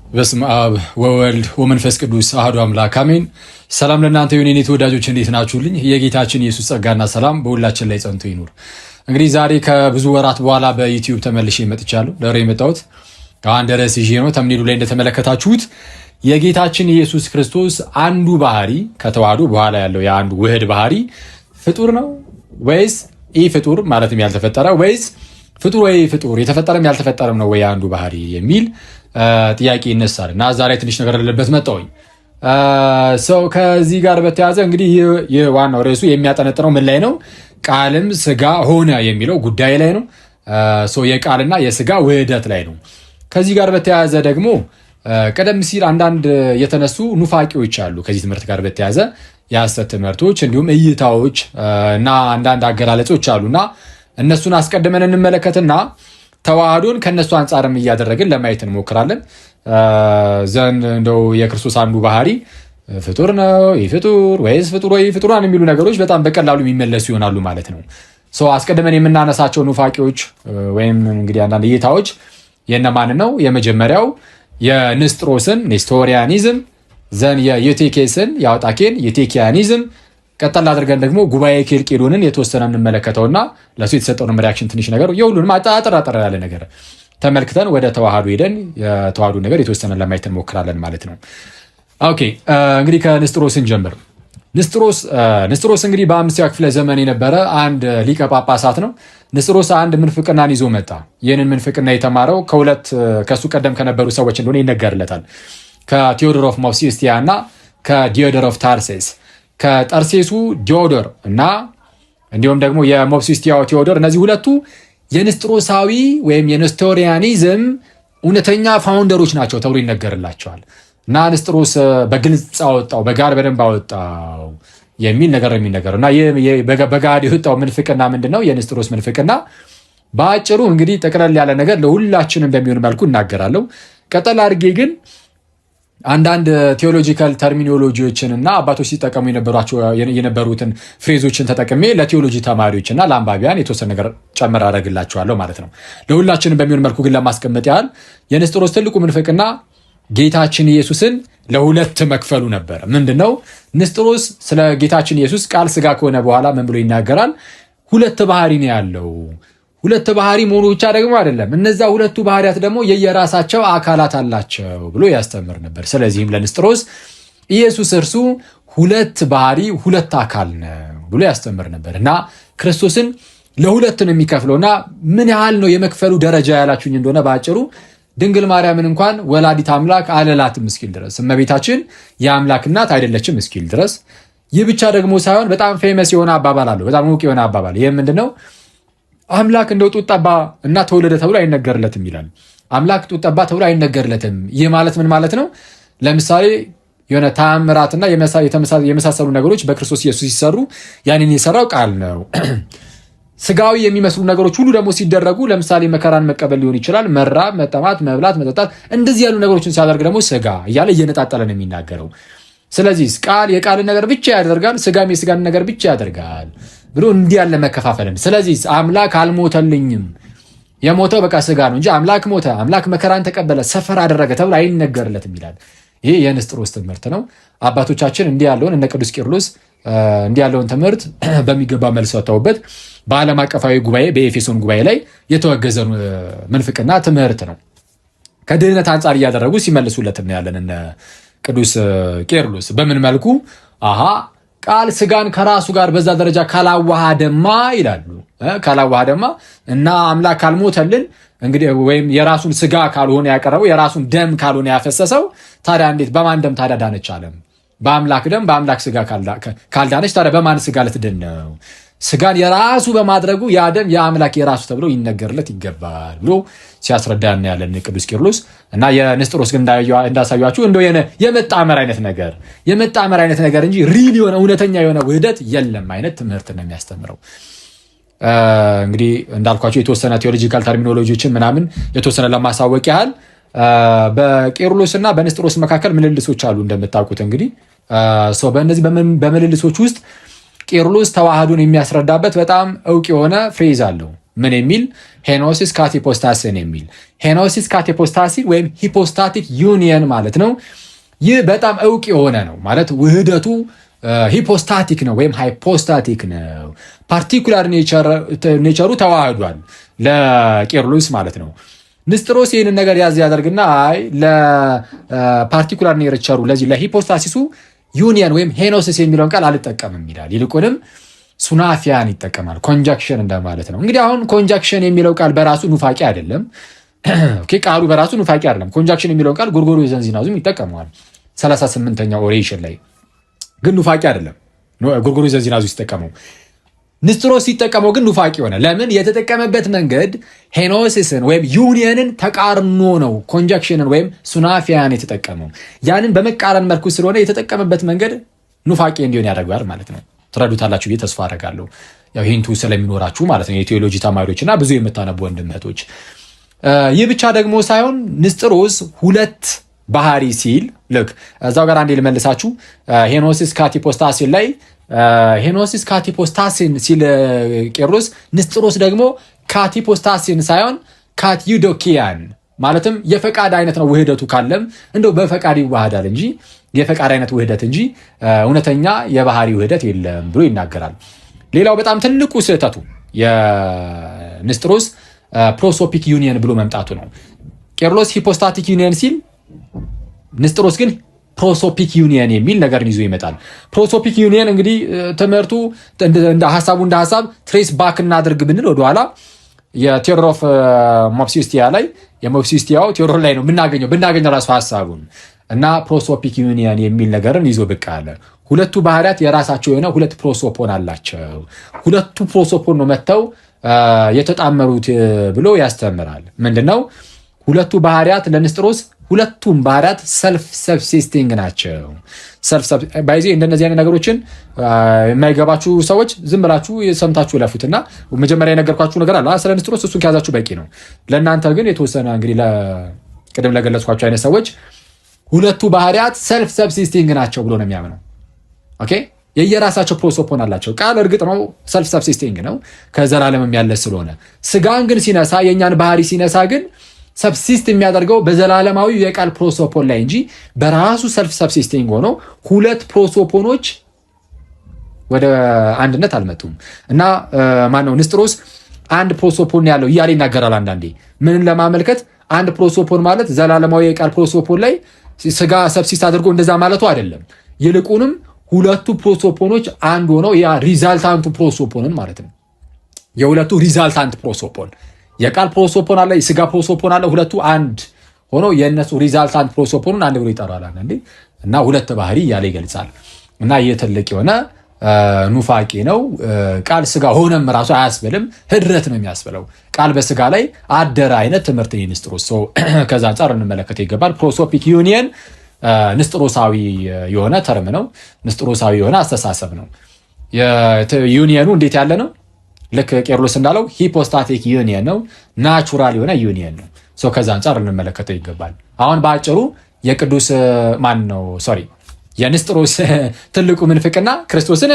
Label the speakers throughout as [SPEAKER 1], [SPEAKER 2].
[SPEAKER 1] በስመ አብ ወወልድ ወመንፈስ ቅዱስ አሐዱ አምላክ አሜን። ሰላም ለእናንተ ይሁን የኔ ተወዳጆች፣ እንዴት ናችሁልኝ? የጌታችን ኢየሱስ ጸጋና ሰላም በሁላችን ላይ ጸንቶ ይኑር። እንግዲህ ዛሬ ከብዙ ወራት በኋላ በዩቲዩብ ተመልሼ መጥቻለሁ። ለሬ የመጣሁት ከአንድ ርዕስ ይዤ ነው። ተምኔሉ ላይ እንደተመለከታችሁት የጌታችን ኢየሱስ ክርስቶስ አንዱ ባህሪ ከተዋህዶ በኋላ ያለው የአንዱ ውህድ ባህሪ ፍጡር ነው ወይስ ኢ ፍጡር ማለትም ያልተፈጠረ ወይስ ፍጡር ወይ ፍጡር የተፈጠረም ያልተፈጠረም ነው ወይ አንዱ ባህሪ የሚል ጥያቄ ይነሳል እና ዛሬ ትንሽ ነገር ያለበት መጣሁኝ። ሰው ከዚህ ጋር በተያያዘ እንግዲህ ይህ ዋናው ርዕሱ የሚያጠነጥነው ምን ላይ ነው? ቃልም ስጋ ሆነ የሚለው ጉዳይ ላይ ነው። የቃልና የስጋ ውህደት ላይ ነው። ከዚህ ጋር በተያያዘ ደግሞ ቀደም ሲል አንዳንድ የተነሱ ኑፋቂዎች አሉ። ከዚህ ትምህርት ጋር በተያያዘ የሐሰት ትምህርቶች እንዲሁም እይታዎች እና አንዳንድ አገላለጾች አሉና እነሱን አስቀድመን እንመለከትና ተዋህዶን ከነሱ አንጻርም እያደረግን ለማየት እንሞክራለን። ዘንድ እንደው የክርስቶስ አንዱ ባህሪ ፍጡር ነው ይፍጡር ወይስ ፍጡር ወይ ፍጡራን የሚሉ ነገሮች በጣም በቀላሉ የሚመለሱ ይሆናሉ ማለት ነው። አስቀድመን የምናነሳቸው ኑፋቂዎች ወይም እንግዲህ አንዳንድ እይታዎች የነማን ነው? የመጀመሪያው የንስጥሮስን ኔስቶሪያኒዝም፣ ዘን የዩቴኬስን የአውጣኬን ዩቴኪያኒዝም፣ ቀጠል አድርገን ደግሞ ጉባኤ ኬልቄዶንን የተወሰነ እንመለከተውና ለሱ የተሰጠውን ሪያክሽን ትንሽ ነገር የሁሉንም አጠራጠር ያለ ነገር ተመልክተን ወደ ተዋህዶ ሄደን የተዋህዶ ነገር ለማየት እንሞክራለን ማለት ነው። ኦኬ እንግዲህ ከንስጥሮስን ጀምር። ንስጥሮስ እንግዲህ በ5ኛው ክፍለ ዘመን የነበረ አንድ ሊቀ ጳጳሳት ነው። ንስጥሮስ አንድ ምንፍቅናን ይዞ መጣ። ይህንን ምንፍቅና የተማረው ከሱ ቀደም ከነበሩ ሰዎች እንደሆነ ይነገርለታል። ከቴዎዶር ኦፍ ሞሲስቲያ እና ከዲዮዶር ኦፍ ታርሴስ፣ ከጠርሴሱ ዲዮዶር እና እንዲሁም ደግሞ የሞሲስቲያው ቴዎዶር፣ እነዚህ ሁለቱ የንስጥሮሳዊ ወይም የኔስቶሪያኒዝም እውነተኛ ፋውንደሮች ናቸው ተብሎ ይነገርላቸዋል። እና ንስጥሮስ በግልጽ አወጣው፣ በጋር በደንብ አወጣው የሚል ነገር የሚነገረው እና በጋድ የወጣው ምንፍቅና ምንድን ነው? የንስጥሮስ ምንፍቅና በአጭሩ እንግዲህ ጠቅለል ያለ ነገር ለሁላችንም በሚሆን መልኩ እናገራለሁ። ቀጠል አድርጌ ግን አንዳንድ ቴዎሎጂካል ተርሚኖሎጂዎችን እና አባቶች ሲጠቀሙ የነበሩትን ፍሬዞችን ተጠቅሜ ለቴዎሎጂ ተማሪዎች እና ለአንባቢያን የተወሰነ ነገር ጨምር አደርግላቸዋለሁ ማለት ነው። ለሁላችንም በሚሆን መልኩ ግን ለማስቀመጥ ያህል የንስጥሮስ ትልቁ ምንፍቅና ጌታችን ኢየሱስን ለሁለት መክፈሉ ነበር። ምንድነው? ንስጥሮስ ስለ ጌታችን ኢየሱስ ቃል ስጋ ከሆነ በኋላ ምን ብሎ ይናገራል? ሁለት ባህሪ ነው ያለው። ሁለት ባህሪ መሆኑ ብቻ ደግሞ አይደለም፣ እነዛ ሁለቱ ባህሪያት ደግሞ የየራሳቸው አካላት አላቸው ብሎ ያስተምር ነበር። ስለዚህም ለንስጥሮስ ኢየሱስ እርሱ ሁለት ባህሪ ሁለት አካል ነው ብሎ ያስተምር ነበር እና ክርስቶስን ለሁለት ነው የሚከፍለውና ምን ያህል ነው የመክፈሉ ደረጃ ያላችሁኝ እንደሆነ በአጭሩ ድንግል ማርያምን እንኳን ወላዲት አምላክ አለላትም እስኪል ድረስ፣ እመቤታችን የአምላክ እናት አይደለችም እስኪል ድረስ። ይህ ብቻ ደግሞ ሳይሆን በጣም ፌመስ የሆነ አባባል አለው፣ በጣም ዕውቅ የሆነ አባባል። ይህ ምንድነው? አምላክ እንደው ጡት ጠባ እና ተወለደ ተብሎ አይነገርለትም ይላል። አምላክ ጡት ጠባ ተብሎ አይነገርለትም። ይህ ማለት ምን ማለት ነው? ለምሳሌ የሆነ ተአምራትና የመሳሰሉ ነገሮች በክርስቶስ ኢየሱስ ሲሰሩ ያንን የሰራው ቃል ነው። ስጋዊ የሚመስሉ ነገሮች ሁሉ ደግሞ ሲደረጉ ለምሳሌ መከራን መቀበል ሊሆን ይችላል፣ መራብ፣ መጠማት፣ መብላት፣ መጠጣት፣ እንደዚህ ያሉ ነገሮችን ሲያደርግ ደግሞ ስጋ እያለ እየነጣጠለ ነው የሚናገረው። ስለዚህ ቃል የቃልን ነገር ብቻ ያደርጋል፣ ስጋም የስጋን ነገር ብቻ ያደርጋል ብሎ እንዲህ ያለ መከፋፈልን። ስለዚህ አምላክ አልሞተልኝም፣ የሞተው በቃ ስጋ ነው እንጂ አምላክ ሞተ፣ አምላክ መከራን ተቀበለ፣ ሰፈር አደረገ ተብሎ አይነገርለትም ይላል። ይህ የንስጥሮስ ትምህርት ነው። አባቶቻችን እንዲህ ያለውን እነ ቅዱስ ቄርሎስ እንዲህ ያለውን ትምህርት በሚገባ መልስ ሰጥተውበት በዓለም አቀፋዊ ጉባኤ በኤፌሶን ጉባኤ ላይ የተወገዘ ምንፍቅና ትምህርት ነው። ከድህነት አንጻር እያደረጉ ሲመልሱለት እናያለን እነ ቅዱስ ቄርሎስ። በምን መልኩ? ቃል ስጋን ከራሱ ጋር በዛ ደረጃ ካላዋሃደማ ይላሉ። ካላዋሃደማ እና አምላክ ካልሞተልን እንግዲህ ወይም የራሱን ስጋ ካልሆነ ያቀረበው የራሱን ደም ካልሆነ ያፈሰሰው ታዲያ እንዴት በማን ደም ታዲያ ዳነች ዓለም? በአምላክ ደም በአምላክ ስጋ ካልዳነች ታዲያ በማን ስጋ ልትድን ነው? ስጋን የራሱ በማድረጉ ያ ደም የአምላክ የራሱ ተብሎ ይነገርለት ይገባል ብሎ ሲያስረዳ እናያለን ቅዱስ ቄርሎስ። እና የንስጥሮስ ግን እንዳሳያችሁ እንደው የመጣመር አይነት ነገር እንጂ ሪል የሆነ እውነተኛ የሆነ ውህደት የለም አይነት ትምህርት ነው የሚያስተምረው። እንግዲህ እንዳልኳቸው የተወሰነ ቴዎሎጂካል ተርሚኖሎጂዎችን ምናምን የተወሰነ ለማሳወቅ ያህል በቄርሎስ እና በንስጥሮስ መካከል ምልልሶች አሉ እንደምታውቁት። እንግዲህ በእነዚህ በምልልሶች ውስጥ ቄርሎስ ተዋህዶን የሚያስረዳበት በጣም ዕውቅ የሆነ ፍሬዝ አለው። ምን የሚል ሄኖሲስ ካቲፖስታሲን የሚል ሄኖሲስ ካቲፖስታሲን ወይም ሂፖስታቲክ ዩኒየን ማለት ነው። ይህ በጣም እውቅ የሆነ ነው ማለት ውህደቱ ሂፖስታቲክ ነው ወይም ሃይፖስታቲክ ነው። ፓርቲኩላር ኔቸሩ ተዋህዷል ለቄርሎስ ማለት ነው። ንስጥሮስ ይህንን ነገር ያዝ ያደርግና አይ ለፓርቲኩላር ኔቸሩ ለዚህ ለሂፖስታሲሱ ዩኒየን ወይም ሄኖሲስ የሚለውን ቃል አልጠቀምም ይላል። ይልቁንም ሱናፊያን ይጠቀማል። ኮንጃክሽን እንደማለት ነው። እንግዲህ አሁን ኮንጃክሽን የሚለው ቃል በራሱ ኑፋቂ አይደለም። ቃሉ በራሱ ኑፋቂ አይደለም። ኮንጃክሽን የሚለውን ቃል ጎርጎርዮስ ዘንዚናዙም ይጠቀመዋል 38ኛው ኦሬሽን ላይ፣ ግን ኑፋቂ አይደለም። ጎርጎርዮስ ዘንዚናዙ ሲጠቀመው፣ ንስጥሮስ ሲጠቀመው ግን ኑፋቂ ሆነ። ለምን? የተጠቀመበት መንገድ ሄኖሲስን ወይም ዩኒየንን ተቃርኖ ነው። ኮንጃክሽንን ወይም ሱናፊያን የተጠቀመው ያንን በመቃረን መልኩ ስለሆነ የተጠቀመበት መንገድ ኑፋቂ እንዲሆን ያደርጋል ማለት ነው። ትረዱታላችሁ ብዬ ተስፋ አደርጋለሁ። ያው ሂንቱ ስለሚኖራችሁ ማለት ነው የቴዎሎጂ ተማሪዎች እና ብዙ የምታነቡ ወንድም እህቶች። ይህ ብቻ ደግሞ ሳይሆን ንስጥሮስ ሁለት ባህሪ ሲል ልክ እዛው ጋር አንዴ ልመልሳችሁ። ሄኖሲስ ካቲፖስታሲን ላይ ሄኖሲስ ካቲፖስታሲን ሲል ቄርሎስ፣ ንስጥሮስ ደግሞ ካቲፖስታሲን ሳይሆን ካትዩዶኪያን ማለትም የፈቃድ አይነት ነው። ውህደቱ ካለም እንደው በፈቃድ ይዋሃዳል እንጂ የፈቃድ አይነት ውህደት እንጂ እውነተኛ የባህሪ ውህደት የለም ብሎ ይናገራል። ሌላው በጣም ትልቁ ስህተቱ የንስጥሮስ ፕሮሶፒክ ዩኒየን ብሎ መምጣቱ ነው። ቄርሎስ ሂፖስታቲክ ዩኒየን ሲል ንስጥሮስ ግን ፕሮሶፒክ ዩኒየን የሚል ነገርን ይዞ ይመጣል። ፕሮሶፒክ ዩኒየን እንግዲህ ትምህርቱ እንደ ሀሳብ ትሬስ ባክ እናድርግ ብንል ወደኋላ የቴዎዶር ኦፍ ሞፕሲስቲያ ላይ የሞፕሲስቲያው ቴዎዶር ላይ ነው ብናገኘው ራሱ ሀሳቡን እና ፕሮሶፒክ ዩኒየን የሚል ነገርን ይዞ ብቅ አለ። ሁለቱ ባህሪያት የራሳቸው የሆነ ሁለት ፕሮሶፖን አላቸው። ሁለቱ ፕሮሶፖን ነው መጥተው የተጣመሩት ብሎ ያስተምራል። ምንድነው ሁለቱ ባህሪያት ለንስጥሮስ? ሁለቱም ባህሪያት ሰልፍ ሰብሲስቲንግ ናቸው። ባይዜ እንደነዚህ አይነት ነገሮችን የማይገባችሁ ሰዎች ዝም ብላችሁ ሰምታችሁ ለፉትና መጀመሪያ የነገርኳችሁ ነገር አለ ስለ ንስጥሮስ፣ እሱን ከያዛችሁ በቂ ነው። ለእናንተ ግን የተወሰነ እንግዲህ ቅድም ለገለጽኳቸው አይነት ሰዎች ሁለቱ ባህሪያት ሰልፍ ሰብሲስቲንግ ናቸው ብሎ ነው የሚያምነው። ኦኬ የየራሳቸው ፕሮሶፖን አላቸው። ቃል እርግጥ ነው ሰልፍ ሰብሲስቲንግ ነው ከዘላለምም ያለ ስለሆነ፣ ስጋን ግን ሲነሳ የእኛን ባህሪ ሲነሳ ግን ሰብሲስት የሚያደርገው በዘላለማዊ የቃል ፕሮሶፖን ላይ እንጂ በራሱ ሰልፍ ሰብሲስቲንግ ሆኖ ሁለት ፕሮሶፖኖች ወደ አንድነት አልመጡም። እና ማነው ንስጥሮስ አንድ ፕሮሶፖን ያለው እያለ ይናገራል። አንዳንዴ ምንን ለማመልከት አንድ ፕሮሶፖን ማለት ዘላለማዊ የቃል ፕሮሶፖን ላይ ስጋ ሰብሲስት አድርጎ እንደዛ ማለቱ አይደለም። ይልቁንም ሁለቱ ፕሮሶፖኖች አንድ ሆነው ያ ሪዛልታንቱ ፕሮሶፖንን ማለት ነው። የሁለቱ ሪዛልታንት ፕሮሶፖን የቃል ፕሮሶፖን አለ፣ የስጋ ፕሮሶፖን አለ። ሁለቱ አንድ ሆኖ የእነሱ ሪዛልታንት ፕሮሶፖንን አንድ ብሎ ይጠራል አንዴ እና ሁለት ባህሪ እያለ ይገልጻል። እና ይህ ትልቅ የሆነ ኑፋቄ ነው። ቃል ስጋ ሆነም ራሱ አያስብልም፣ ህድረት ነው የሚያስብለው። ቃል በስጋ ላይ አደረ አይነት ትምህርት ንስጥሮስ ከዛ አንጻር እንመለከት ይገባል። ፕሮሶፒክ ዩኒየን ንስጥሮሳዊ የሆነ ተርም ነው። ንስጥሮሳዊ የሆነ አስተሳሰብ ነው። ዩኒየኑ እንዴት ያለ ነው? ልክ ቄርሎስ እንዳለው ሂፖስታቲክ ዩኒየን ነው። ናቹራል የሆነ ዩኒየን ነው። ከዛ አንጻር እንመለከተው ይገባል። አሁን በአጭሩ የቅዱስ የንስጥሮስ ትልቁ ምንፍቅና ክርስቶስን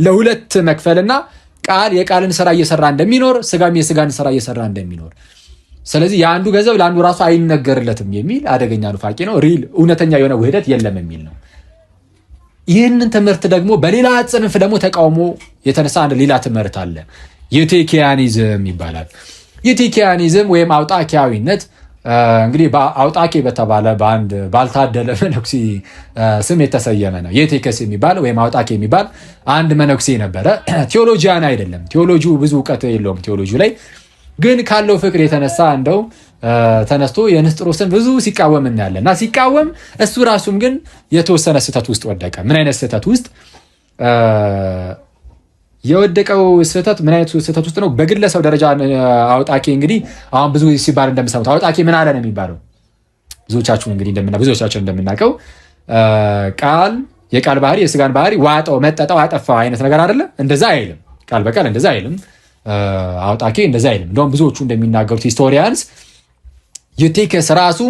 [SPEAKER 1] ለሁለት መክፈልና ቃል የቃልን ስራ እየሰራ እንደሚኖር፣ ስጋም የስጋን ስራ እየሰራ እንደሚኖር፣ ስለዚህ የአንዱ ገንዘብ ለአንዱ ራሱ አይነገርለትም የሚል አደገኛ ኑፋቄ ነው። ሪል እውነተኛ የሆነ ውህደት የለም የሚል ነው። ይህንን ትምህርት ደግሞ በሌላ ጽንፍ ደግሞ ተቃውሞ የተነሳ አንድ ሌላ ትምህርት አለ። ዩቲኪያኒዝም ይባላል። ዩቲኪያኒዝም ወይም አውጣኪያዊነት እንግዲህ በአውጣኬ በተባለ በአንድ ባልታደለ መነኩሴ ስም የተሰየመ ነው። ዩቲከስ የሚባል ወይም አውጣኬ የሚባል አንድ መነኩሴ ነበረ። ቴዎሎጂያን አይደለም፣ ቴዎሎጂው ብዙ እውቀት የለውም። ቴዎሎጂ ላይ ግን ካለው ፍቅር የተነሳ እንደው ተነስቶ የንስጥሮስን ብዙ ሲቃወም እናያለን እና ሲቃወም እሱ ራሱም ግን የተወሰነ ስህተት ውስጥ ወደቀ። ምን አይነት ስህተት ውስጥ የወደቀው? ስህተት ምን አይነት ስህተት ውስጥ ነው? በግለሰብ ደረጃ አውጣኬ እንግዲህ አሁን ብዙ ሲባል እንደምሰሙት አውጣኬ ምን አለ ነው የሚባለው። ብዙዎቻችን እንደምናውቀው ቃል የቃል ባህሪ የስጋን ባህሪ ዋጠው፣ መጠጠው፣ አጠፋው አይነት ነገር አይደለ? እንደዛ አይልም። ቃል በቃል እንደዛ አይልም። አውጣኬ እንደዛ አይልም። እንደውም ብዙዎቹ እንደሚናገሩት ሂስቶሪያንስ ዩቲከስ ራሱ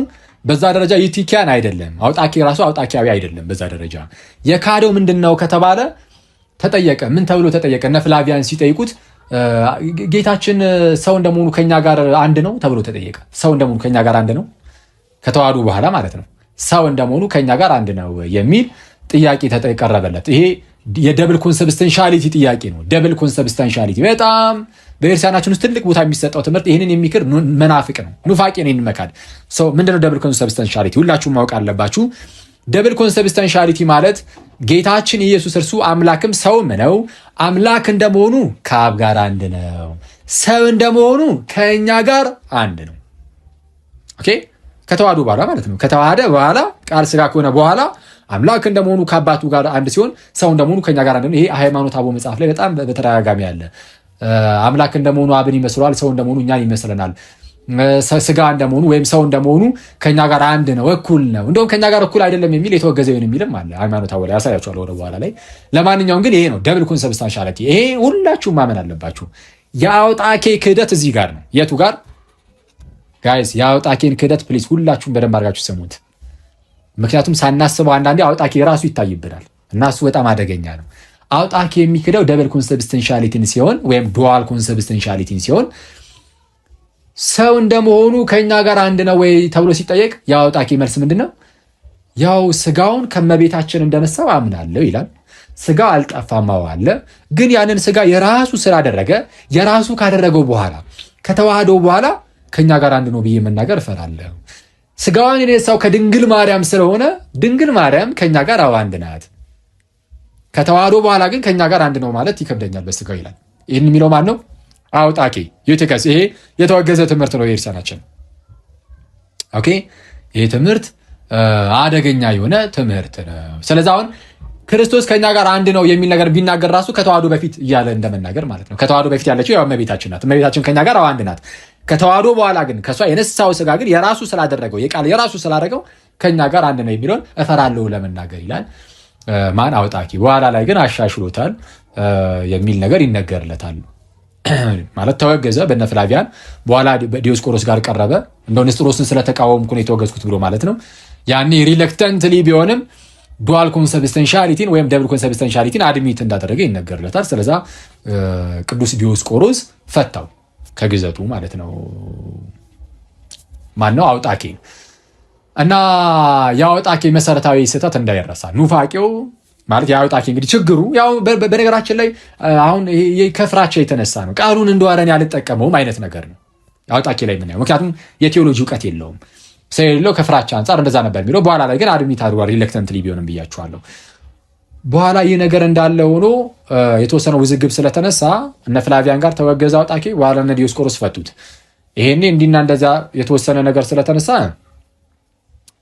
[SPEAKER 1] በዛ ደረጃ ዩቲኪያን አይደለም። አውጣኬ ራሱ አውጣኪያዊ አይደለም። በዛ ደረጃ የካደው ምንድነው ከተባለ ተጠየቀ። ምን ተብሎ ተጠየቀ? እነ ፍላቪያን ሲጠይቁት ጌታችን ሰው እንደመሆኑ ከኛ ጋር አንድ ነው ተብሎ ተጠየቀ። ሰው እንደመሆኑ ከኛ ጋር አንድ ነው ከተዋህዶ በኋላ ማለት ነው። ሰው እንደመሆኑ ከኛ ጋር አንድ ነው የሚል ጥያቄ ተቀረበለት። ይሄ የደብል ኮንሰብስተንሻሊቲ ጥያቄ ነው። ደብል ኮንሰብስተንሻሊቲ በጣም በቤተክርስቲያናችን ውስጥ ትልቅ ቦታ የሚሰጠው ትምህርት። ይህንን የሚክር መናፍቅ ነው፣ ኑፋቄ ነው። ይንመካድ ሰው ምንድነው ደብል ኮንሰብስተንሻሊቲ? ሁላችሁም ማወቅ አለባችሁ። ደብል ኮንሰብስተንሻሊቲ ማለት ጌታችን ኢየሱስ እርሱ አምላክም ሰውም ነው። አምላክ እንደመሆኑ ከአብ ጋር አንድ ነው፣ ሰው እንደመሆኑ ከእኛ ጋር አንድ ነው። ኦኬ ከተዋህዶ በኋላ ማለት ነው። ከተዋህደ በኋላ ቃል ስጋ ከሆነ በኋላ አምላክ እንደመሆኑ ከአባቱ ጋር አንድ ሲሆን ሰው እንደመሆኑ ከኛ ጋር አንድ ነው። ይሄ ሃይማኖተ አበው መጽሐፍ ላይ በጣም በተደጋጋሚ ያለ። አምላክ እንደመሆኑ አብን ይመስለዋል፣ ሰው እንደመሆኑ እኛን ይመስለናል። ስጋ እንደመሆኑ ወይም ሰው እንደመሆኑ ከኛ ጋር አንድ ነው፣ እኩል ነው። እንደውም ከኛ ጋር እኩል አይደለም የሚል የተወገዘ ይሁን የሚልም አለ። ሃይማኖተ አበው ላይ ያሳያችኋል ወደ በኋላ ላይ። ለማንኛውም ግን ይሄ ነው ደብል ኮንሰብስታንሻሊቲ። ይሄ ሁላችሁም ማመን አለባችሁ። የአውጣኬ ክህደት እዚህ ጋር ነው። የቱ ጋር ጋይስ? የአውጣኬን ክህደት ፕሊዝ ሁላችሁም በደንብ አድርጋችሁ ስሙት። ምክንያቱም ሳናስበው አንዳንዴ አውጣኬ ራሱ ይታይብናል እና እሱ በጣም አደገኛ ነው። አውጣኬ የሚክደው ደብል ኮንሰብስተንሻሊቲን ሲሆን ወይም ዱዋል ኮንሰብስተንሻሊቲን ሲሆን ሰው እንደመሆኑ ከኛ ጋር አንድ ነው ወይ ተብሎ ሲጠየቅ የአውጣኬ መልስ ምንድን ነው? ያው ስጋውን ከመቤታችን እንደነሳው አምናለሁ ይላል። ስጋ አልጠፋም አለ። ግን ያንን ስጋ የራሱ ስላደረገ የራሱ ካደረገው በኋላ ከተዋህደው በኋላ ከኛ ጋር አንድ ነው ብዬ መናገር እፈራለሁ። ስጋዋን የነሳው ከድንግል ማርያም ስለሆነ ድንግል ማርያም ከኛ ጋር አንድ ናት። ከተዋህዶ በኋላ ግን ከኛ ጋር አንድ ነው ማለት ይከብደኛል በስጋው ይላል። ይህን የሚለው ማን ነው? አውጣኬ ዩቲከስ። ይሄ የተወገዘ ትምህርት ነው የቤተክርስቲያናችን። ኦኬ ይሄ ትምህርት አደገኛ የሆነ ትምህርት ነው። ስለዚህ አሁን ክርስቶስ ከኛ ጋር አንድ ነው የሚል ነገር ቢናገር ራሱ ከተዋህዶ በፊት እያለ እንደመናገር ማለት ነው። ከተዋህዶ በፊት ያለችው ያው እመቤታችን ናት። እመቤታችን ከኛ ጋር አንድ ናት። ከተዋህዶ በኋላ ግን ከሷ የነሳው ስጋ ግን የራሱ ስላደረገው የቃል የራሱ ስላደረገው ከኛ ጋር አንድ ነው የሚለውን እፈራለሁ ለመናገር ይላል። ማን? አውጣኪ። በኋላ ላይ ግን አሻሽሎታል የሚል ነገር ይነገርለታል። ማለት ተወገዘ በነ ፍላቪያን። በኋላ ዲዮስቆሮስ ጋር ቀረበ። እንደው ንስጥሮስን ስለተቃወምኩ ነው የተወገዝኩት ብሎ ማለት ነው። ያኔ ሪለክተንትሊ ቢሆንም ዱዋል ኮንሰብስተንሻሊቲን ወይም ደብል ኮንሰብስተንሻሊቲን አድሚት እንዳደረገ ይነገርለታል። ስለዛ ቅዱስ ዲዮስቆሮስ ፈታው ከግዘቱ ማለት ነው። ማነው? አውጣኬ። እና የአውጣኬ መሰረታዊ ስህተት እንዳይረሳ ኑፋቄው ማለት የአውጣኬ እንግዲህ ችግሩ ያው በነገራችን ላይ አሁን ከፍራቻ የተነሳ ነው። ቃሉን እንደዋረን ያልጠቀመውም አይነት ነገር ነው አውጣኬ ላይ ምናየው። ምክንያቱም የቴዎሎጂ እውቀት የለውም ስለሌለው ከፍራቻ አንጻር እንደዛ ነበር የሚለው። በኋላ ላይ ግን አድሚት አድርጓል ሪሌክተንትሊ ቢሆንም ብያችኋለሁ። በኋላ ይህ ነገር እንዳለ ሆኖ የተወሰነ ውዝግብ ስለተነሳ እነ ፍላቪያን ጋር ተወገዘ አውጣኬ። በኋላ እነ ዲዮስቆሮስ ፈቱት። ይሄኔ እንዲና እንደዛ የተወሰነ ነገር ስለተነሳ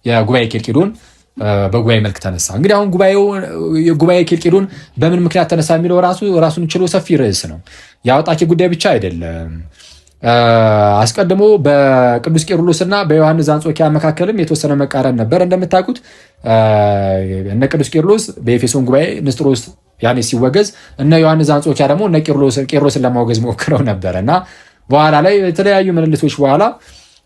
[SPEAKER 1] የጉባኤ ኬልቄዶን በጉባኤ መልክ ተነሳ። እንግዲህ አሁን ጉባኤ ኬልቄዶን በምን ምክንያት ተነሳ የሚለው ራሱን ችሎ ሰፊ ርዕስ ነው። የአውጣኬ ጉዳይ ብቻ አይደለም። አስቀድሞ በቅዱስ ቄርሎስና በዮሐንስ ዘአንጾኪያ መካከልም የተወሰነ መቃረን ነበር። እንደምታውቁት እነ ቅዱስ ቄርሎስ በኤፌሶን ጉባኤ ንስጥሮስ ያኔ ሲወገዝ፣ እነ ዮሐንስ ዘአንጾኪያ ደግሞ እነ ቄርሎስን ለማውገዝ ሞክረው ነበረ እና በኋላ ላይ የተለያዩ ምልልሶች በኋላ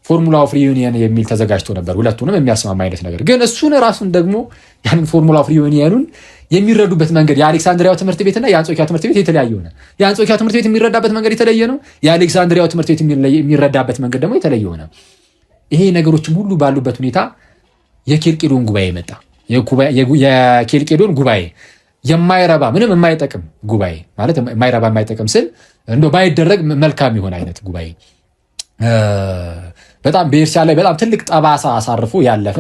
[SPEAKER 1] ፎርሙላ ኦፍ ሪዩኒየን የሚል ተዘጋጅቶ ነበር፣ ሁለቱንም የሚያስማማ አይነት ነገር። ግን እሱን ራሱን ደግሞ ያንን ፎርሙላ ኦፍ ሪዩኒየኑን የሚረዱበት መንገድ የአሌክሳንድሪያው ትምህርት ቤትና የአንጾኪያ ትምህርት ቤት የተለያየ ሆነ። የአንጾኪያ ትምህርት ቤት የሚረዳበት መንገድ የተለየ ነው። የአሌክሳንድሪያው ትምህርት ቤት የሚረዳበት መንገድ ደግሞ የተለየ ሆነ። ይሄ ነገሮችም ሁሉ ባሉበት ሁኔታ የኬልቄዶን ጉባኤ መጣ። የኬልቄዶን ጉባኤ የማይረባ ምንም የማይጠቅም ጉባኤ ማለት የማይረባ የማይጠቅም ስል እንደው ባይደረግ መልካም የሆነ አይነት ጉባኤ በጣም በኤርሲያ ላይ በጣም ትልቅ ጠባሳ አሳርፎ ያለፈ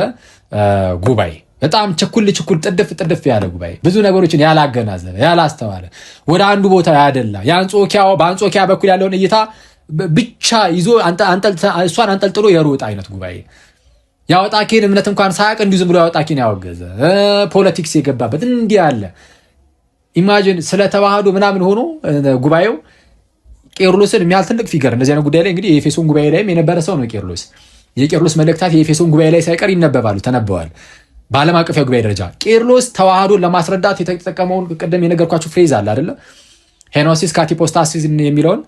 [SPEAKER 1] ጉባኤ፣ በጣም ችኩል ጥድፍ ያለ ጉባኤ፣ ብዙ ነገሮችን ያላገናዘበ ያላስተዋለ፣ ወደ አንዱ ቦታ ያደላ፣ በአንጾኪያ በኩል ያለውን እይታ ብቻ ይዞ እሷን አንጠልጥሎ የሮጥ አይነት ጉባኤ፣ የአውጣኬን እምነት እንኳን ሳያውቅ እንዲሁ ዝም ብሎ የአውጣኬን ያወገዘ ፖለቲክስ የገባበት እንዲህ ያለ ኢማጂን ስለተዋህዶ ምናምን ሆኖ ጉባኤው ቄርሎስን የሚያህል ትልቅ ፊገር እንደዚህ አይነት ጉዳይ ላይ እንግዲህ የኤፌሶን ጉባኤ ላይም የነበረ ሰው ነው ቄርሎስ። የቄርሎስ መልእክታት የኤፌሶን ጉባኤ ላይ ሳይቀር ተነበዋል። በዓለም አቀፍ ጉባኤ ደረጃ ቄርሎስ ተዋህዶን ለማስረዳት የተጠቀመውን ቅድም የነገርኳችሁ ፍሬዝ አለ አይደለ? ሄኖሲስ ካቲፖስታሲስ የሚለውን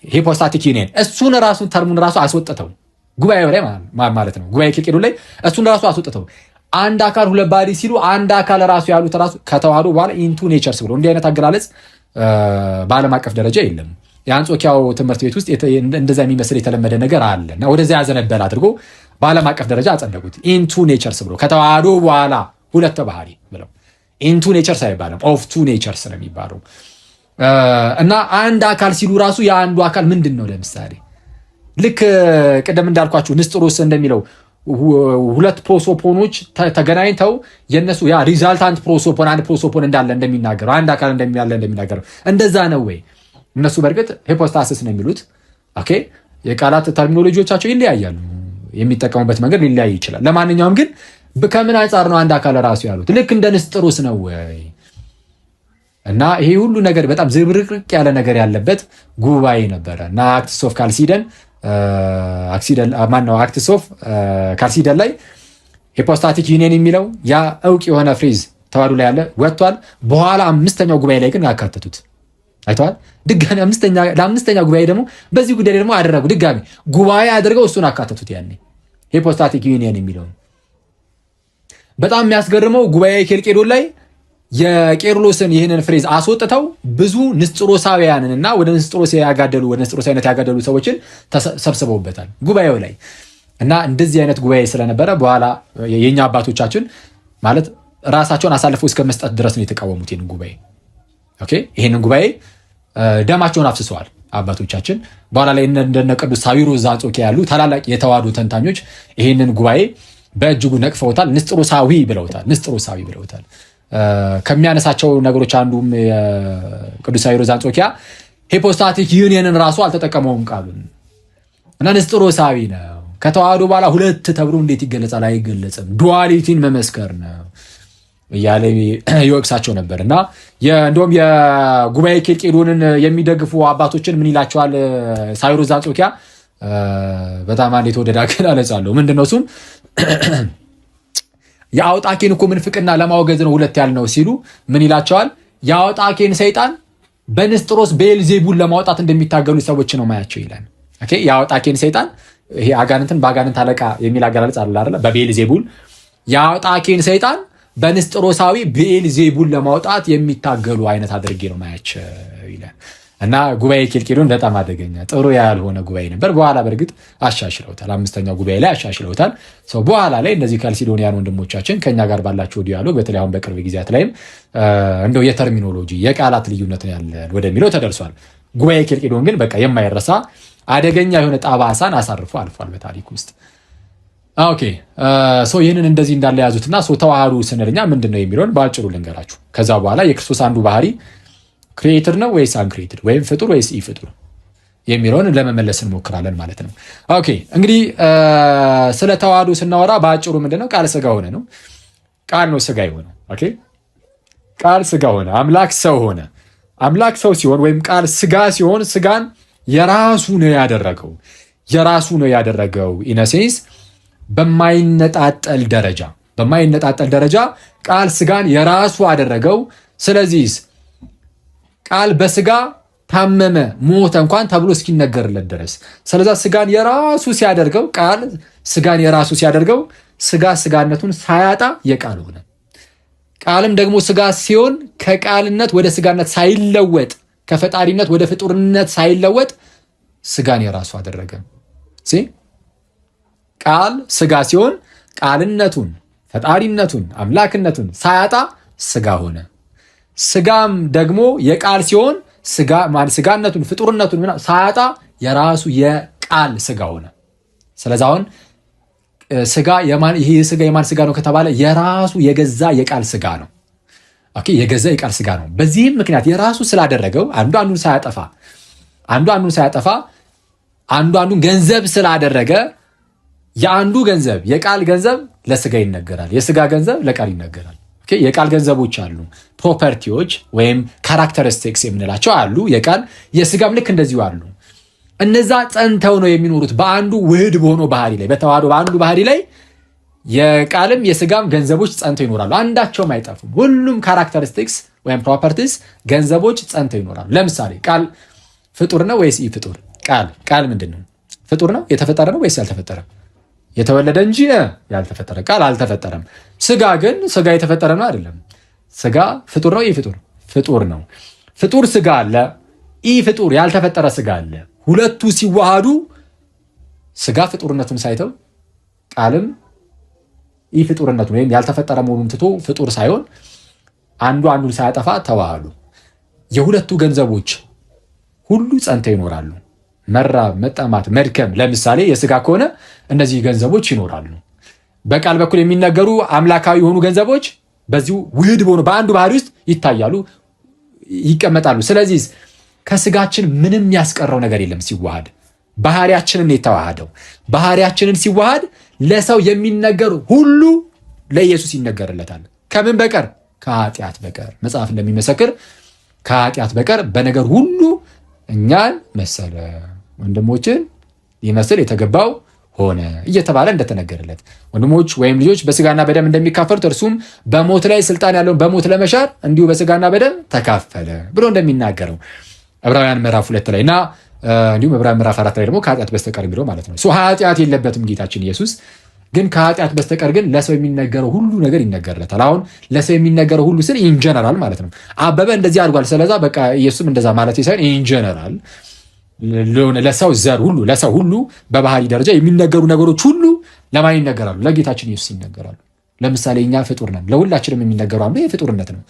[SPEAKER 1] ሂፖስታቲክ ዩኒየን እሱን ራሱን ተርሙን ራሱ አስወጥተው ጉባኤው ላይ ማለት ነው። ጉባኤ ቄርሎስ ላይ እሱን ራሱ አስወጥተው አንድ አካል ሁለት ባዲ ሲሉ አንድ አካል ራሱ ያሉት ራሱ ከተዋህዶ በኋላ ኢንቱ ኔቸርስ ብሎ እንዲህ አይነት አገላለጽ በዓለም አቀፍ ደረጃ የለም። የአንጾኪያው ትምህርት ቤት ውስጥ እንደዛ የሚመስል የተለመደ ነገር አለ እና ወደዚያ ያዘነበለ አድርጎ በዓለም አቀፍ ደረጃ አጸደቁት። ኢንቱ ኔቸርስ ብሎ ከተዋህዶ በኋላ ሁለት ባህሪ ብለው ኢንቱ ኔቸርስ አይባልም፣ ኦፍ ቱ ኔቸርስ ነው የሚባለው። እና አንድ አካል ሲሉ ራሱ የአንዱ አካል ምንድን ነው? ለምሳሌ ልክ ቅድም እንዳልኳችሁ ንስጥሮስ እንደሚለው ሁለት ፕሮሶፖኖች ተገናኝተው የነሱ ያ ሪዛልታንት ፕሮሶፖን አንድ ፕሮሶፖን እንዳለ እንደሚናገረው አንድ አካል እንደሚያለ እንደሚናገረው እንደዛ ነው ወይ? እነሱ በእርግጥ ሂፖስታሲስ ነው የሚሉት። ኦኬ የቃላት ተርሚኖሎጂዎቻቸው ይለያያሉ፣ የሚጠቀሙበት መንገድ ሊለያይ ይችላል። ለማንኛውም ግን ከምን አንጻር ነው አንድ አካል ራሱ ያሉት? ልክ እንደ ንስጥሮስ ነው ወይ? እና ይሄ ሁሉ ነገር በጣም ዝብርቅርቅ ያለ ነገር ያለበት ጉባኤ ነበረ እና አክትስ ኦፍ ካልሲደን አክትስ ኦፍ ካልሲደን ላይ ሂፖስታቲክ ዩኒየን የሚለው ያ እውቅ የሆነ ፍሬዝ ተዋህዶ ላይ ያለ ወጥቷል። በኋላ አምስተኛው ጉባኤ ላይ ግን ያካተቱት አይተዋል። ድጋሚ ለአምስተኛ ጉባኤ ደግሞ በዚህ ጉዳይ ደግሞ አደረጉ። ድጋሚ ጉባኤ አድርገው እሱን አካተቱት። ያኔ ሂፖስታቲክ ዩኒየን የሚለው በጣም የሚያስገርመው ጉባኤ ኬልቄዶን ላይ የቄርሎስን ይህንን ፍሬዝ አስወጥተው ብዙ ንስጥሮሳውያንን እና ወደ ንስጥሮሳዊነት ያጋደሉ ሰዎችን ተሰብስበውበታል ጉባኤው ላይ እና እንደዚህ አይነት ጉባኤ ስለነበረ በኋላ የኛ አባቶቻችን ማለት ራሳቸውን አሳልፈው እስከ መስጠት ድረስ ነው የተቃወሙት ይህንን ጉባኤ። ኦኬ ይህንን ጉባኤ ደማቸውን አፍስሰዋል አባቶቻችን። በኋላ ላይ እንደነ ቅዱስ ሳዊሮስ ዘአንጾኪያ ያሉ ታላላቅ የተዋህዶ ተንታኞች ይህንን ጉባኤ በእጅጉ ነቅፈውታል። ንስጥሮሳዊ ብለውታል። ከሚያነሳቸው ነገሮች አንዱም ቅዱስ ሳዊሮስ ዘአንጾኪያ ሂፖስታቲክ ዩኒየንን ራሱ አልተጠቀመውም ቃሉን እና ንስጥሮሳዊ ነው። ከተዋህዶ በኋላ ሁለት ተብሎ እንዴት ይገለጻል? አይገለጽም። ዱዋሊቲን መመስከር ነው እያለ ይወቅሳቸው ነበር እና እንደውም የጉባኤ ኬልቄዶንን የሚደግፉ አባቶችን ምን ይላቸዋል ሳዊሮስ ዘአንጾኪያ? በጣም አንድ የተወደደ አገላለጽ አለው። ምንድነው እሱም የአውጣኬን እኮ ምንፍቅና ለማውገዝ ነው ሁለት ያልነው ሲሉ ምን ይላቸዋል? የአውጣኬን ሰይጣን በንስጥሮስ ቤልዜቡል ለማውጣት እንደሚታገሉ ሰዎች ነው ማያቸው ይላል። ኦኬ የአውጣኬን ሰይጣን ይሄ አጋንንትን በአጋንንት አለቃ የሚል አገላለጽ አለ አይደል? በቤልዜቡል የአውጣኬን ሰይጣን በንስጥሮሳዊ ቤልዜቡል ለማውጣት የሚታገሉ አይነት አድርጌ ነው ማያቸው ይላል። እና ጉባኤ ኬልቄዶን በጣም አደገኛ ጥሩ ያልሆነ ጉባኤ ነበር። በኋላ በእርግጥ አሻሽለውታል። አምስተኛው ጉባኤ ላይ አሻሽለውታል። በኋላ ላይ እነዚህ ካልሲዶኒያን ወንድሞቻችን ከኛ ጋር ባላቸው ዲያሎግ በተለይ አሁን በቅርብ ጊዜያት ላይም እንደው የተርሚኖሎጂ የቃላት ልዩነት ያለን ወደሚለው ተደርሷል። ጉባኤ ኬልቄዶን ግን በቃ የማይረሳ አደገኛ የሆነ ጠባሳን አሳርፎ አልፏል በታሪክ ውስጥ። ኦኬ ይህንን እንደዚህ እንዳለ ያዙትና ተዋህዶ ስንልኛ ምንድን ነው የሚለውን በአጭሩ ልንገራችሁ። ከዛ በኋላ የክርስቶስ አንዱ ባህሪ ክሪኤትድ ነው ወይስ አንክሪኤትድ ወይም ፍጡር ወይስ ኢ ፍጡር የሚለውን ለመመለስ እንሞክራለን ማለት ነው። ኦኬ እንግዲህ ስለ ተዋህዶ ስናወራ በአጭሩ ምንድነው? ቃል ስጋ ሆነ ነው። ቃል ነው ስጋ የሆነው። ኦኬ ቃል ስጋ ሆነ፣ አምላክ ሰው ሆነ። አምላክ ሰው ሲሆን ወይም ቃል ስጋ ሲሆን ስጋን የራሱ ነው ያደረገው ኢነሴንስ በማይነጣጠል ደረጃ ቃል ስጋን የራሱ አደረገው። ስለዚህ ቃል በስጋ ታመመ ሞተ እንኳን ተብሎ እስኪነገርለት ድረስ ስለዛ ስጋን የራሱ ሲያደርገው ቃል ስጋን የራሱ ሲያደርገው ስጋ ስጋነቱን ሳያጣ የቃል ሆነ። ቃልም ደግሞ ስጋ ሲሆን ከቃልነት ወደ ስጋነት ሳይለወጥ ከፈጣሪነት ወደ ፍጡርነት ሳይለወጥ ስጋን የራሱ አደረገ። ቃል ስጋ ሲሆን ቃልነቱን ፈጣሪነቱን አምላክነቱን ሳያጣ ስጋ ሆነ። ስጋም ደግሞ የቃል ሲሆን ስጋነቱን ፍጡርነቱን ሳያጣ የራሱ የቃል ስጋ ሆነ። ስለዚህ አሁን ይህ ስጋ የማን ስጋ ነው ከተባለ የራሱ የገዛ የቃል ስጋ ነው። ኦኬ የገዛ የቃል ስጋ ነው። በዚህም ምክንያት የራሱ ስላደረገው አንዱ አንዱን ሳያጠፋ አንዱን ገንዘብ ስላደረገ የአንዱ ገንዘብ የቃል ገንዘብ ለስጋ ይነገራል፣ የስጋ ገንዘብ ለቃል ይነገራል። የቃል ገንዘቦች አሉ፣ ፕሮፐርቲዎች ወይም ካራክተሪስቲክስ የምንላቸው አሉ። የቃል የስጋም ልክ እንደዚሁ አሉ። እነዛ ጸንተው ነው የሚኖሩት በአንዱ ውህድ በሆነው ባህሪ ላይ በተዋህዶ በአንዱ ባህሪ ላይ የቃልም የስጋም ገንዘቦች ጸንተው ይኖራሉ። አንዳቸውም አይጠፉም። ሁሉም ካራክተሪስቲክስ ወይም ፕሮፐርቲስ ገንዘቦች ጸንተው ይኖራሉ። ለምሳሌ ቃል ፍጡር ነው ወይስ ኢ ፍጡር? ቃል ምንድን ነው? ፍጡር ነው? የተፈጠረ ነው ወይስ ያልተፈጠረ? የተወለደ እንጂ ያልተፈጠረ። ቃል አልተፈጠረም። ስጋ ግን ስጋ የተፈጠረ ነው አይደለም። ስጋ ፍጡር ነው ኢ ፍጡር? ፍጡር ነው። ፍጡር ስጋ አለ፣ ኢ ፍጡር ያልተፈጠረ ስጋ አለ። ሁለቱ ሲዋሃዱ ስጋ ፍጡርነቱን ሳይተው ቃልም ኢ ፍጡርነቱን ወይም ያልተፈጠረ መሆኑን ትቶ ፍጡር ሳይሆን አንዱ አንዱን ሳያጠፋ ተዋሃዱ። የሁለቱ ገንዘቦች ሁሉ ጸንተው ይኖራሉ። መራብ፣ መጠማት፣ መድከም ለምሳሌ የስጋ ከሆነ እነዚህ ገንዘቦች ይኖራሉ። በቃል በኩል የሚነገሩ አምላካዊ የሆኑ ገንዘቦች በዚሁ ውህድ በሆኑ በአንዱ ባህሪ ውስጥ ይታያሉ፣ ይቀመጣሉ። ስለዚህ ከስጋችን ምንም ያስቀረው ነገር የለም። ሲዋሃድ ባህሪያችንን የተዋሃደው ባህሪያችንን ሲዋሃድ ለሰው የሚነገር ሁሉ ለኢየሱስ ይነገርለታል። ከምን በቀር? ከኃጢአት በቀር። መጽሐፍ እንደሚመሰክር ከኃጢአት በቀር በነገር ሁሉ እኛን መሰለ፣ ወንድሞችን ሊመስል የተገባው ሆነ እየተባለ እንደተነገረለት ወንድሞች ወይም ልጆች በስጋና በደም እንደሚካፈሉት እርሱም በሞት ላይ ስልጣን ያለውን በሞት ለመሻር እንዲሁ በስጋና በደም ተካፈለ ብሎ እንደሚናገረው ዕብራውያን ምዕራፍ 2 ላይ እና እንዲሁም ዕብራውያን ምዕራፍ 4 ላይ ደግሞ ከኃጢአት በስተቀር የሚለው ማለት ነው። ኃጢአት የለበትም ጌታችን ኢየሱስ። ግን ከኃጢአት በስተቀር ግን ለሰው የሚነገረው ሁሉ ነገር ይነገርለታል። አሁን ለሰው የሚነገረው ሁሉ ስል ኢንጀነራል ማለት ነው። አበበ እንደዚህ አድርጓል፣ ስለዛ በቃ ኢየሱስም እንደዛ ማለት ሳይሆን ኢንጀነራል ለሰው ዘር ሁሉ ለሰው ሁሉ በባህሪ ደረጃ የሚነገሩ ነገሮች ሁሉ ለማን ይነገራሉ? ለጌታችን ኢየሱስ ይነገራሉ። ለምሳሌ እኛ ፍጡር ነን፣ ለሁላችንም የሚነገሩ አንዱ የፍጡርነት ነው።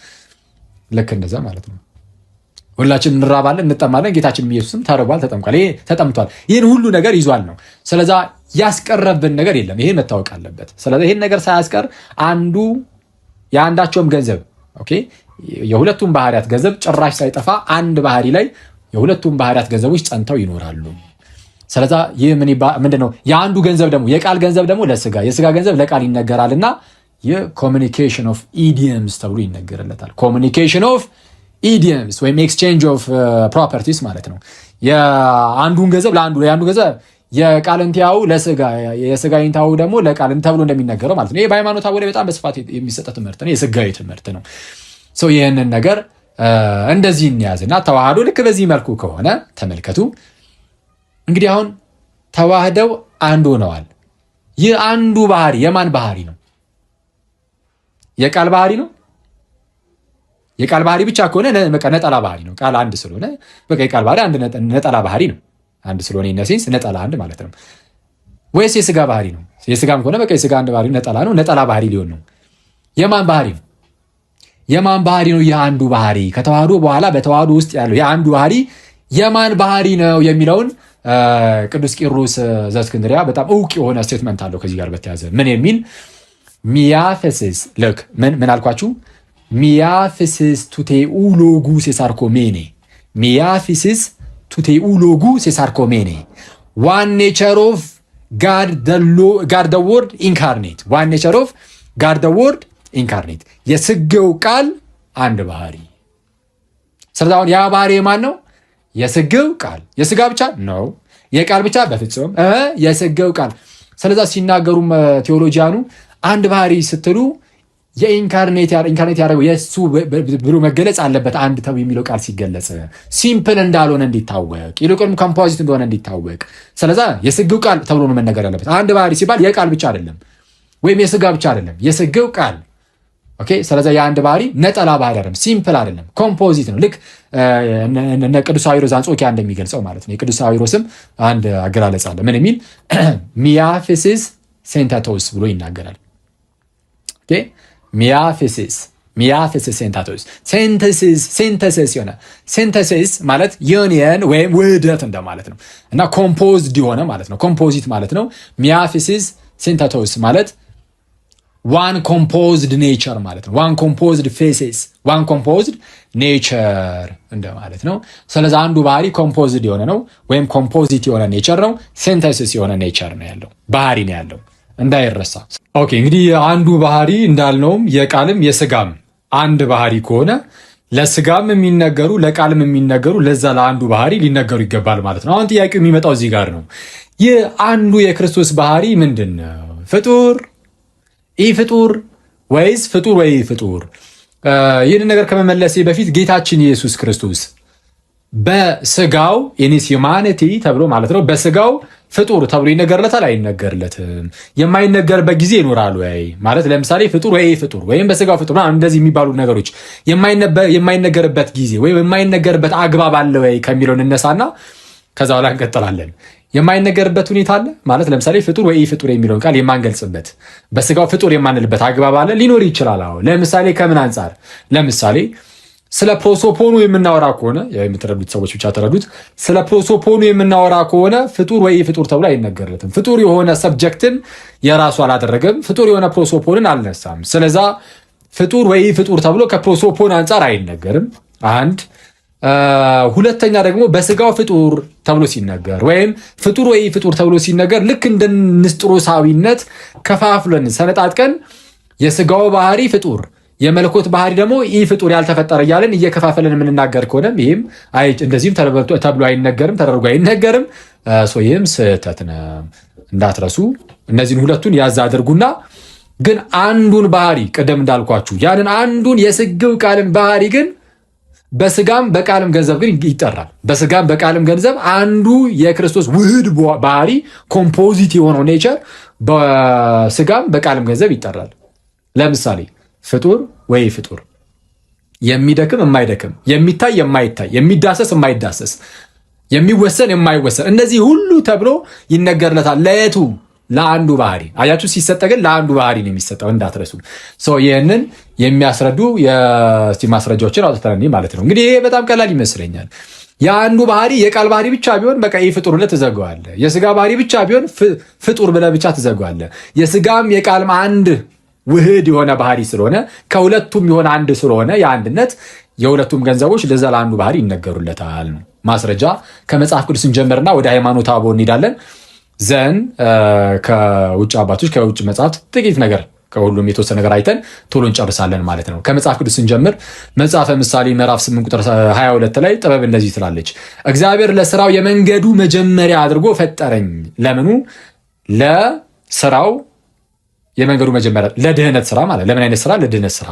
[SPEAKER 1] ልክ እንደዛ ማለት ነው። ሁላችን እንራባለን፣ እንጠማለን። ጌታችን ኢየሱስም ተርቧል፣ ተጠምቋል፣ ተጠምቷል። ይህን ሁሉ ነገር ይዟል ነው። ስለዛ ያስቀረብን ነገር የለም። ይሄን መታወቅ አለበት። ስለዚህ ይሄን ነገር ሳያስቀር አንዱ የአንዳቸውም ገንዘብ ኦኬ፣ የሁለቱም ባህሪያት ገንዘብ ጭራሽ ሳይጠፋ አንድ ባህሪ ላይ የሁለቱም ባህሪያት ገንዘቦች ጸንተው ይኖራሉ። ስለዛ ይህ ምንድነው? የአንዱ ገንዘብ ደግሞ የቃል ገንዘብ ደግሞ ለስጋ የስጋ ገንዘብ ለቃል ይነገራልና የኮሚኒኬሽን ኦፍ ኢዲየምስ ተብሎ ይነገርለታል። ኮሚኒኬሽን ኦፍ ኢዲየምስ ወይም ኤክስቼንጅ ኦፍ ፕሮፐርቲስ ማለት ነው። የአንዱን ገንዘብ ለአንዱ የአንዱ ገንዘብ የቃል እንቲያው ለስጋ የስጋ እንቲያው ደግሞ ለቃል ተብሎ እንደሚነገረው ማለት ነው። ይሄ በሃይማኖት አወደ በጣም በስፋት የሚሰጥ ትምህርት ነው። የስጋዊ ትምህርት ነው። ሰው ይህንን ነገር እንደዚህ እንያዝና ተዋህዶ ልክ በዚህ መልኩ ከሆነ ተመልከቱ እንግዲህ አሁን ተዋህደው አንድ ሆነዋል። ይህ አንዱ ባህሪ የማን ባህሪ ነው? የቃል ባህሪ ነው። የቃል ባህሪ ብቻ ከሆነ በቃ ነጠላ ባህሪ ነው። ቃል አንድ ስለሆነ በቃ የቃል ባህሪ አንድ ነጠላ ባህሪ ነው። አንድ ስለሆነ ኢነሴንስ ነጠላ አንድ ማለት ነው። ወይስ የስጋ ባህሪ ነው? የስጋም ከሆነ በቃ የስጋ አንድ ባህሪ ነጠላ ነው። ነጠላ ባህሪ ሊሆን ነው። የማን ባህሪ ነው? የማን ባህሪ ነው? የአንዱ ባህሪ ከተዋህዶ በኋላ በተዋህዶ ውስጥ ያለው የአንዱ ባህሪ የማን ባህሪ ነው የሚለውን ቅዱስ ቂሮስ ዘእስክንድርያ በጣም እውቅ የሆነ ስቴትመንት አለው ከዚህ ጋር በተያዘ ምን የሚል ሚያፈስስ ልክ ምን አልኳችሁ? ሚያፈስስ ቱቴኡሎጉ ሴሳርኮሜኔ ሚያፈስስ ቱቴኡሎጉ ሴሳርኮሜኔ ዋን ኔቸር ኦፍ ጋድ ደ ወርድ ኢንካርኔት ዋን ኔቸር ኦፍ ጋድ ደ ወርድ ኢንካርኔት የስጋው ቃል አንድ ባህሪ። ስለዚህ አሁን ያ ባህሪ የማን ነው? የስጋው ቃል። የስጋ ብቻ ነው? የቃል ብቻ በፍጹም የስጋው ቃል። ስለዚህ ሲናገሩም ቴዎሎጂያኑ አንድ ባህሪ ስትሉ የኢንካርኔት ያደረገው የሱ ብሎ መገለጽ አለበት። አንድ ተው የሚለው ቃል ሲገለጽ ሲምፕል እንዳልሆነ እንዲታወቅ ይልቁንም ኮምፖዚት እንደሆነ እንዲታወቅ። ስለዚህ የስጋው ቃል ተብሎ ነው መነገር ያለበት። አንድ ባህሪ ሲባል የቃል ብቻ አይደለም ወይም የስጋ ብቻ አይደለም፣ የስጋው ቃል ኦኬ። ስለዚህ የአንድ ባህሪ ነጠላ ባህሪ አይደለም፣ ሲምፕል አይደለም፣ ኮምፖዚት ነው። ልክ እነ ቅዱስ አዊሮስ አንጾኪያ እንደሚገልጸው ማለት ነው። የቅዱስ አዊሮስም አንድ አገላለጽ አለ። ምን የሚል ሚያፊሲስ ሴንታቶስ ብሎ ይናገራል። ኦኬ ሚያፊሲስ ሴንታቶስ ሴንተሲስ የሆነ ሴንተሲስ ማለት ዩኒየን ወይም ውህደት እንደማለት ነው እና ኮምፖዝድ የሆነ ማለት ነው። ኮምፖዚት ማለት ነው። ሚያፊሲስ ሴንታቶስ ማለት ዋን ኮምፖዝድ ኔቸር ማለት ነው። ዋን ኮምፖዝድ ፌሲስ ዋን ኮምፖዝድ ኔቸር እንደማለት ነው። ስለዚህ አንዱ ባህሪ ኮምፖዝድ የሆነ ነው ወይም ኮምፖዚት የሆነ ኔቸር ነው። ሴንተሲስ የሆነ ኔቸር ነው ያለው ባህሪ ነው ያለው እንዳይረሳ። ኦኬ እንግዲህ አንዱ ባህሪ እንዳልነውም የቃልም የስጋም አንድ ባህሪ ከሆነ ለስጋም የሚነገሩ ለቃልም የሚነገሩ ለዛ ለአንዱ ባህሪ ሊነገሩ ይገባል ማለት ነው። አሁን ጥያቄው የሚመጣው እዚህ ጋር ነው። ይህ አንዱ የክርስቶስ ባህሪ ምንድን ነው? ፍጡር ይህ ፍጡር ወይስ ፍጡር ወይ ፍጡር? ይህን ነገር ከመመለሴ በፊት ጌታችን ኢየሱስ ክርስቶስ በስጋው ኢኒስ ሂውማኒቲ ተብሎ ማለት ነው በስጋው ፍጡር ተብሎ ይነገርለታል አይነገርለትም? የማይነገርበት ጊዜ ይኖራል ወይ ማለት ለምሳሌ ፍጡር ወይ ፍጡር ወይም በስጋው ፍጡር እንደዚህ የሚባሉ ነገሮች የማይነገርበት ጊዜ ወይም የማይነገርበት አግባብ አለ ወይ ከሚለው እንነሳና ከዛ በኋላ እንቀጥላለን። የማይነገርበት ሁኔታ አለ ማለት ለምሳሌ ፍጡር ወይ ፍጡር የሚለውን ቃል የማንገልጽበት በስጋው ፍጡር የማንልበት አግባብ አለ ሊኖር ይችላል። አዎ ለምሳሌ ከምን አንጻር? ለምሳሌ ስለ ፕሮሶፖኑ የምናወራ ከሆነ የምትረዱት ሰዎች ብቻ ተረዱት። ስለ ፕሮሶፖኑ የምናወራ ከሆነ ፍጡር ወይ ፍጡር ተብሎ አይነገርለትም። ፍጡር የሆነ ሰብጀክትን የራሱ አላደረገም። ፍጡር የሆነ ፕሮሶፖንን አልነሳም። ስለዛ ፍጡር ወይ ፍጡር ተብሎ ከፕሮሶፖን አንጻር አይነገርም። አንድ ሁለተኛ ደግሞ በስጋው ፍጡር ተብሎ ሲነገር ወይም ፍጡር ወይ ፍጡር ተብሎ ሲነገር ልክ እንደ ንስጥሮሳዊነት ከፋፍለን ሰነጣጥቀን የስጋው ባህሪ ፍጡር የመለኮት ባህሪ ደግሞ ኢ ፍጡር ያልተፈጠረ እያለን እየከፋፈለን የምንናገር ከሆነም ይህም እንደዚህም ተብሎ አይነገርም፣ ተደርጎ አይነገርም። ይህም ስህተት ነው። እንዳትረሱ እነዚህን ሁለቱን ያዝ አድርጉና ግን አንዱን ባህሪ ቅድም እንዳልኳችሁ ያንን አንዱን የስግው ቃልን ባህሪ ግን በስጋም በቃልም ገንዘብ ግን ይጠራል። በስጋም በቃልም ገንዘብ አንዱ የክርስቶስ ውህድ ባህሪ ኮምፖዚት የሆነው ኔቸር በስጋም በቃልም ገንዘብ ይጠራል። ለምሳሌ ፍጡር ወይ ፍጡር፣ የሚደክም የማይደክም፣ የሚታይ የማይታይ፣ የሚዳሰስ የማይዳሰስ፣ የሚወሰን የማይወሰን፣ እነዚህ ሁሉ ተብሎ ይነገርለታል። ለየቱ ለአንዱ ባህሪ። አያችሁ ሲሰጠ ግን ለአንዱ ባህሪ ነው የሚሰጠው እንዳትረሱ። ይህንን የሚያስረዱ ማስረጃዎችን አውጥተን ማለት ነው። እንግዲህ ይሄ በጣም ቀላል ይመስለኛል። የአንዱ ባህሪ የቃል ባህሪ ብቻ ቢሆን በቃ ይህ ፍጡር ብለህ ትዘጋዋለህ። የስጋ ባህሪ ብቻ ቢሆን ፍጡር ብለህ ብቻ ትዘጋዋለህ። የስጋም የቃልም አንድ ውህድ የሆነ ባህሪ ስለሆነ ከሁለቱም የሆነ አንድ ስለሆነ የአንድነት የሁለቱም ገንዘቦች ለዛ ለአንዱ ባህሪ ይነገሩለታል ነው። ማስረጃ ከመጽሐፍ ቅዱስ እንጀምርና ወደ ሃይማኖተ አበው እንሄዳለን። ዘን ከውጭ አባቶች ከውጭ መጽሐፍት ጥቂት ነገር ከሁሉም የተወሰነ ነገር አይተን ቶሎ እንጨርሳለን ማለት ነው። ከመጽሐፍ ቅዱስ ስንጀምር መጽሐፈ ምሳሌ ምዕራፍ 8 ቁጥር 22 ላይ ጥበብ እንደዚህ ትላለች፣ እግዚአብሔር ለስራው የመንገዱ መጀመሪያ አድርጎ ፈጠረኝ። ለምኑ? ለስራው የመንገዱ መጀመሪያ ለድህነት ስራ ማለት ለምን አይነት ስራ? ለድህነት ስራ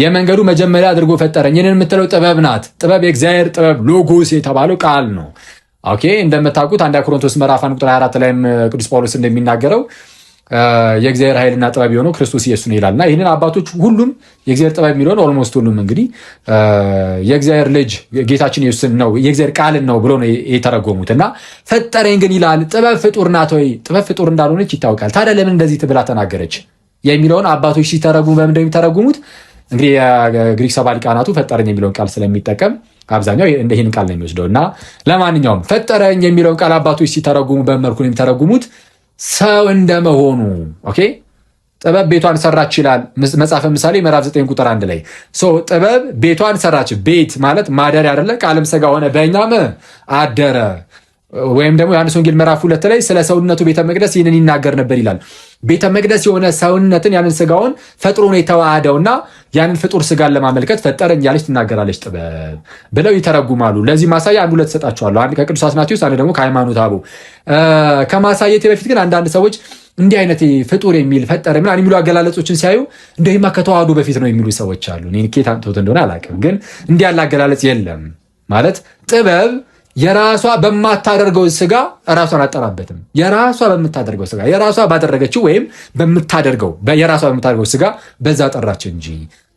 [SPEAKER 1] የመንገዱ መጀመሪያ አድርጎ ፈጠረኝ። ይህንን የምትለው ጥበብ ናት። ጥበብ የእግዚአብሔር ጥበብ ሎጎስ የተባለው ቃል ነው። ኦኬ እንደምታውቁት አንድ ቆሮንቶስ ምዕራፍ 1 ቁጥር 24 ላይ ቅዱስ ጳውሎስ እንደሚናገረው የእግዚአብሔር ኃይልና ጥበብ የሆነው ክርስቶስ ኢየሱስ ነው ይላልና ይህንን አባቶች ሁሉም የእግዚአብሔር ጥበብ የሚለውን ኦልሞስት ሁሉም እንግዲህ የእግዚአብሔር ልጅ ጌታችን ኢየሱስን ነው የእግዚአብሔር ቃልን ነው ብሎ ነው የተረጎሙት። እና ፈጠረኝ ግን ይላል ጥበብ ፍጡር ናት ወይ? ጥበብ ፍጡር እንዳልሆነች ይታወቃል። ታዲያ ለምን እንደዚህ ትብላ ተናገረች የሚለውን አባቶች ሲተረጉሙ በምን እንደሚተረጉሙት እንግዲህ የግሪክ ሰባ ሊቃናቱ ፈጠረኝ የሚለውን ቃል ስለሚጠቀም አብዛኛው ይህን ቃል ነው የሚወስደው። እና ለማንኛውም ፈጠረኝ የሚለውን ቃል አባቶች ሲተረጉሙ በመልኩ ነው የሚተረጉሙት ሰው እንደመሆኑ። ኦኬ ጥበብ ቤቷን ሰራች ይላል መጽሐፈ ምሳሌ ምዕራፍ 9 ቁጥር 1 ላይ ጥበብ ቤቷን ሰራች። ቤት ማለት ማደሪያ አይደለ? ቃልም ሥጋ ሆነ በእኛም አደረ። ወይም ደግሞ ዮሐንስ ወንጌል ምዕራፍ 2 ላይ ስለ ሰውነቱ ቤተ መቅደስ ይህንን ይናገር ነበር ይላል። ቤተ መቅደስ የሆነ ሰውነትን ያንን ሥጋውን ፈጥሮ ነው የተዋሃደውና ያንን ፍጡር ሥጋን ለማመልከት ፈጠረኝ ያለች ትናገራለች ጥበብ ብለው ይተረጉማሉ። ለዚህ ማሳያ አንድ ሁለት ሰጣችኋለሁ። አንድ ከቅዱስ አትናቴዎስ፣ አንድ ደግሞ ከሃይማኖተ አበው። ከማሳየቴ በፊት ግን አንዳንድ ሰዎች እንዲህ አይነት ፍጡር የሚል ፈጠረ ምናምን የሚሉ አገላለጾችን ሲያዩ እንደዚህማ ከተዋህዶ በፊት ነው የሚሉ ሰዎች አሉ። እኔ ኬት አምጥተውት እንደሆነ አላውቅም፣ ግን እንዲህ ያለ አገላለጽ የለም። ማለት ጥበብ የራሷ በማታደርገው ሥጋ ራሷን አጠራበትም። የራሷ በምታደርገው ሥጋ የራሷ ባደረገችው ወይም በምታደርገው የራሷ በምታደርገው ሥጋ በዛ ጠራች እንጂ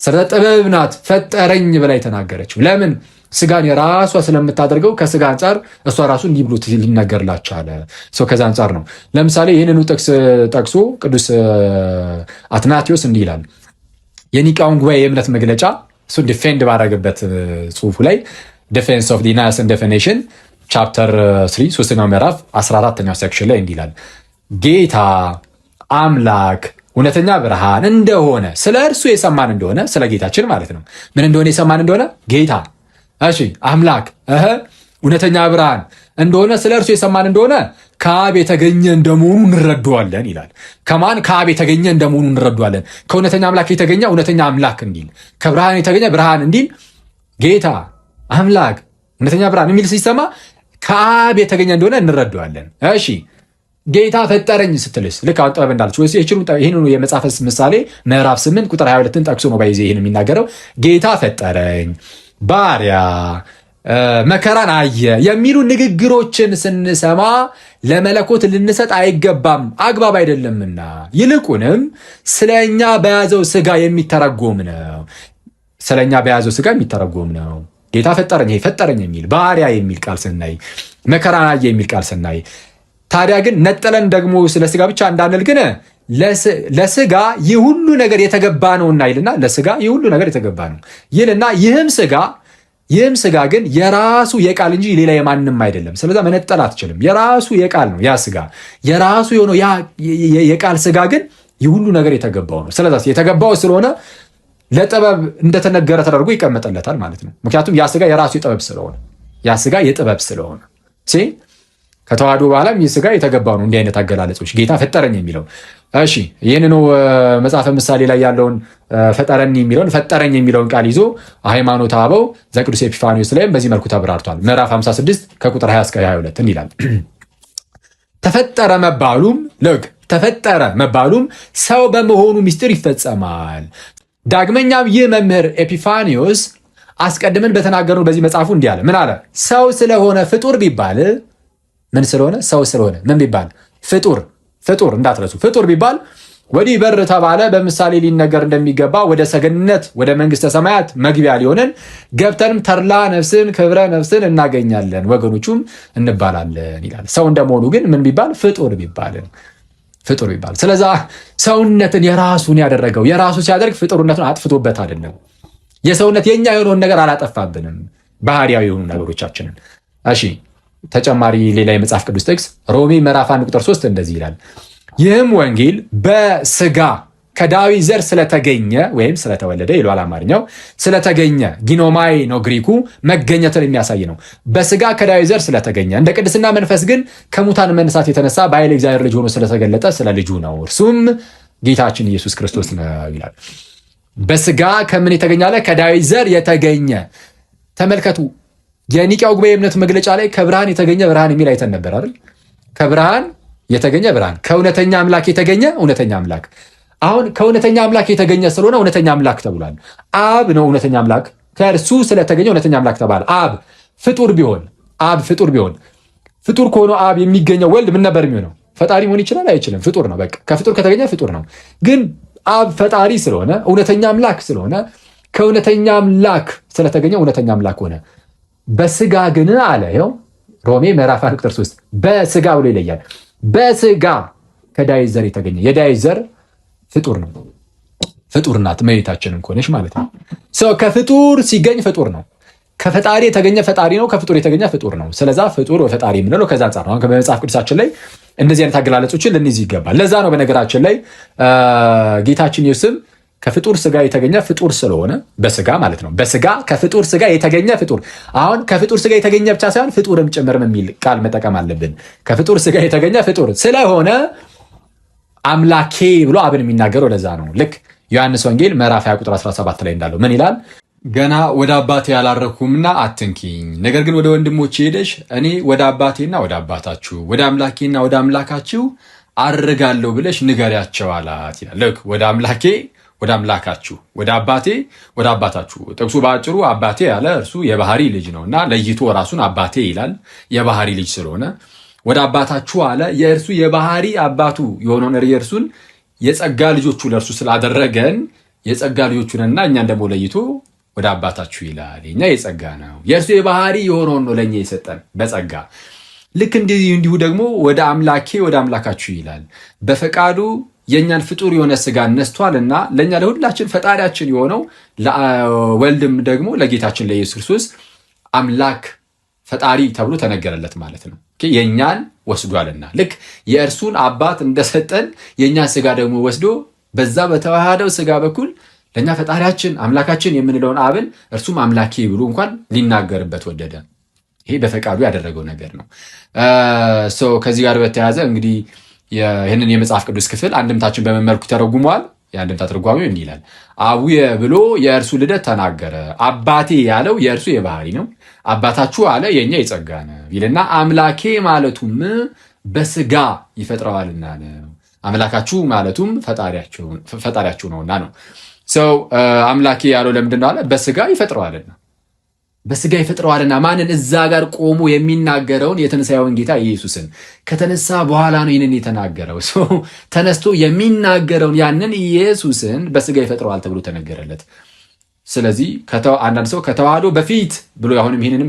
[SPEAKER 1] ስለ ጥበብ ናት ፈጠረኝ ብላ የተናገረችው። ለምን? ሥጋን የራሷ ስለምታደርገው ከሥጋ አንጻር እሷ ራሱ እንዲህ ብሎ ሊነገርላቸው አለ። ከዛ አንጻር ነው። ለምሳሌ ይህንኑ ጥቅስ ጠቅሶ ቅዱስ አትናቴዎስ እንዲህ ይላል። የኒቃውን ጉባኤ የእምነት መግለጫ እሱን ዲፌንድ ባደረገበት ጽሑፉ ላይ ዲፌንስ ኦፍ ኒያስን ዴፊኒሽን ቻፕተር 3 ሶስተኛው ምዕራፍ 14ኛው ሴክሽን ላይ እንዲህ ይላል። ጌታ አምላክ እውነተኛ ብርሃን እንደሆነ ስለ እርሱ የሰማን እንደሆነ ስለ ጌታችን ማለት ነው። ምን እንደሆነ የሰማን እንደሆነ ጌታ እሺ አምላክ እውነተኛ ብርሃን እንደሆነ ስለ እርሱ የሰማን እንደሆነ ከአብ የተገኘ እንደመሆኑ እንረዳዋለን ይላል። ከማን? ከአብ የተገኘ እንደመሆኑ እንረዳዋለን። ከእውነተኛ አምላክ የተገኘ እውነተኛ አምላክ እንዲል፣ ከብርሃን የተገኘ ብርሃን እንዲል ጌታ አምላክ እውነተኛ ብርሃን የሚል ሲሰማ ከአብ የተገኘ እንደሆነ እንረዳዋለን። እሺ ጌታ ፈጠረኝ ስትልስ ልክ አሁን ጥበብ እንዳለች ወይስ ይህን የመጽሐፈ ምሳሌ ምዕራፍ 8 ቁጥር 22ን ጠቅሶ ነው ባይዜ ይህን የሚናገረው። ጌታ ፈጠረኝ ባሪያ መከራን አየ የሚሉ ንግግሮችን ስንሰማ ለመለኮት ልንሰጥ አይገባም፣ አግባብ አይደለምና ይልቁንም ስለኛ በያዘው ስጋ የሚተረጎም ነው። ስለኛ በያዘው ስጋ የሚተረጎም ነው። ጌታ ፈጠረኝ ፈጠረኝ የሚል ባሪያ የሚል ቃል ስናይ፣ መከራን አየ የሚል ቃል ስናይ፣ ታዲያ ግን ነጠለን ደግሞ ስለ ስጋ ብቻ እንዳንል ግን ለስጋ ይህ ሁሉ ነገር የተገባ ነውና ይልና ለስጋ ይህ ሁሉ ነገር የተገባ ነው ይልና ይህም ስጋ ግን የራሱ የቃል እንጂ ሌላ የማንም አይደለም። ስለዛ መነጠል አትችልም። የራሱ የቃል ነው ያ ስጋ። የራሱ የሆነው ያ የቃል ስጋ ግን ይህ ሁሉ ነገር የተገባው ነው። ስለዛ የተገባው ስለሆነ ለጥበብ እንደተነገረ ተደርጎ ይቀመጥለታል ማለት ነው። ምክንያቱም ያ ስጋ የራሱ የጥበብ ስለሆነ ያ ስጋ የጥበብ ስለሆነ ከተዋህዶ በኋላም ይህ ስጋ የተገባው ነው። እንዲህ አይነት አገላለጾች ጌታ ፈጠረኝ የሚለው እሺ፣ ይህን ነው መጽሐፈ ምሳሌ ላይ ያለውን ፈጠረኝ የሚለውን ቃል ይዞ ሃይማኖተ አበው ዘቅዱስ ኤጲፋንዮስ ላይም በዚህ መልኩ ተብራርቷል። ምዕራፍ 56 ከቁጥር 20 እስከ 22 ይላል። ተፈጠረ መባሉም ሰው በመሆኑ ምስጢር ይፈጸማል። ዳግመኛም ይህ መምህር ኤጲፋንዮስ አስቀድመን በተናገረው በዚህ መጽሐፉ እንዲህ አለ። ምን አለ? ሰው ስለሆነ ፍጡር ቢባል ምን ስለሆነ? ሰው ስለሆነ ምን ቢባል? ፍጡር እንዳትረሱ። ፍጡር ቢባል ወዲህ በር ተባለ። በምሳሌ ሊነገር እንደሚገባ ወደ ሰገነት ወደ መንግስተ ሰማያት መግቢያ ሊሆንን ገብተንም ተድላ ነፍስን ክብረ ነፍስን እናገኛለን ወገኖቹም እንባላለን ይላል። ሰው እንደመሆኑ ግን ምን ቢባል? ፍጡር ቢባል። ስለዛ ሰውነትን የራሱን ያደረገው የራሱ ሲያደርግ ፍጡርነቱን አጥፍቶበት አይደለም። የሰውነት የኛ የሆነውን ነገር አላጠፋብንም፣ ባህሪያዊ የሆኑ ነገሮቻችንን። እሺ ተጨማሪ ሌላ የመጽሐፍ ቅዱስ ጥቅስ ሮሜ ምዕራፍ 1 ቁጥር 3 እንደዚህ ይላል። ይህም ወንጌል በስጋ ከዳዊት ዘር ስለተገኘ ወይም ስለተወለደ ይሏል አማርኛው፣ ስለተገኘ ጊኖማይ ነው ግሪኩ፣ መገኘትን የሚያሳይ ነው። በስጋ ከዳዊት ዘር ስለተገኘ እንደ ቅድስና መንፈስ ግን ከሙታን መነሳት የተነሳ በኃይለ እግዚአብሔር ልጅ ሆኖ ስለተገለጠ ስለ ልጁ ነው፣ እርሱም ጌታችን ኢየሱስ ክርስቶስ ነው ይላል። በስጋ ከምን የተገኘ አለ? ከዳዊት ዘር የተገኘ። ተመልከቱ፣ የኒቅያው ጉባኤ እምነት መግለጫ ላይ ከብርሃን የተገኘ ብርሃን የሚል አይተን ነበር አይደል? ከብርሃን የተገኘ ብርሃን፣ ከእውነተኛ አምላክ የተገኘ እውነተኛ አምላክ። አሁን ከእውነተኛ አምላክ የተገኘ ስለሆነ እውነተኛ አምላክ ተብሏል። አብ ነው እውነተኛ አምላክ፣ ከእርሱ ስለተገኘ እውነተኛ አምላክ ተባለ። አብ ፍጡር ቢሆን ፍጡር ከሆነ አብ የሚገኘው ወልድ ምን ነበር የሚሆነው? ፈጣሪ መሆን ይችላል? አይችልም። ፍጡር ነው። በቃ ከፍጡር ከተገኘ ፍጡር ነው። ግን አብ ፈጣሪ ስለሆነ እውነተኛ አምላክ ስለሆነ ከእውነተኛ አምላክ ስለተገኘ እውነተኛ አምላክ ሆነ። በስጋ ግን አለ ይኸው ሮሜ ምዕራፍ 1 ቁጥር 3 በስጋ ብሎ ይለያል። በስጋ ከዳዊት ዘር የተገኘ የዳዊት ዘር ፍጡር ነው። ፍጡር ናት እመቤታችንን ከሆነች ማለት ነው። ሰው ከፍጡር ሲገኝ ፍጡር ነው። ከፈጣሪ የተገኘ ፈጣሪ ነው። ከፍጡር የተገኘ ፍጡር ነው። ስለዛ ፍጡር ወፈጣሪ የምንለው ከዛ አንጻር ነው። በመጽሐፍ ቅዱሳችን ላይ እንደዚህ አይነት አገላለጾችን ልንይዝ ይገባል። ለዛ ነው በነገራችን ላይ ጌታችን ኢየሱስም ከፍጡር ስጋ የተገኘ ፍጡር ስለሆነ በስጋ ማለት ነው። በስጋ ከፍጡር ስጋ የተገኘ ፍጡር። አሁን ከፍጡር ስጋ የተገኘ ብቻ ሳይሆን ፍጡርም ጭምርም የሚል ቃል መጠቀም አለብን። ከፍጡር ስጋ የተገኘ ፍጡር ስለሆነ አምላኬ ብሎ አብን የሚናገረው ለዛ ነው። ልክ ዮሐንስ ወንጌል ምዕራፍ 20 ቁጥር 17 ላይ እንዳለው ምን ይላል? ገና ወደ አባቴ ያላረኩምና አትንኪኝ፣ ነገር ግን ወደ ወንድሞቼ ሄደሽ እኔ ወደ አባቴና ወደ አባታችሁ ወደ አምላኬና ወደ አምላካችሁ አርጋለሁ ብለሽ ንገሪያቸው አላት ይላል። ልክ ወደ አምላኬ ወደ አምላካችሁ ወደ አባቴ ወደ አባታችሁ። ጥቅሱ በአጭሩ አባቴ ያለ እርሱ የባህሪ ልጅ ነው እና ለይቶ ራሱን አባቴ ይላል የባህሪ ልጅ ስለሆነ። ወደ አባታችሁ አለ የእርሱ የባህሪ አባቱ የሆነውን የእርሱን የጸጋ ልጆቹ ለእርሱ ስላደረገን የጸጋ ልጆቹንና እኛን ደግሞ ለይቶ ወደ አባታችሁ ይላል። የኛ የጸጋ ነው፣ የእርሱ የባህሪ የሆነውን ነው ለእኛ የሰጠን በጸጋ። ልክ እንዲሁ ደግሞ ወደ አምላኬ ወደ አምላካችሁ ይላል። በፈቃዱ የእኛን ፍጡር የሆነ ስጋ ነስቷልና ለእኛ ለሁላችን ፈጣሪያችን የሆነው ወልድም ደግሞ ለጌታችን ለኢየሱስ ክርስቶስ አምላክ ፈጣሪ ተብሎ ተነገረለት ማለት ነው። የእኛን ወስዷልና ልክ የእርሱን አባት እንደሰጠን የእኛን ስጋ ደግሞ ወስዶ በዛ በተዋሃደው ስጋ በኩል ለእኛ ፈጣሪያችን አምላካችን የምንለውን አብን እርሱም አምላኬ ብሎ እንኳን ሊናገርበት ወደደ። ይሄ በፈቃዱ ያደረገው ነገር ነው። ከዚህ ጋር በተያያዘ እንግዲህ ይህንን የመጽሐፍ ቅዱስ ክፍል አንድምታችን በምን መልኩ ተረጉመዋል? የአንድምታ ትርጓሜው እንዲህ ይላል። አቡየ ብሎ የእርሱ ልደት ተናገረ። አባቴ ያለው የእርሱ የባህሪ ነው። አባታችሁ አለ የእኛ የጸጋ ነው ይልና አምላኬ ማለቱም በስጋ ይፈጥረዋልና ነው። አምላካችሁ ማለቱም ፈጣሪያችሁ ነውና ነው። ሰው አምላኬ ያለው ለምንድን ነው አለ? በስጋ ይፈጥረዋልና። በስጋ ይፈጥረዋልና ማንን? እዛ ጋር ቆሞ የሚናገረውን የትንሣኤውን ጌታ ኢየሱስን። ከተነሳ በኋላ ነው ይህንን የተናገረው። ተነስቶ የሚናገረውን ያንን ኢየሱስን በስጋ ይፈጥረዋል ተብሎ ተነገረለት። ስለዚህ አንዳንድ ሰው ከተዋህዶ በፊት ብሎ አሁንም ይህንንም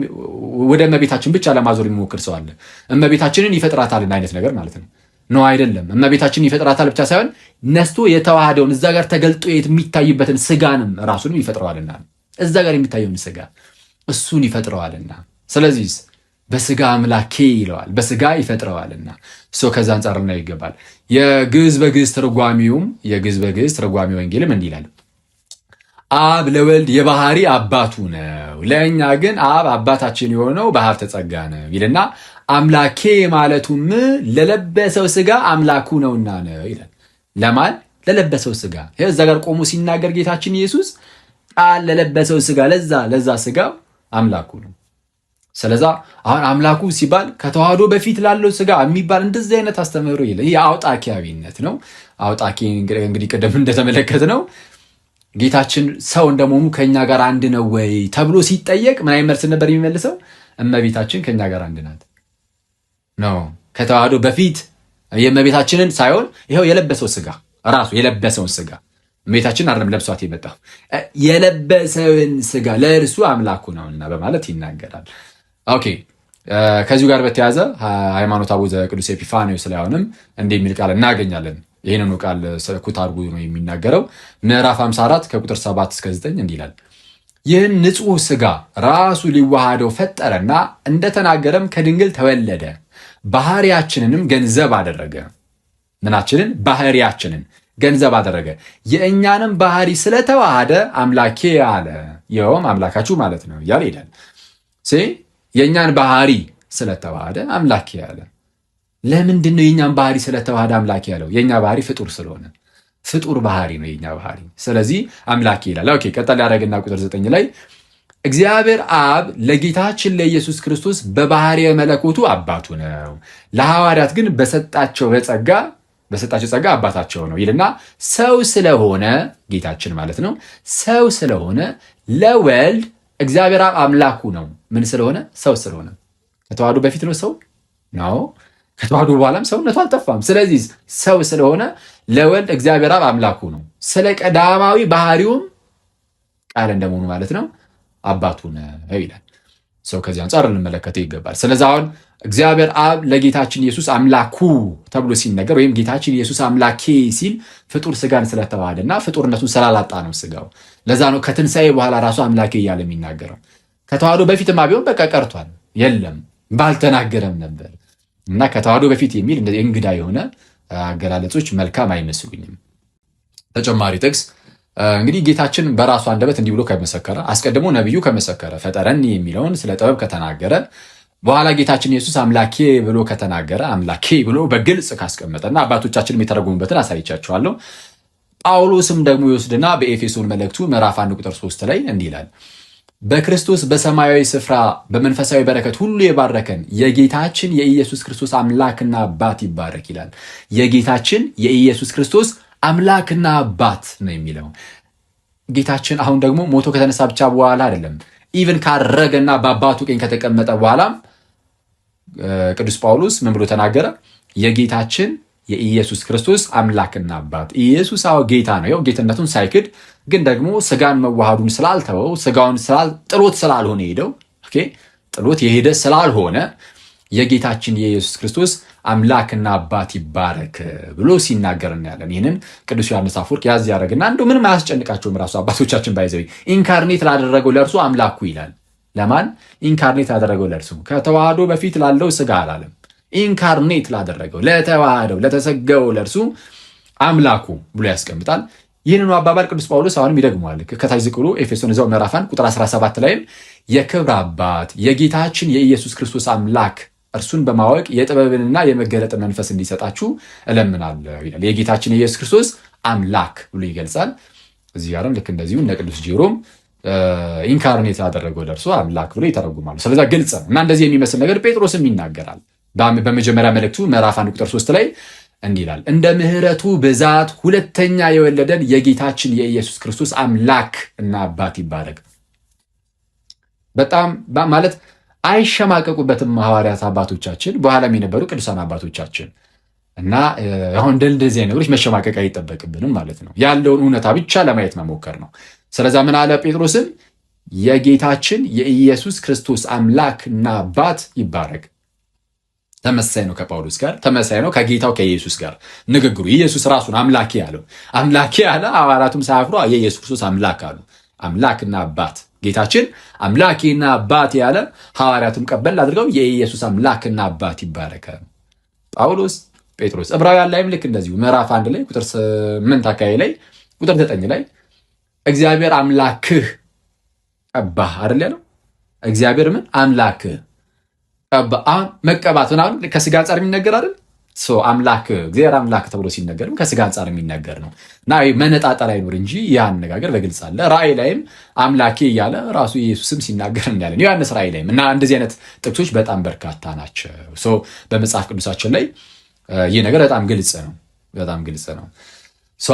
[SPEAKER 1] ወደ እመቤታችን ብቻ ለማዞር የሚሞክር ሰው አለ። እመቤታችንን ይፈጥራታልና አይነት ነገር ማለት ነው። ኖ አይደለም። እመቤታችንን ይፈጥራታል ብቻ ሳይሆን ነስቶ የተዋህደውን እዛ ጋር ተገልጦ የሚታይበትን ስጋንም ራሱንም ይፈጥረዋልና እዛ ጋር የሚታየውን ስጋ እሱን ይፈጥረዋልና። ስለዚህ በስጋ አምላኬ ይለዋል፣ በስጋ ይፈጥረዋልና። ከዛ አንጻር ልናየው ይገባል። የግዕዝ በግዕዝ ትርጓሜ ወንጌልም እንዲህ ይላል፣ አብ ለወልድ የባህሪ አባቱ ነው፣ ለእኛ ግን አብ አባታችን የሆነው በሀብተ ጸጋ ነው ይልና አምላኬ ማለቱም ለለበሰው ስጋ አምላኩ ነውና ነው ይላል። ለማን? ለለበሰው ስጋ። እዛ ጋር ቆሞ ሲናገር ጌታችን ኢየሱስ ቃል ለለበሰው ስጋ ለዛ ስጋው አምላኩ ነው። ስለዛ አሁን አምላኩ ሲባል ከተዋህዶ በፊት ላለው ስጋ የሚባል እንደዚህ አይነት አስተምህሮ የለ። ይህ አውጣኪያዊነት ነው። አውጣኪ እንግዲህ ቅድም እንደተመለከት ነው ጌታችን ሰው እንደመሆኑ ከኛ ጋር አንድ ነው ወይ ተብሎ ሲጠየቅ ምን አይነት መልስ ነበር የሚመልሰው? እመቤታችን ከኛ ጋር አንድ ናት ነው። ከተዋህዶ በፊት የእመቤታችንን ሳይሆን ይኸው የለበሰው ስጋ ራሱ የለበሰውን ስጋ እመቤታችን አይደለም ለብሷት የመጣው የለበሰውን ስጋ ለእርሱ አምላኩ ነውና በማለት ይናገራል። ኦኬ ከዚሁ ጋር በተያያዘ ሃይማኖተ አቡነ ዘቅዱስ ኤጲፋንዮስ ላይ አሁንም እንዲህ የሚል ቃል እናገኛለን። ይህንኑ ቃል ኩት አድርጎ ነው የሚናገረው። ምዕራፍ 54 ከቁጥር 7 እስከ 9 እንዲህ ይላል፣ ይህን ንጹሕ ስጋ ራሱ ሊዋሃደው ፈጠረና እንደተናገረም ከድንግል ተወለደ፣ ባህሪያችንንም ገንዘብ አደረገ። ምናችንን? ባህሪያችንን ገንዘብ አደረገ። የእኛንም ባህሪ ስለተዋሃደ አምላኬ አለ። ይኸውም አምላካችሁ ማለት ነው እያለ ይላል። የእኛን ባህሪ ስለተዋሃደ አምላኬ አለ። ለምንድን ነው የእኛን ባህሪ ስለተዋሃደ አምላኬ ያለው? የእኛ ባህሪ ፍጡር ስለሆነ ፍጡር ባህሪ ነው የእኛ ባህሪ። ስለዚህ አምላኬ ይላል። ኦኬ ቀጠል ያደረግና ቁጥር 9 ላይ እግዚአብሔር አብ ለጌታችን ለኢየሱስ ክርስቶስ በባህሪ መለኮቱ አባቱ ነው፣ ለሐዋርያት ግን በሰጣቸው ጸጋ አባታቸው ነው ይልና ሰው ስለሆነ ጌታችን ማለት ነው ሰው ስለሆነ ለወልድ እግዚአብሔር አብ አምላኩ ነው። ምን ስለሆነ? ሰው ስለሆነ። ከተዋህዶ በፊት ነው ሰው ነው፣ ከተዋህዶ በኋላም ሰውነቱ አልጠፋም። ስለዚህ ሰው ስለሆነ ለወልድ እግዚአብሔር አብ አምላኩ ነው። ስለ ቀዳማዊ ባህሪውም ቃል እንደመሆኑ ማለት ነው አባቱ ነው ይላል። ሰው ከዚህ አንጻር ልንመለከተው ይገባል። ስለዚህ አሁን እግዚአብሔር አብ ለጌታችን ኢየሱስ አምላኩ ተብሎ ሲነገር ወይም ጌታችን ኢየሱስ አምላኬ ሲል ፍጡር ስጋን ስለተዋሃደና ፍጡርነቱን ስላላጣ ነው ስጋው። ለዛ ነው ከትንሣኤ በኋላ ራሱ አምላኬ እያለ የሚናገረው። ከተዋህዶ በፊትማ ቢሆን በቃ ቀርቷል፣ የለም ባልተናገረም ነበር። እና ከተዋህዶ በፊት የሚል እንግዳ የሆነ አገላለጾች መልካም አይመስሉኝም። ተጨማሪ ጥቅስ እንግዲህ ጌታችን በራሱ አንደበት እንዲህ ብሎ ከመሰከረ፣ አስቀድሞ ነቢዩ ከመሰከረ፣ ፈጠረኒ የሚለውን ስለ ጥበብ ከተናገረ፣ በኋላ ጌታችን ኢየሱስ አምላኬ ብሎ ከተናገረ፣ አምላኬ ብሎ በግልጽ ካስቀመጠና አባቶቻችንም የተረጎሙበትን አሳይቻችኋለሁ። ጳውሎስም ደግሞ ይወስድና በኤፌሶን መልእክቱ ምዕራፍ 1 ቁጥር 3 ላይ እንዲህ ይላል፣ በክርስቶስ በሰማያዊ ስፍራ በመንፈሳዊ በረከት ሁሉ የባረከን የጌታችን የኢየሱስ ክርስቶስ አምላክና አባት ይባረክ ይላል። የጌታችን የኢየሱስ ክርስቶስ አምላክና አባት ነው የሚለው ጌታችን። አሁን ደግሞ ሞቶ ከተነሳ ብቻ በኋላ አይደለም፣ ኢቭን ካረገና በአባቱ ቀኝ ከተቀመጠ በኋላም ቅዱስ ጳውሎስ ምን ብሎ ተናገረ? የጌታችን የኢየሱስ ክርስቶስ አምላክና አባት። ኢየሱስ አዎ ጌታ ነው። ያው ጌትነቱን ሳይክድ ግን ደግሞ ስጋን መዋሃዱን ስላልተወው ስጋውን ጥሎት ስላልሆነ ሄደው ጥሎት የሄደ ስላልሆነ የጌታችን የኢየሱስ ክርስቶስ አምላክና አባት ይባረክ ብሎ ሲናገር እናያለን። ይህንን ቅዱስ ዮሐንስ አፈወርቅ ያዝ ያደረግና እንደው ምንም አያስጨንቃቸውም። ራሱ አባቶቻችን ባይዘው ኢንካርኔት ላደረገው ለእርሱ አምላኩ ይላል። ለማን ኢንካርኔት ላደረገው? ለእርሱ። ከተዋህዶ በፊት ላለው ስጋ አላለም። ኢንካርኔት ላደረገው ለተዋህደው ለተሰገው ለእርሱ አምላኩ ብሎ ያስቀምጣል። ይህንኑ አባባል ቅዱስ ጳውሎስ አሁንም ይደግመዋል። ከታች ዝቅ ብሎ ኤፌሶን እዛው ምዕራፍ 1 ቁጥር 17 ላይም የክብር አባት የጌታችን የኢየሱስ ክርስቶስ አምላክ እርሱን በማወቅ የጥበብንና የመገለጥ መንፈስ እንዲሰጣችሁ እለምናለሁ ይላል። የጌታችን የኢየሱስ ክርስቶስ አምላክ ብሎ ይገልጻል። እዚህ ጋርም ልክ እንደዚሁ እነ ቅዱስ ጄሮም ኢንካርኔት ላደረገው ለእርሱ አምላክ ብሎ ይተረጉማሉ። ስለዛ ግልጽ ነው እና እንደዚህ የሚመስል ነገር ጴጥሮስም ይናገራል። በመጀመሪያ መልእክቱ ምዕራፍ 1 ቁጥር 3 ላይ እንዲህ ይላል፣ እንደ ምሕረቱ ብዛት ሁለተኛ የወለደን የጌታችን የኢየሱስ ክርስቶስ አምላክ እና አባት ይባረክ። በጣም ማለት አይሸማቀቁበትም ሐዋርያት አባቶቻችን፣ በኋላም የነበሩ ቅዱሳን አባቶቻችን እና አሁን እንደዚህ አይነት ነገሮች መሸማቀቅ አይጠበቅብንም ማለት ነው። ያለውን እውነታ ብቻ ለማየት መሞከር ነው። ስለዛ ምን አለ ጴጥሮስም የጌታችን የኢየሱስ ክርስቶስ አምላክና አባት ይባረክ። ተመሳሳይ ነው ከጳውሎስ ጋር፣ ተመሳሳይ ነው ከጌታው ከኢየሱስ ጋር ንግግሩ። ኢየሱስ ራሱን አምላኬ ያለው አምላኬ ያለ ሐዋርያቱም ሳያፍሩ የኢየሱስ ክርስቶስ አምላክ አሉ። አምላክና አባት ጌታችን አምላኬና አባት ያለ ሐዋርያቱም ቀበል አድርገው የኢየሱስ አምላክና አባት ይባረከ። ጳውሎስ ጴጥሮስ ዕብራውያን ላይም ልክ እንደዚሁ ምዕራፍ 1 ላይ ቁጥር 8 አካባቢ ላይ ቁጥር 9 ላይ እግዚአብሔር አምላክህ ቀባህ አይደል ያለው። እግዚአብሔር ምን አምላክህ ቀባህ። መቀባት ምናምን ከስጋ አንጻር የሚነገር አይደል? አምላክ እግዚአብሔር አምላክ ተብሎ ሲነገርም ከስጋ አንጻር የሚነገር ነው እና መነጣጠል አይኖር እንጂ ይህ አነጋገር በግልጽ አለ። ራእይ ላይም አምላኬ እያለ ራሱ ኢየሱስም ሲናገር እናያለን። ዮሐንስ ራእይ ላይም እና እንደዚህ አይነት ጥቅሶች በጣም በርካታ ናቸው። በመጽሐፍ ቅዱሳችን ላይ ይህ ነገር በጣም ግልጽ ነው፣ በጣም ግልጽ ነው።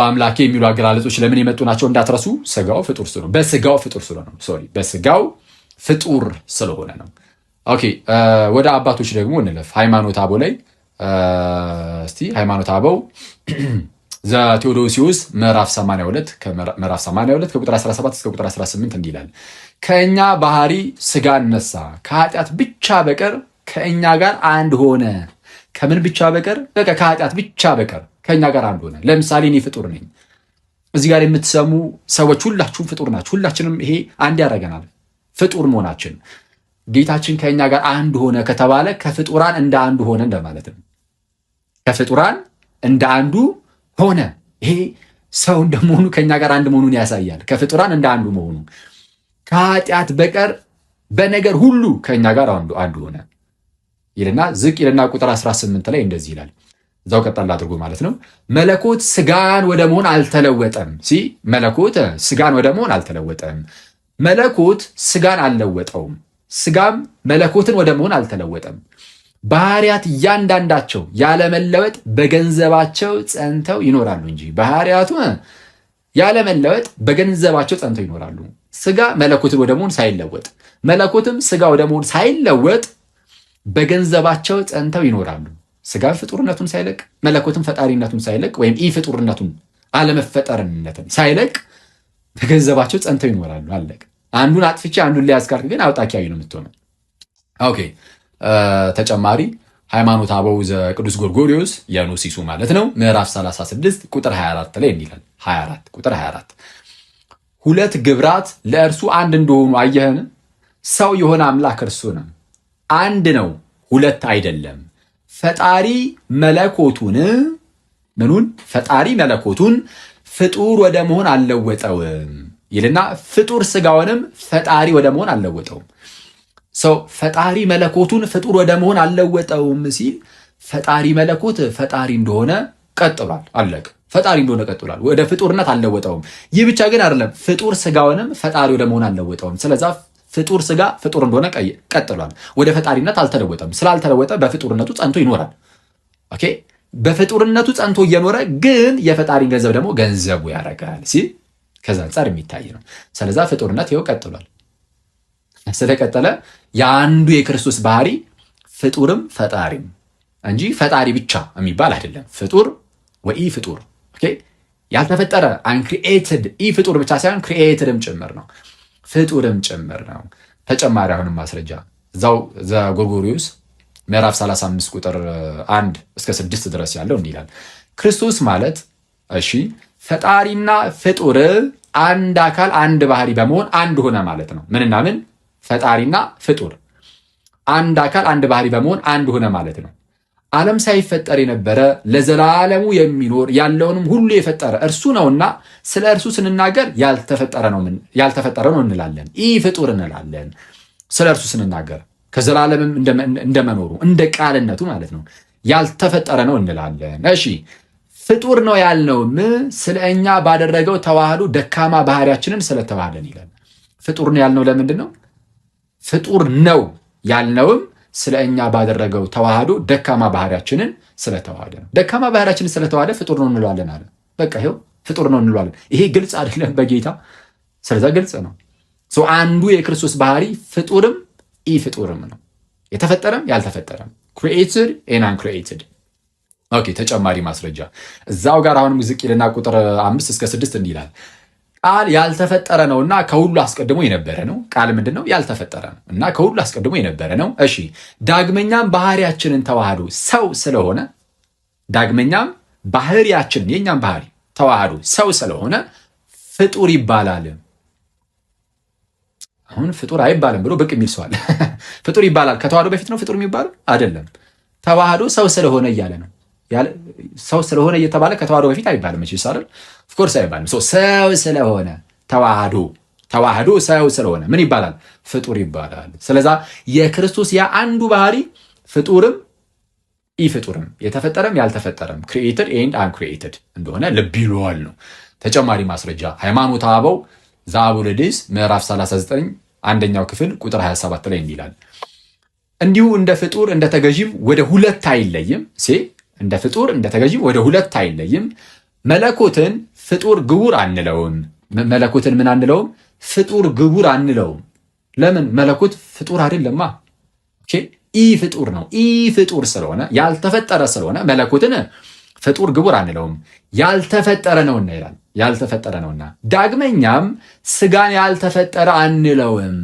[SPEAKER 1] አምላኬ የሚሉ አገላለጾች ለምን የመጡ ናቸው እንዳትረሱ። ስጋው ፍጡር ስለሆነ በስጋው ፍጡር ስለሆነ ነው። በስጋው ፍጡር ስለሆነ ነው። ኦኬ ወደ አባቶች ደግሞ እንለፍ። ሃይማኖተ አበው ላይ እስቲ ሃይማኖተ አበው ዘቴዎዶሲዎስ ምዕራፍ 82 ከቁጥር 17 እስከ ቁጥር 18 እንዲህ ይላል። ከእኛ ባህሪ ስጋ ነሳ፣ ከኃጢአት ብቻ በቀር ከእኛ ጋር አንድ ሆነ። ከምን ብቻ በቀር? በቃ ከኃጢአት ብቻ በቀር ከእኛ ጋር አንድ ሆነ። ለምሳሌ እኔ ፍጡር ነኝ። እዚህ ጋር የምትሰሙ ሰዎች ሁላችሁም ፍጡር ናችሁ። ሁላችንም ይሄ አንድ ያደርገናል ፍጡር መሆናችን። ጌታችን ከእኛ ጋር አንድ ሆነ ከተባለ ከፍጡራን እንደ አንዱ ሆነ እንደማለት ነው። ከፍጡራን እንደ አንዱ ሆነ። ይሄ ሰው እንደመሆኑ ከእኛ ጋር አንድ መሆኑን ያሳያል። ከፍጡራን እንደ አንዱ መሆኑ። ከኃጢአት በቀር በነገር ሁሉ ከእኛ ጋር አንዱ ሆነ ይልና ዝቅ ይልና ቁጥር 18 ላይ እንደዚህ ይላል። እዛው ቀጠል አድርጎ ማለት ነው። መለኮት ስጋን ወደ መሆን አልተለወጠም። መለኮት ስጋን ወደ መሆን አልተለወጠም። መለኮት ስጋን አልለወጠውም። ስጋም መለኮትን ወደ መሆን አልተለወጠም። ባህሪያት እያንዳንዳቸው ያለመለወጥ በገንዘባቸው ጸንተው ይኖራሉ እንጂ ባህሪያቱ ያለመለወጥ በገንዘባቸው ጸንተው ይኖራሉ። ስጋ መለኮትን ወደ መሆን ሳይለወጥ፣ መለኮትም ስጋ ወደ መሆን ሳይለወጥ በገንዘባቸው ጸንተው ይኖራሉ። ስጋ ፍጡርነቱን ሳይለቅ፣ መለኮትም ፈጣሪነቱን ሳይለቅ ወይም ኢ ፍጡርነቱን አለመፈጠርነትን ሳይለቅ በገንዘባቸው ጸንተው ይኖራሉ። አለቅ። አንዱን አጥፍቼ አንዱን ሊያዝ ካልክ ግን አውጣኪያዊ ነው የምትሆነው። ኦኬ ተጨማሪ ሃይማኖተ አበው ዘቅዱስ ጎርጎርዮስ የኖሲሱ ማለት ነው ምዕራፍ 36 ቁጥር 24 ላይ እንዲላል 24 ቁጥር 24 ሁለት ግብራት ለእርሱ አንድ እንደሆኑ አየህን? ሰው የሆነ አምላክ እርሱ ነው። አንድ ነው፣ ሁለት አይደለም። ፈጣሪ መለኮቱን ፈጣሪ መለኮቱን ፍጡር ወደ መሆን አልለወጠውም ይልና ፍጡር ስጋውንም ፈጣሪ ወደ መሆን አልለወጠውም። ሰው ፈጣሪ መለኮቱን ፍጡር ወደ መሆን አልለወጠውም ሲል ፈጣሪ መለኮት ፈጣሪ እንደሆነ ቀጥሏል። አለቅ። ፈጣሪ እንደሆነ ቀጥሏል። ወደ ፍጡርነት አልለወጠውም። ይህ ብቻ ግን አይደለም፣ ፍጡር ስጋውንም ፈጣሪ ወደ መሆን አልለወጠውም። ስለዛ ፍጡር ስጋ ፍጡር እንደሆነ ቀጥሏል። ወደ ፈጣሪነት አልተለወጠም። ስላልተለወጠ በፍጡርነቱ ጸንቶ ይኖራል። ኦኬ በፍጡርነቱ ጸንቶ እየኖረ ግን የፈጣሪ ገንዘብ ደግሞ ገንዘቡ ያደርጋል ሲል ከዛ አንጻር የሚታይ ነው። ስለዛ ፍጡርነት ይኸው ቀጥሏል። ስለቀጠለ የአንዱ የክርስቶስ ባህሪ ፍጡርም ፈጣሪም እንጂ ፈጣሪ ብቻ የሚባል አይደለም። ፍጡር ወኢ ፍጡር ያልተፈጠረ አንክሪኤትድ ኢ ፍጡር ብቻ ሳይሆን ክሪኤትድም ጭምር ነው፣ ፍጡርም ጭምር ነው። ተጨማሪ አሁንም ማስረጃ እዛው ዘጎርጎርዮስ ምዕራፍ 35 ቁጥር 1 እስከ 6 ድረስ ያለው እንዲህ ይላል። ክርስቶስ ማለት ፈጣሪና ፍጡር አንድ አካል አንድ ባህሪ በመሆን አንድ ሆነ ማለት ነው። ምንና ምን? ፈጣሪና ፍጡር አንድ አካል አንድ ባህሪ በመሆን አንድ ሆነ ማለት ነው። ዓለም ሳይፈጠር የነበረ ለዘላለሙ የሚኖር ያለውንም ሁሉ የፈጠረ እርሱ ነውና ስለ እርሱ ስንናገር ያልተፈጠረ ነው እንላለን፣ ኢ ፍጡር እንላለን። ስለ እርሱ ስንናገር ከዘላለምም እንደመኖሩ እንደ ቃልነቱ ማለት ነው ያልተፈጠረ ነው እንላለን። እሺ ፍጡር ነው ያልነውም ስለ እኛ ባደረገው ተዋህዶ ደካማ ባህሪያችንን ስለተዋህደን ይላል። ፍጡር ነው ያልነው ለምንድን ነው? ፍጡር ነው ያልነውም ስለ እኛ ባደረገው ተዋህዶ ደካማ ባህሪያችንን ስለተዋህደ ነው። ደካማ ባህሪያችንን ስለተዋህደ ፍጡር ነው እንለዋለን አለ። በቃ ይኸው ፍጡር ነው እንለዋለን። ይሄ ግልጽ አይደለም በጌታ? ስለዛ ግልጽ ነው። አንዱ የክርስቶስ ባህሪ ፍጡርም ኢ ፍጡርም ነው። የተፈጠረም ያልተፈጠረም created and uncreated። ኦኬ ተጨማሪ ማስረጃ እዛው ጋር አሁንም ዝቅ ይልና ቁጥር 5 እስከ 6 እንዲህ ይላል። ቃል ያልተፈጠረ ነውና ከሁሉ አስቀድሞ የነበረ ነው። ቃል ምንድነው? ያልተፈጠረ ነው እና ከሁሉ አስቀድሞ የነበረ ነው። እሺ ዳግመኛም ባህሪያችንን ተዋህዶ ሰው ስለሆነ ዳግመኛም ባህሪያችን የኛም ባህሪ ተዋህዶ ሰው ስለሆነ ፍጡር ይባላል። አሁን ፍጡር አይባልም ብሎ ብቅ የሚል ሰው አለ። ፍጡር ይባላል ከተዋህዶ በፊት ነው ፍጡር የሚባለው አይደለም። ተዋህዶ ሰው ስለሆነ እያለ ነው። ሰው ስለሆነ እየተባለ ከተዋህዶ በፊት አይባልም። እሺ አይደል? ኦፍ ኮርስ አይባልም። ሰው ስለሆነ ተዋህዶ ሰው ስለሆነ ምን ይባላል? ፍጡር ይባላል። ስለዛ የክርስቶስ ያ አንዱ ባህሪ ፍጡርም ኢ ፍጡርም የተፈጠረም ያልተፈጠረም created and uncreated እንደሆነ ልብ ይለዋል ነው። ተጨማሪ ማስረጃ ሃይማኖተ አበው ዘአቡልዲስ ምዕራፍ 39 አንደኛው ክፍል ቁጥር 27 ላይ እንዲህ ይላል። እንዲሁ እንደ ፍጡር እንደ ተገዥም ወደ ሁለት አይለይም። እንደ ፍጡር እንደ ተገዥም ወደ ሁለት አይለይም። መለኮትን ፍጡር ግቡር አንለውም። መለኮትን ምን አንለውም? ፍጡር ግቡር አንለውም። ለምን? መለኮት ፍጡር አይደለማ። ኢ ፍጡር ነው። ኢ ፍጡር ስለሆነ ያልተፈጠረ ስለሆነ መለኮትን ፍጡር ግቡር አንለውም። ያልተፈጠረ ነውና ይላል። ያልተፈጠረ ነውና ዳግመኛም ስጋን ያልተፈጠረ አንለውም።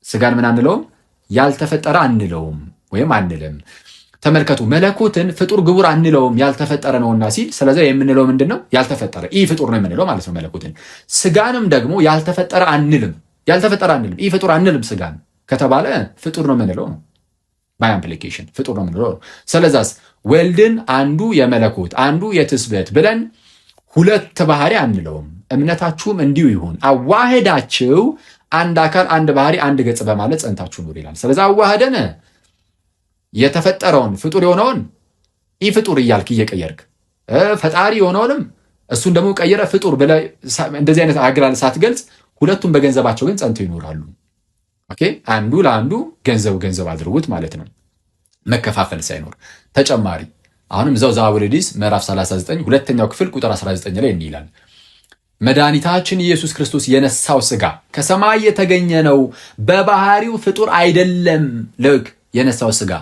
[SPEAKER 1] ስጋን ምን አንለውም? ያልተፈጠረ አንለውም ወይም አንልም። ተመልከቱ፣ መለኮትን ፍጡር ግቡር አንለውም ያልተፈጠረ ነውና ሲል፣ ስለዚህ የምንለው ምንድነው? ያልተፈጠረ ኢ ፍጡር ነው የምንለው ማለት ነው መለኮትን። ስጋንም ደግሞ ያልተፈጠረ አንልም። ያልተፈጠረ አንልም፣ ኢ ፍጡር አንልም። ስጋን ከተባለ ፍጡር ነው የምንለው ነው። ባይ አምፕሊኬሽን ፍጡር ነው የምንለው ነው። ስለዛስ ወልድን አንዱ የመለኮት አንዱ የትስብእት ብለን ሁለት ባህሪ አንለውም። እምነታችሁም እንዲሁ ይሁን፣ አዋህዳችሁ አንድ አካል አንድ ባህሪ አንድ ገጽ በማለት ጸንታችሁ ኑር ይላል። ስለዚህ አዋህደን የተፈጠረውን ፍጡር የሆነውን ኢ ፍጡር እያልክ እየቀየርክ ፈጣሪ የሆነውንም እሱን ደግሞ ቀየረ ፍጡር ብለህ እንደዚህ አይነት አገላለጽ ሳትገልጽ ሁለቱም በገንዘባቸው ግን ጸንተው ይኖራሉ። ኦኬ አንዱ ለአንዱ ገንዘብ አድርጉት ማለት ነው፣ መከፋፈል ሳይኖር። ተጨማሪ አሁንም እዛው ዘአቡልዲስ ምዕራፍ 39 ሁለተኛው ክፍል ቁጥር 19 ላይ እንዲህ ይላል። መድኃኒታችን ኢየሱስ ክርስቶስ የነሳው ስጋ ከሰማይ የተገኘ ነው፣ በባህሪው ፍጡር አይደለም። ልክ የነሳው ስጋ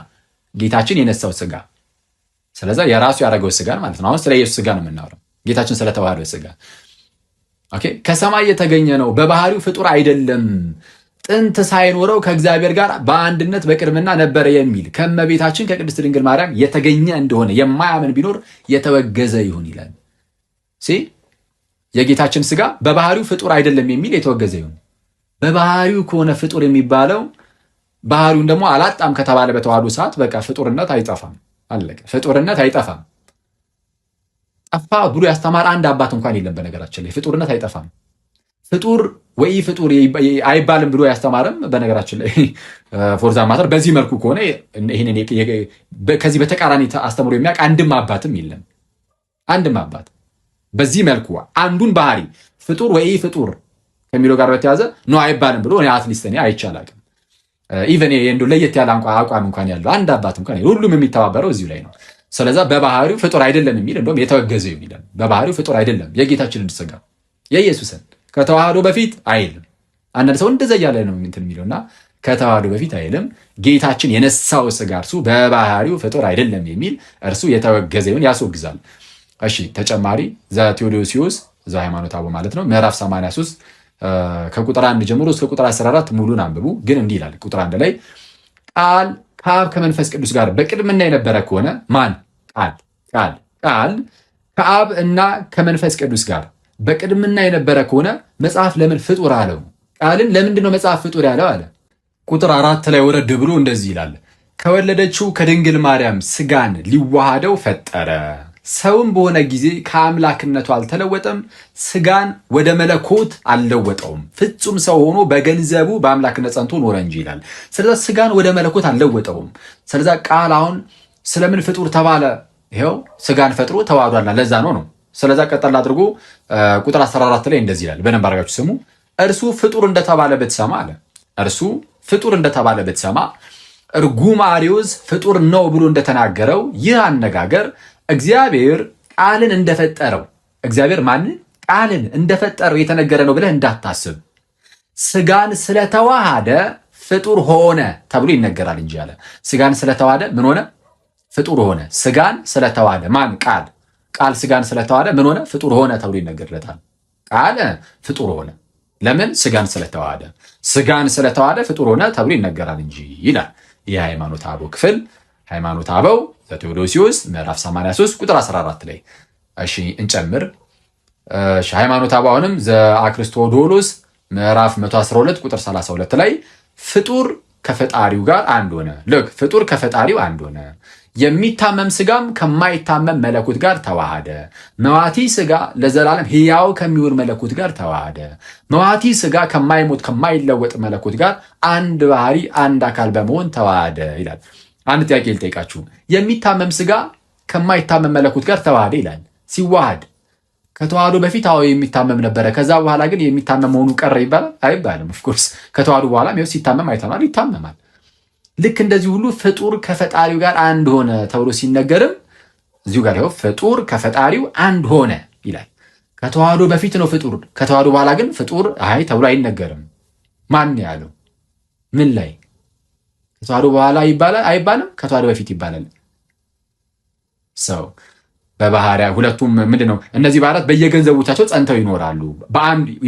[SPEAKER 1] ጌታችን የነሳው ስጋ፣ ስለዛ የራሱ ያደረገው ስጋ ማለት ነው። አሁን ስለ ኢየሱስ ስጋ ነው የምናወራው፣ ጌታችን ስለተዋህደው ስጋ። ኦኬ ከሰማይ የተገኘ ነው፣ በባህሪው ፍጡር አይደለም፣ ጥንት ሳይኖረው ከእግዚአብሔር ጋር በአንድነት በቅድምና ነበረ የሚል ከእመቤታችን ከቅድስት ድንግል ማርያም የተገኘ እንደሆነ የማያምን ቢኖር የተወገዘ ይሁን ይላል። የጌታችን ስጋ በባህሪው ፍጡር አይደለም የሚል የተወገዘ ይሁን። በባህሪው ከሆነ ፍጡር የሚባለው ባህሪውን ደግሞ አላጣም ከተባለ በተዋህዶ ሰዓት በቃ ፍጡርነት አይጠፋም። አለቀ። ፍጡርነት አይጠፋም። ጠፋ ብሎ ያስተማር አንድ አባት እንኳን የለም። በነገራችን ላይ ፍጡርነት አይጠፋም። ፍጡር ወይ ፍጡር አይባልም ብሎ ያስተማረም በነገራችን ላይ ፎርዛ ማተር በዚህ መልኩ ከሆነ ይሄንን ከዚህ በተቃራኒ አስተምሮ የሚያውቅ አንድም አባትም የለም። አንድም አባት በዚህ መልኩ አንዱን ባህሪ ፍጡር ወይ ፍጡር ከሚለው ጋር በተያዘ ነው አይባልም ብሎ እኔ አትሊስት እኔ አይቻላቅም። ኢቨን እንደው ለየት ያለ አቋም እንኳን ያለው አንድ አባት እንኳን ሁሉም የሚተባበረው እዚሁ ላይ ነው። ስለዛ በባህሪው ፍጡር አይደለም የሚል እንደውም የተወገዘ ይላል። በባህሪው ፍጡር አይደለም የጌታችንን ስጋ የኢየሱስን ከተዋህዶ በፊት አይልም። አንዳንድ ሰው እንደዛ እያለ ነው እንትን የሚለውና ከተዋህዶ በፊት አይልም። ጌታችን የነሳው ስጋ እርሱ በባህሪው ፍጡር አይደለም የሚል እርሱ የተወገዘ ይሁን ያስወግዛል። እሺ ተጨማሪ ዘቴዎዶሲዮስ ዘሃይማኖተ አበው ማለት ነው ምዕራፍ 83 ከቁጥር 1 ጀምሮ እስከ ቁጥር 14 ሙሉን አንብቡ። ግን እንዲህ ይላል ቁጥር 1 ላይ ቃል ከአብ ከመንፈስ ቅዱስ ጋር በቅድምና የነበረ ከሆነ ማን? ቃል ከአብ እና ከመንፈስ ቅዱስ ጋር በቅድምና የነበረ ከሆነ መጽሐፍ ለምን ፍጡር አለው? ቃልን ለምንድነው መጽሐፍ ፍጡር ያለው አለ። ቁጥር 4 ላይ ወረድ ብሎ እንደዚህ ይላል፣ ከወለደችው ከድንግል ማርያም ስጋን ሊዋሃደው ፈጠረ። ሰውም በሆነ ጊዜ ከአምላክነቱ አልተለወጠም፣ ስጋን ወደ መለኮት አልለወጠውም። ፍጹም ሰው ሆኖ በገንዘቡ በአምላክነት ጸንቶ ኖረ እንጂ ይላል። ስለዚህ ስጋን ወደ መለኮት አልለወጠውም። ስለዚህ ቃል አሁን ስለምን ፍጡር ተባለ? ይኸው ስጋን ፈጥሮ ተዋህዷልና ለዛ ነው። ስለዛ ቀጠል አድርጎ ቁጥር 14 ላይ እንደዚህ ይላል፣ በደንብ አድርጋችሁ ስሙ። እርሱ ፍጡር እንደተባለ ብትሰማ አለ። እርሱ ፍጡር እንደተባለ ብትሰማ እርጉም አርዮስ ፍጡር ነው ብሎ እንደተናገረው ይህ አነጋገር እግዚአብሔር ቃልን እንደፈጠረው እግዚአብሔር ማንን? ቃልን እንደፈጠረው የተነገረ ነው ብለህ እንዳታስብ። ስጋን ስለተዋሃደ ፍጡር ሆነ ተብሎ ይነገራል እንጂ አለ። ስጋን ስለተዋሃደ ምን ሆነ? ፍጡር ሆነ። ስጋን ስለተዋሃደ ማን? ቃል ስጋን ስለተዋሃደ ምን ሆነ? ፍጡር ሆነ ተብሎ ይነገርለታል። ቃል ፍጡር ሆነ። ለምን? ስጋን ስለተዋሃደ። ስጋን ስለተዋሃደ ፍጡር ሆነ ተብሎ ይነገራል እንጂ ይላል የሃይማኖተ አበው ክፍል ሃይማኖተ አበው ዘቴዎዶሲዮስ ምዕራፍ 83 ቁጥር 14 ላይ። እሺ እንጨምር። ሃይማኖተ አበው አሁንም ዘአክርስቶዶሎስ ምዕራፍ 112 ቁጥር 32 ላይ ፍጡር ከፈጣሪው ጋር አንድ ሆነ። ልክ ፍጡር ከፈጣሪው አንድ ሆነ። የሚታመም ስጋም ከማይታመም መለኮት ጋር ተዋሃደ። መዋቲ ስጋ ለዘላለም ሕያው ከሚውል መለኮት ጋር ተዋሃደ። መዋቲ ስጋ ከማይሞት ከማይለወጥ መለኮት ጋር አንድ ባህሪ አንድ አካል በመሆን ተዋሃደ ይላል። አንድ ጥያቄ ልጠይቃችሁ። የሚታመም ስጋ ከማይታመም መለኮት ጋር ተዋሃደ ይላል። ሲዋሃድ ከተዋህዶ በፊት የሚታመም ነበረ። ከዛ በኋላ ግን የሚታመም መሆኑ ቀረ ይባላል? አይባልም። ኦፍኮርስ ከተዋህዶ በኋላ ሲታመም አይተናል፣ ይታመማል። ልክ እንደዚህ ሁሉ ፍጡር ከፈጣሪው ጋር አንድ ሆነ ተብሎ ሲነገርም እዚሁ ጋር ይኸው ፍጡር ከፈጣሪው አንድ ሆነ ይላል። ከተዋህዶ በፊት ነው ፍጡር፣ ከተዋህዶ በኋላ ግን ፍጡር ተብሎ አይነገርም። ማን ያለው? ምን ላይ? ከተዋህዶ በኋላ ይባላል አይባልም? ከተዋህዶ በፊት ይባላል። ሰው በባህሪያ ሁለቱም ምንድን ነው? እነዚህ ባህሪያት በየገንዘቦቻቸው ጸንተው ይኖራሉ።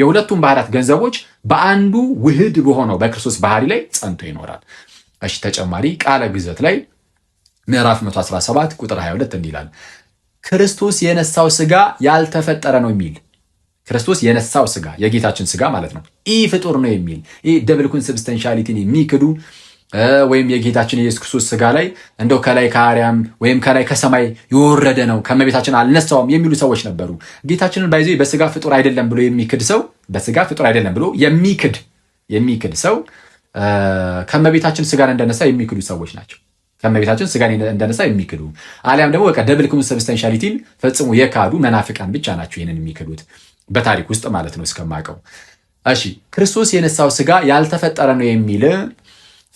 [SPEAKER 1] የሁለቱም ባህሪያት ገንዘቦች በአንዱ ውህድ በሆነው በክርስቶስ ባህሪ ላይ ጸንቶ ይኖራል። እሺ ተጨማሪ ቃለ ግዘት ላይ ምዕራፍ 117 ቁጥር 22 እንዲህ ይላል፣ ክርስቶስ የነሳው ስጋ ያልተፈጠረ ነው የሚል። ክርስቶስ የነሳው ስጋ የጌታችን ስጋ ማለት ነው፣ ኢ ፍጡር ነው የሚል ይህ ደብል ኮንሰብስታንሻሊቲን የሚክዱ ወይም የጌታችን የኢየሱስ ክርስቶስ ስጋ ላይ እንደው ከላይ ከአርያም ወይም ከላይ ከሰማይ የወረደ ነው ከመቤታችን አልነሳውም የሚሉ ሰዎች ነበሩ። ጌታችንን ባይዞ በስጋ ፍጡር አይደለም ብሎ የሚክድ ሰው በስጋ ፍጡር አይደለም ብሎ የሚክድ ሰው ከመቤታችን ስጋን እንደነሳ የሚክዱ ሰዎች ናቸው። ከመቤታችን ስጋን እንደነሳ የሚክዱ አሊያም ደግሞ በቃ ደብል ኮንሰብስታንሻሊቲን ፈጽሞ የካዱ መናፍቃን ብቻ ናቸው ይህንን የሚክዱት በታሪክ ውስጥ ማለት ነው እስከማውቀው። እሺ ክርስቶስ የነሳው ስጋ ያልተፈጠረ ነው የሚል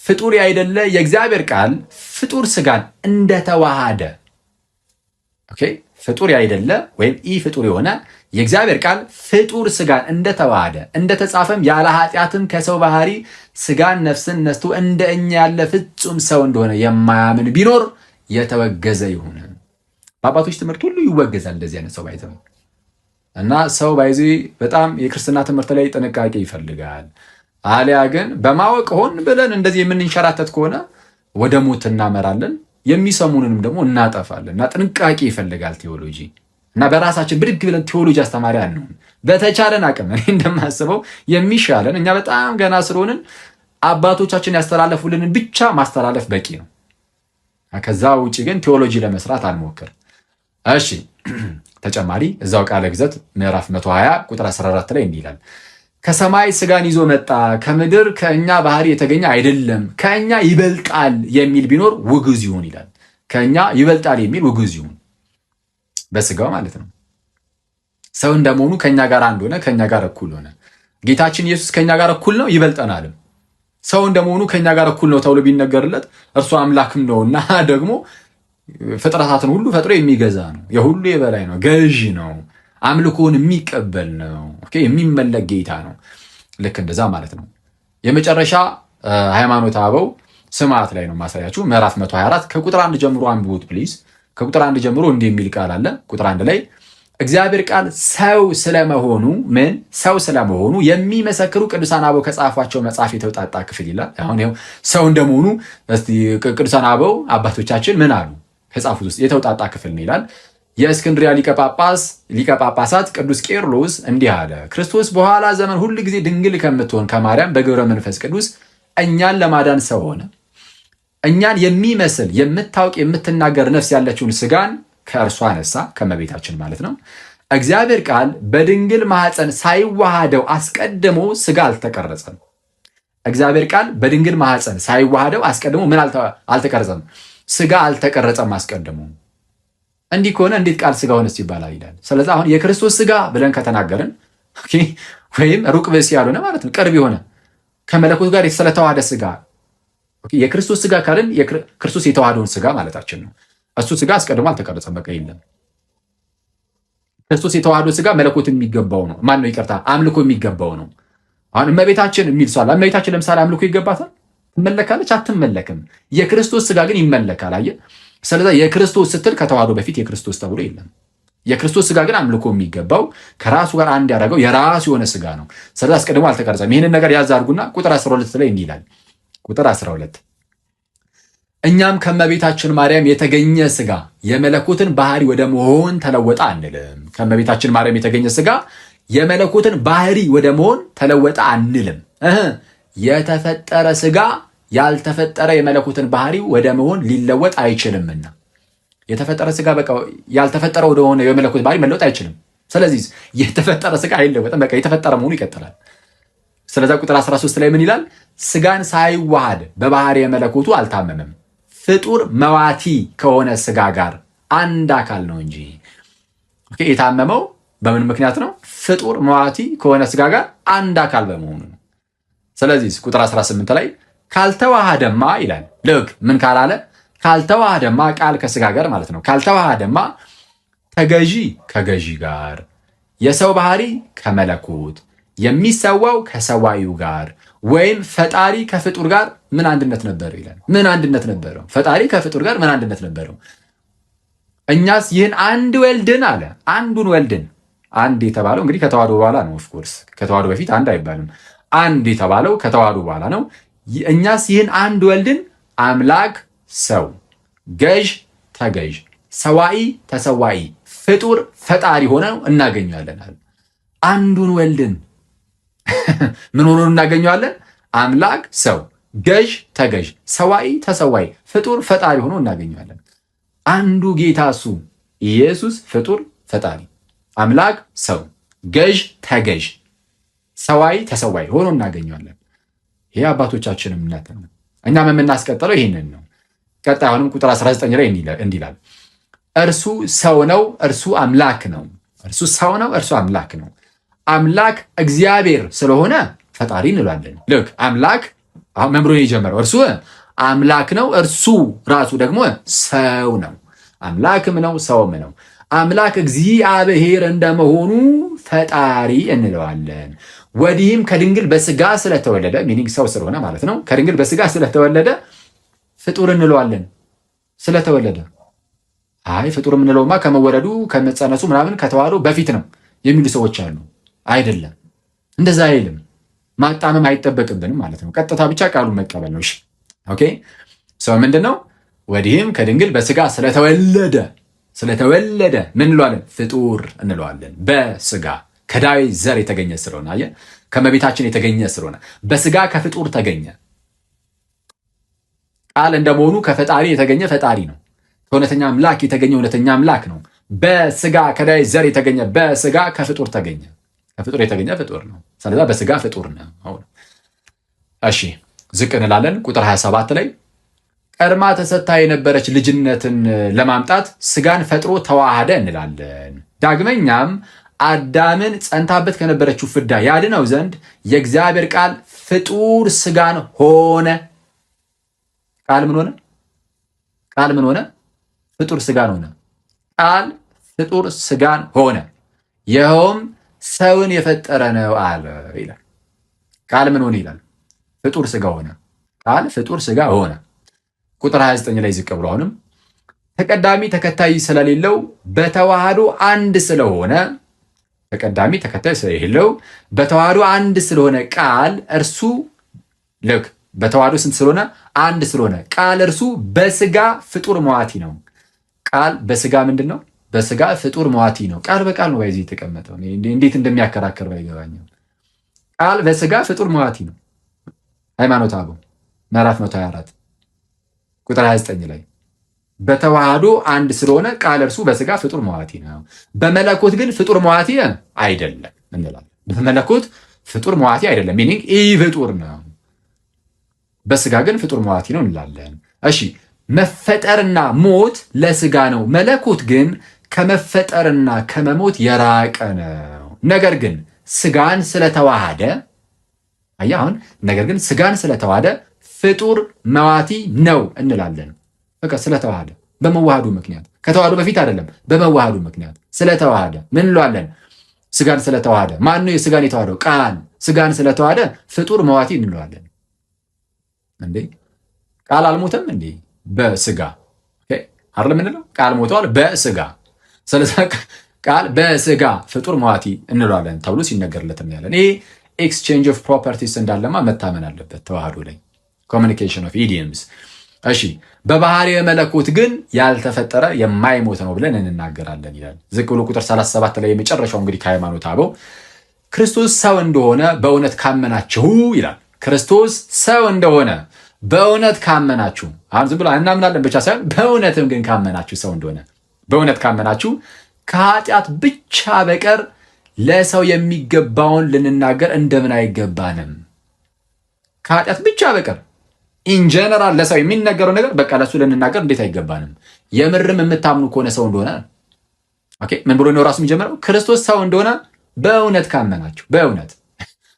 [SPEAKER 1] ፍጡር ያይደለ የእግዚአብሔር ቃል ፍጡር ስጋን እንደተዋሃደ ፍጡር ያይደለ ወይም ኢ ፍጡር የሆነ የእግዚአብሔር ቃል ፍጡር ስጋን እንደተዋሃደ እንደተጻፈም ያለ ኃጢአትም ከሰው ባህሪ ስጋን ነፍስን ነስቶ እንደ እኛ ያለ ፍጹም ሰው እንደሆነ የማያምን ቢኖር የተወገዘ ይሁን። በአባቶች ትምህርት ሁሉ ይወገዛል እንደዚህ አይነት ሰው ባይዘው እና ሰው ባይዚ በጣም የክርስትና ትምህርት ላይ ጥንቃቄ ይፈልጋል። አሊያ ግን በማወቅ ሆን ብለን እንደዚህ የምንንሸራተት ከሆነ ወደ ሞት እናመራለን፣ የሚሰሙንንም ደግሞ እናጠፋለን። እና ጥንቃቄ ይፈልጋል ቴዎሎጂ። እና በራሳችን ብድግ ብለን ቴዎሎጂ አስተማሪ አንሆን። በተቻለን አቅም እኔ እንደማስበው የሚሻለን እኛ በጣም ገና ስለሆንን አባቶቻችን ያስተላለፉልንን ብቻ ማስተላለፍ በቂ ነው። ከዛ ውጭ ግን ቴዎሎጂ ለመስራት አንሞክር። እሺ ተጨማሪ እዛው ቃለ ግዘት ምዕራፍ 120 ቁጥር 14 ላይ እንዲህ ይላል፣ ከሰማይ ስጋን ይዞ መጣ፣ ከምድር ከእኛ ባህሪ የተገኘ አይደለም፣ ከእኛ ይበልጣል የሚል ቢኖር ውግዝ ይሁን ይላል። ከእኛ ይበልጣል የሚል ውግዝ ይሁን፣ በስጋው ማለት ነው። ሰው እንደመሆኑ ከእኛ ጋር አንድ ሆነ፣ ከእኛ ጋር እኩል ሆነ። ጌታችን ኢየሱስ ከእኛ ጋር እኩል ነው፣ ይበልጠናልም። ሰው እንደመሆኑ ከእኛ ጋር እኩል ነው ተብሎ ቢነገርለት እርሱ አምላክም ነውና ደግሞ ፍጥረታትን ሁሉ ፈጥሮ የሚገዛ ነው፣ የሁሉ የበላይ ነው፣ ገዢ ነው፣ አምልኮን የሚቀበል ነው፣ የሚመለክ ጌታ ነው። ልክ እንደዛ ማለት ነው። የመጨረሻ ሃይማኖተ አበው ስምዓት ላይ ነው ማሳያችሁ። ምዕራፍ 124 ከቁጥር 1 ጀምሮ አንብቡት ፕሊዝ። ከቁጥር 1 ጀምሮ እንዲህ የሚል ቃል አለ። ቁጥር 1 ላይ እግዚአብሔር ቃል ሰው ስለመሆኑ ሰው ስለመሆኑ የሚመሰክሩ ቅዱሳን አበው ከጻፏቸው መጽሐፍ የተውጣጣ ክፍል ይላል። አሁን ይኸው ሰው እንደመሆኑ ቅዱሳን አበው አባቶቻችን ምን አሉ ከጻፉት ውስጥ የተውጣጣ ክፍል ነው ይላል። የእስክንድሪያ ሊቀ ጳጳሳት ቅዱስ ቄርሎስ እንዲህ አለ። ክርስቶስ በኋላ ዘመን ሁል ጊዜ ድንግል ከምትሆን ከማርያም በግብረ መንፈስ ቅዱስ እኛን ለማዳን ሰው ሆነ። እኛን የሚመስል የምታውቅ የምትናገር ነፍስ ያለችውን ስጋን ከእርሷ አነሳ፣ ከመቤታችን ማለት ነው። እግዚአብሔር ቃል በድንግል ማኅፀን ሳይዋሃደው አስቀድሞ ስጋ አልተቀረጸም። እግዚአብሔር ቃል በድንግል ማኅፀን ሳይዋሃደው አስቀድሞ ምን አልተቀረጸም? ስጋ አልተቀረጸም አስቀድሞ። እንዲህ ከሆነ እንዴት ቃል ስጋ ሆነስ ይባላል ይላል። ስለዚህ አሁን የክርስቶስ ስጋ ብለን ከተናገርን ወይም ሩቅ ብእሲ ያልሆነ ማለት ነው፣ ቅርብ የሆነ ከመለኮት ጋር ስለተዋሃደ ስጋ የክርስቶስ ስጋ ካልን ክርስቶስ የተዋሃደውን ስጋ ማለታችን ነው። እሱ ስጋ አስቀድሞ አልተቀረጸም፣ በቃ የለም። ክርስቶስ የተዋህዶ ስጋ መለኮት የሚገባው ነው። ማን ነው? ይቅርታ አምልኮ የሚገባው ነው። አሁን እመቤታችን የሚል ሰው አለ። እመቤታችን ለምሳሌ አምልኮ ይገባታል? ትመለካለች? አትመለክም። የክርስቶስ ስጋ ግን ይመለካል። አየህ። ስለዚህ የክርስቶስ ስትል ከተዋህዶ በፊት የክርስቶስ ተብሎ የለም። የክርስቶስ ስጋ ግን አምልኮ የሚገባው ከራሱ ጋር አንድ ያደረገው የራሱ የሆነ ስጋ ነው። ስለዚህ አስቀድሞ አልተቀረጸም። ይህንን ነገር ያዝ አድርጉና ቁጥር 12 ላይ እንዲህ ይላል። ቁጥር 12 እኛም ከእመቤታችን ማርያም የተገኘ ስጋ የመለኮትን ባህሪ ወደ መሆን ተለወጠ አንልም። ከእመቤታችን ማርያም የተገኘ ስጋ የመለኮትን ባህሪ ወደ መሆን ተለወጠ አንልም። የተፈጠረ ስጋ ያልተፈጠረ የመለኮትን ባህሪ ወደ መሆን ሊለወጥ አይችልምና የተፈጠረ ስጋ በቃ ያልተፈጠረ ወደሆነ የመለኮት ባህሪ መለወጥ አይችልም። ስለዚህ የተፈጠረ ስጋ አይለወጥም። በቃ የተፈጠረ መሆኑ ይቀጥላል። ስለዚህ ቁጥር 13 ላይ ምን ይላል? ስጋን ሳይዋሃድ በባህሪ የመለኮቱ አልታመመም። ፍጡር መዋቲ ከሆነ ስጋ ጋር አንድ አካል ነው እንጂ። ኦኬ፣ የታመመው በምን ምክንያት ነው? ፍጡር መዋቲ ከሆነ ስጋ ጋር አንድ አካል በመሆኑ ነው። ስለዚህ ቁጥር 18 ላይ ካልተዋሃደማ ይላል። ልክ ምን ካላለ? ካልተዋሃደማ ቃል ከስጋ ጋር ማለት ነው። ካልተዋሃደማ ተገዢ ከገዢ ጋር፣ የሰው ባህሪ ከመለኮት፣ የሚሰዋው ከሰዋዩ ጋር ወይም ፈጣሪ ከፍጡር ጋር ምን አንድነት ነበረው ይላል። ምን አንድነት ነበረው? ፈጣሪ ከፍጡር ጋር ምን አንድነት ነበረው? እኛስ ይህን አንድ ወልድን አለ። አንዱን ወልድን አንድ የተባለው እንግዲህ ከተዋህዶ በኋላ ነው። ኦፍኮርስ ከተዋህዶ በፊት አንድ አይባልም። አንድ የተባለው ከተዋህዶ በኋላ ነው። እኛስ ይህን አንድ ወልድን አምላክ ሰው፣ ገዥ ተገዥ፣ ሰዋኢ ተሰዋኢ፣ ፍጡር ፈጣሪ ሆነው እናገኘዋለን። አንዱን ወልድን ምን ሆኖ እናገኘዋለን? አምላክ ሰው፣ ገዥ ተገዥ፣ ሰዋኢ ተሰዋኢ፣ ፍጡር ፈጣሪ ሆኖ እናገኘዋለን። አንዱ ጌታ እሱ ኢየሱስ ፍጡር ፈጣሪ፣ አምላክ ሰው፣ ገዥ ተገዥ፣ ሰዋኢ ተሰዋኢ ሆኖ እናገኘዋለን። ይሄ አባቶቻችን እምነት ነው። እኛም የምናስቀጥለው ይህንን ነው። ቀጣይ አሁንም ቁጥር 19 ላይ እንዲህ ይላል፣ እርሱ ሰው ነው፣ እርሱ አምላክ ነው። እርሱ ሰው ነው፣ እርሱ አምላክ ነው። አምላክ እግዚአብሔር ስለሆነ ፈጣሪ እንላለን። ልክ አምላክ አሁን መምሮ የጀመረው እርሱ አምላክ ነው፣ እርሱ ራሱ ደግሞ ሰው ነው። አምላክም ነው ሰውም ነው። አምላክ እግዚአብሔር እንደመሆኑ ፈጣሪ እንለዋለን። ወዲህም ከድንግል በስጋ ስለተወለደ ሚኒንግ ሰው ስለሆነ ማለት ነው። ከድንግል በስጋ ስለተወለደ ፍጡር እንለዋለን። ስለተወለደ አይ ፍጡር የምንለውማ ከመወለዱ ከመጸነሱ ምናምን ከተዋህዶ በፊት ነው የሚሉ ሰዎች አሉ። አይደለም፣ እንደዛ አይልም። ማጣመም አይጠበቅብንም ማለት ነው። ቀጥታ ብቻ ቃሉን መቀበል ነው። ኦኬ ሰው ምንድን ነው? ወዲህም ከድንግል በስጋ ስለተወለደ ምን እንለዋለን? ፍጡር እንለዋለን። በስጋ ከዳዊት ዘር የተገኘ ስለሆነ አየህ፣ ከመቤታችን የተገኘ ስለሆነ በስጋ ከፍጡር ተገኘ። ቃል እንደመሆኑ ከፈጣሪ የተገኘ ፈጣሪ ነው። ከእውነተኛ አምላክ የተገኘ እውነተኛ አምላክ ነው። በስጋ ከዳዊት ዘር የተገኘ በስጋ ከፍጡር ተገኘ። ከፍጡር የተገኘ ፍጡር ነው። ስለዚህ በስጋ ፍጡር ነው። እሺ ዝቅ እንላለን። ቁጥር 27 ላይ ቀድማ ተሰጥታ የነበረች ልጅነትን ለማምጣት ስጋን ፈጥሮ ተዋሃደ እንላለን። ዳግመኛም አዳምን ጸንታበት ከነበረችው ፍዳ ያድነው ዘንድ የእግዚአብሔር ቃል ፍጡር ስጋን ሆነ። ቃል ምን ሆነ? ቃል ምን ሆነ? ፍጡር ስጋን ሆነ። ቃል ፍጡር ስጋን ሆነ፣ ይኸውም ሰውን የፈጠረ ነው አለ ይላል። ቃል ምን ሆነ ይላል? ፍጡር ስጋ ሆነ። ቃል ፍጡር ስጋ ሆነ። ቁጥር 29 ላይ ዝቅ ብሎ አሁንም ተቀዳሚ ተከታይ ስለሌለው በተዋህዶ አንድ ስለሆነ ተቀዳሚ ተከታይ ስለሌለው በተዋህዶ አንድ ስለሆነ ቃል እርሱ ልክ በተዋህዶ ስንት ስለሆነ? አንድ ስለሆነ ቃል እርሱ በስጋ ፍጡር መዋቲ ነው። ቃል በስጋ ምንድን ነው? በስጋ ፍጡር መዋቲ ነው። ቃል በቃል ነው ባይዚ የተቀመጠው። እንዴት እንደሚያከራከር ባይገባኝም ቃል በስጋ ፍጡር መዋቲ ነው። ሃይማኖተ አበው ምዕራፍ 124 ቁጥር 29 ላይ በተዋህዶ አንድ ስለሆነ ቃል እርሱ በስጋ ፍጡር መዋቲ ነው። በመለኮት ግን ፍጡር መዋቲ አይደለም እንላለን። በመለኮት ፍጡር መዋቲ አይደለም፣ ሚኒንግ ኢ ፍጡር ነው። በስጋ ግን ፍጡር መዋቲ ነው እንላለን። እሺ መፈጠርና ሞት ለስጋ ነው፣ መለኮት ግን ከመፈጠርና ከመሞት የራቀ ነው። ነገር ግን ስጋን ስለተዋሃደ አሁን ነገር ግን ስጋን ስለተዋሃደ ፍጡር መዋቲ ነው እንላለን። በቃ ስለተዋሃደ በመዋሃዱ ምክንያት ከተዋሃዱ በፊት አይደለም፣ በመዋሃዱ ምክንያት ስለተዋሃደ ምን እንለዋለን? ስጋን ስለተዋሃደ። ማን ነው የስጋን የተዋሃደው? ቃል። ስጋን ስለተዋሃደ ፍጡር መዋቲ እንለዋለን። እንዴ ቃል አልሞተም እንዴ? በስጋ አይደለም ምንለው? ቃል ሞተዋል በስጋ። ስለዚህ ቃል በስጋ ፍጡር መዋቲ እንለዋለን ተብሎ ሲነገርለት እናያለን። ይሄ ኤክስቼንጅ ኦፍ ፕሮፐርቲስ እንዳለማ መታመን አለበት ተዋህዶ ላይ ኮሚኒኬሽን ኦፍ ኢዲየምስ። እሺ በባህሪ መለኮት ግን ያልተፈጠረ የማይሞት ነው ብለን እንናገራለን ይላል። ዝቅ ብሎ ቁጥር 37 ላይ የመጨረሻው እንግዲህ ከሃይማኖት አበው ክርስቶስ ሰው እንደሆነ በእውነት ካመናችሁ ይላል። ክርስቶስ ሰው እንደሆነ በእውነት ካመናችሁ፣ አሁን ዝም ብሎ እናምናለን ብቻ ሳይሆን በእውነትም ግን ካመናችሁ፣ ሰው እንደሆነ በእውነት ካመናችሁ ከኃጢአት ብቻ በቀር ለሰው የሚገባውን ልንናገር እንደምን አይገባንም? ከኃጢአት ብቻ በቀር ኢንጀነራል ለሰው የሚነገረው ነገር በቃ ለሱ ልንናገር እንዴት አይገባንም? የምርም የምታምኑ ከሆነ ሰው እንደሆነ ኦኬ፣ ምን ብሎ ነው ራሱ የሚጀምረው? ክርስቶስ ሰው እንደሆነ በእውነት ካመናችሁ፣ በእውነት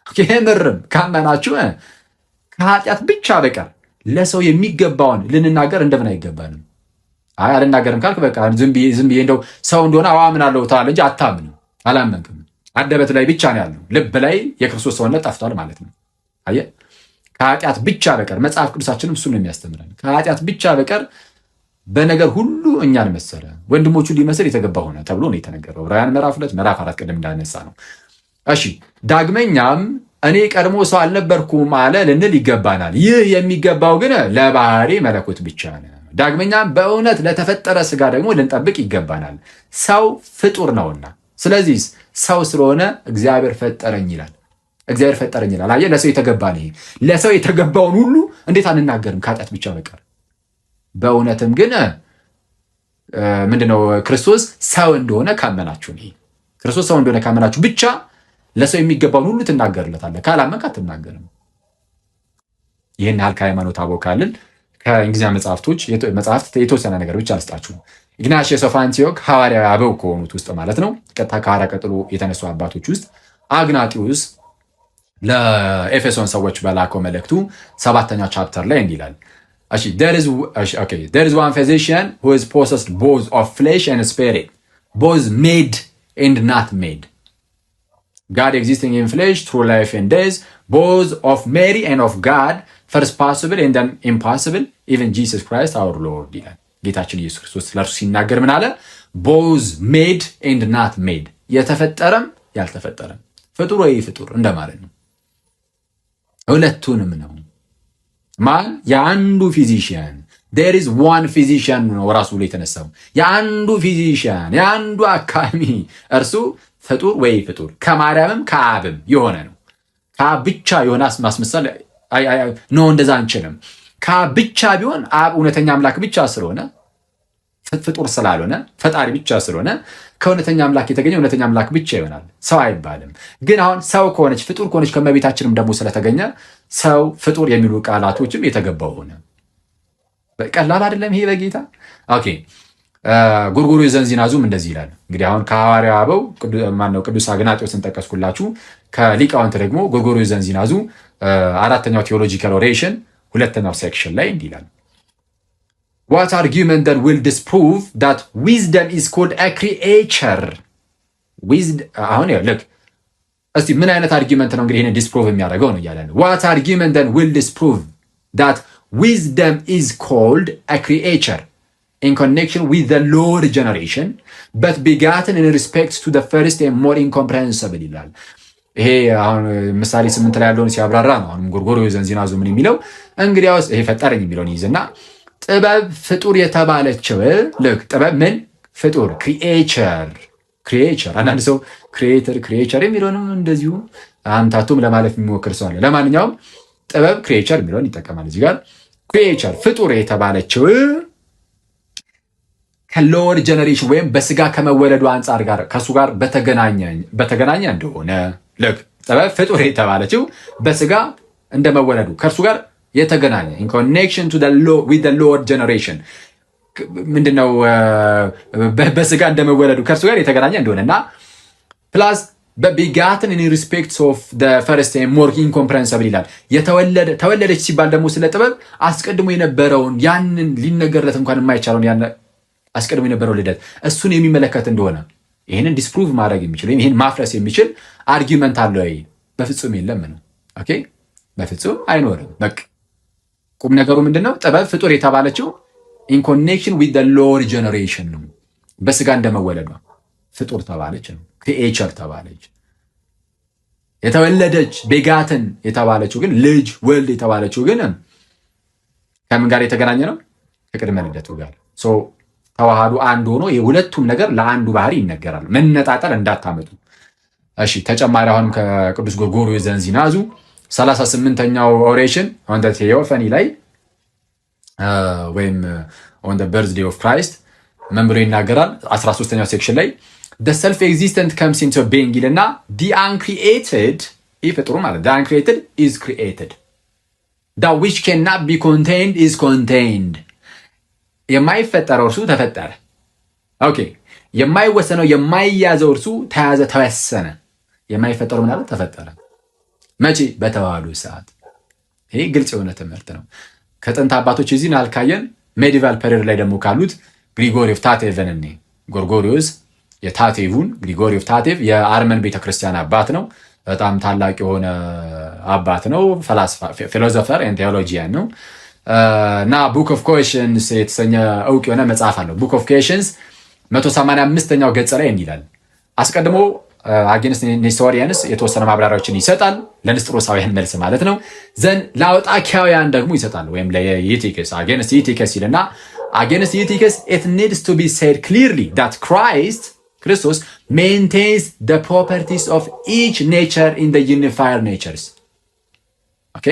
[SPEAKER 1] የምርም ካመናችሁ ከኃጢአት ብቻ በቀር ለሰው የሚገባውን ልንናገር እንደምን አይገባንም? አይ አልናገርም ካልክ በቃ ዝም ብዬ እንደው ሰው እንደሆነ አምናለሁ ትላለህ እንጂ አታምንም፣ አላመንክም። አንደበት ላይ ብቻ ነው ያለው፣ ልብ ላይ የክርስቶስ ሰውነት ጠፍቷል ማለት ነው። አየህ፣ ከኃጢአት ብቻ በቀር መጽሐፍ ቅዱሳችንም እሱን ነው የሚያስተምረን። ከኃጢአት ብቻ በቀር በነገር ሁሉ እኛን መሰለ፣ ወንድሞቹን ሊመስል የተገባ ሆነ ተብሎ ነው የተነገረው። ዕብራውያን ምዕራፍ 2 ምዕራፍ 4 ቅድም እንዳነሳ ነው። እሺ ዳግመኛም እኔ ቀድሞ ሰው አልነበርኩም አለ ልንል ይገባናል። ይህ የሚገባው ግን ለባህሪ መለኮት ብቻ ነው። ዳግመኛም በእውነት ለተፈጠረ ስጋ ደግሞ ልንጠብቅ ይገባናል። ሰው ፍጡር ነውና፣ ስለዚህ ሰው ስለሆነ እግዚአብሔር ፈጠረኝ ይላል። እግዚአብሔር ፈጠረኝ ይላል። አየህ፣ ለሰው የተገባ ነው። ለሰው የተገባውን ሁሉ እንዴት አንናገርም? ከኃጢአት ብቻ በቀር። በእውነትም ግን ምንድነው? ክርስቶስ ሰው እንደሆነ ካመናችሁ ነው። ክርስቶስ ሰው እንደሆነ ካመናችሁ ብቻ ለሰው የሚገባውን ሁሉ ትናገርለታለህ። ካላመንክ አትናገርም። ይህን ያህል ከሃይማኖት አበው ካልን ከእንግሊዝኛ መጽሐፍት የተወሰነ ነገር ብቻ አልስጣችሁ። ኢግናቲየስ ኦፍ አንቲዮክ ሐዋርያዊ አበው ከሆኑት ውስጥ ማለት ነው። ቀጥታ ከሐዋርያ ቀጥሎ የተነሱ አባቶች ውስጥ አግናጢዮስ ለኤፌሶን ሰዎች በላከው መልእክቱ 7ኛው ቻፕተር ላይ እንዲህ ይላል። there is one physician who is possessed both of flesh and spirit, both made and not made. God existing in flesh through life and death, both of Mary and of God, first possible and then impossible, even Jesus Christ our Lord ይላል። ጌታችን ኢየሱስ ክርስቶስ ለእርሱ ሲናገር ምን አለ? both made and not made፣ የተፈጠረም ያልተፈጠረም፣ ፍጡር ወይ ፍጡር እንደማለት ነው። ሁለቱንም ነው። ማን? የአንዱ ፊዚሽያን there is one physician ነው ራሱ ላይ የተነሳው። የአንዱ ፊዚሽያን፣ የአንዱ አካሚ፣ እርሱ ፍጡር ወይ ፍጡር፣ ከማርያምም ከአብም የሆነ ነው። ከአብ ብቻ የሆነ ማስመሰል ነው፣ እንደዛ አንችልም። ከአብ ብቻ ቢሆን አብ እውነተኛ አምላክ ብቻ ስለሆነ ፍጡር ስላልሆነ ፈጣሪ ብቻ ስለሆነ ከእውነተኛ አምላክ የተገኘ እውነተኛ አምላክ ብቻ ይሆናል፣ ሰው አይባልም። ግን አሁን ሰው ከሆነች ፍጡር ከሆነች ከመቤታችንም ደግሞ ስለተገኘ ሰው ፍጡር የሚሉ ቃላቶችም የተገባው ሆነ። ቀላል አይደለም ይሄ በጌታ ኦኬ። ጎርጎርዮስ ዘንዚናዙም እንደዚህ ይላል። እንግዲህ አሁን ከሐዋርያው አበው ቅዱስ አግናጢዮስን ጠቀስኩላችሁ። ከሊቃውንት ደግሞ ጎርጎርዮስ ዘንዚናዙ 4ኛው ቴዎሎጂካል ኦሬሽን 2ኛው ሴክሽን ላይ እንዲህ ይላል። What argument that will disprove that wisdom is called a creature? አሁን ልክ እስቲ ምን አይነት አርጊመንት ነው እንግዲህ ይሄን ዲስፕሩቭ የሚያደርገው ነው እያለ ነው። What argument that will disprove that wisdom is called a creature in connection with the lower generation but begotten in respect to the first and more incomprehensible ይላል። ይሄ አሁን ምሳሌ 8 ላይ ያለውን ሲያብራራ ነው። አሁን ጎርጎርዮስ ዘንዚናዙ ምን የሚለው እንግዲያውስ ይሄ ፈጠረኝ የሚለውን ይዝና ጥበብ ፍጡር የተባለችው ልክ ጥበብ ምን ፍጡር ክሪኤቸር። አንዳንድ ሰው ክሪኤቸር የሚለውንም እንደዚሁ አምታቱም ለማለፍ የሚሞክር ሰው አለ። ለማንኛውም ጥበብ ክሪኤቸር የሚለውን ይጠቀማል። እዚህ ጋር ክሪኤቸር ፍጡር የተባለችው ከሎወር ጀነሬሽን ወይም በስጋ ከመወለዱ አንጻር ጋር ከሱ ጋር በተገናኘ እንደሆነ ልክ ጥበብ ፍጡር የተባለችው በስጋ እንደመወለዱ ከእርሱ ጋር የተገናኘ in connection to the with the lower generation ምንድነው በስጋ እንደመወለዱ ከእርሱ ጋር የተገናኘ እንደሆነና ፕላስ begotten in respect of the first and more incomprehensible ይላል። ተወለደች ሲባል ደግሞ ስለ ጥበብ አስቀድሞ የነበረውን ያንን ሊነገርለት እንኳን የማይቻለውን ያን አስቀድሞ የነበረው ልደት እሱን የሚመለከት እንደሆነ ይህንን ዲስፕሩቭ ማድረግ የሚችል ወይም ይህን ማፍረስ የሚችል አርጊመንት አለ ወይ? በፍጹም የለም ነው። ኦኬ፣ በፍጹም አይኖርም። በቃ ቁም ነገሩ ምንድነው? ጥበብ ፍጡር የተባለችው ኢን ኮኔክሽን ዊዝ ዘ ሎወር ጀነሬሽን ነው። በስጋ እንደመወለዷ ፍጡር ተባለች ነው፣ ክሪኤቸር ተባለች። የተወለደች ቤጋትን የተባለችው ግን ልጅ ወልድ የተባለችው ግን ከምን ጋር የተገናኘ ነው? ከቅድመ ልደቱ ጋር። ተዋሃዱ አንድ ሆኖ የሁለቱም ነገር ለአንዱ ባህሪ ይነገራል። መነጣጠል እንዳታመጡ እሺ። ተጨማሪ አሁንም ከቅዱስ ጎርጎርዮስ ዘእንዚናዙ 38ኛው ኦሬሽን ኦን ዘ ቴዎፈኒ ላይ ወይም ኦን ዘ በርዝዴይ ኦፍ ክራይስት ምን ብሎ ይናገራል? 13ኛው ሴክሽን ላይ the self existent comes into being ይልና the uncreated ይፈጥሩ ማለት the uncreated is created that which cannot be contained is contained የማይፈጠረው እርሱ ተፈጠረ። ኦኬ፣ የማይወሰነው የማይያዘው እርሱ ተያዘ፣ ተወሰነ። የማይፈጠረው ማለት ተፈጠረ። መቼ? በተዋህዶ ሰዓት። ይሄ ግልጽ የሆነ ትምህርት ነው። ከጥንት አባቶች እዚህን አልካየን ሜዲቫል ፔሪድ ላይ ደግሞ ካሉት ግሪጎሪ ኦፍ ታቴቭን እኔ ጎርጎሪዮስ የታቴቭን ግሪጎሪ ኦፍ ታቴቭ የአርመን ቤተክርስቲያን አባት ነው። በጣም ታላቅ የሆነ አባት ነው። ፊሎዞፈር ኤንድ ቴዎሎጂያን ነው እና ቡክ ኦፍ ኩዌሽንስ የተሰኘ እውቅ የሆነ መጽሐፍ አለው። ቡክ ኦፍ ኩዌሽንስ 185ኛው ገጽ ላይ እንዲላል አስቀድሞ አጌንስት ኔስቶሪያንስ የተወሰነ ማብራሪያዎችን ይሰጣል፣ ለንስጥሮሳውያን መልስ ማለት ነው። ዘን ለአውጣኪያውያን ደግሞ ይሰጣል፣ ወይም ለዩቲክስ አጌንስት ዩቲክስ ይልና አጌንስት ዩቲክስ it needs to be said clearly that Christ ክርስቶስ maintains the properties of each nature in the unified natures. ኦኬ፣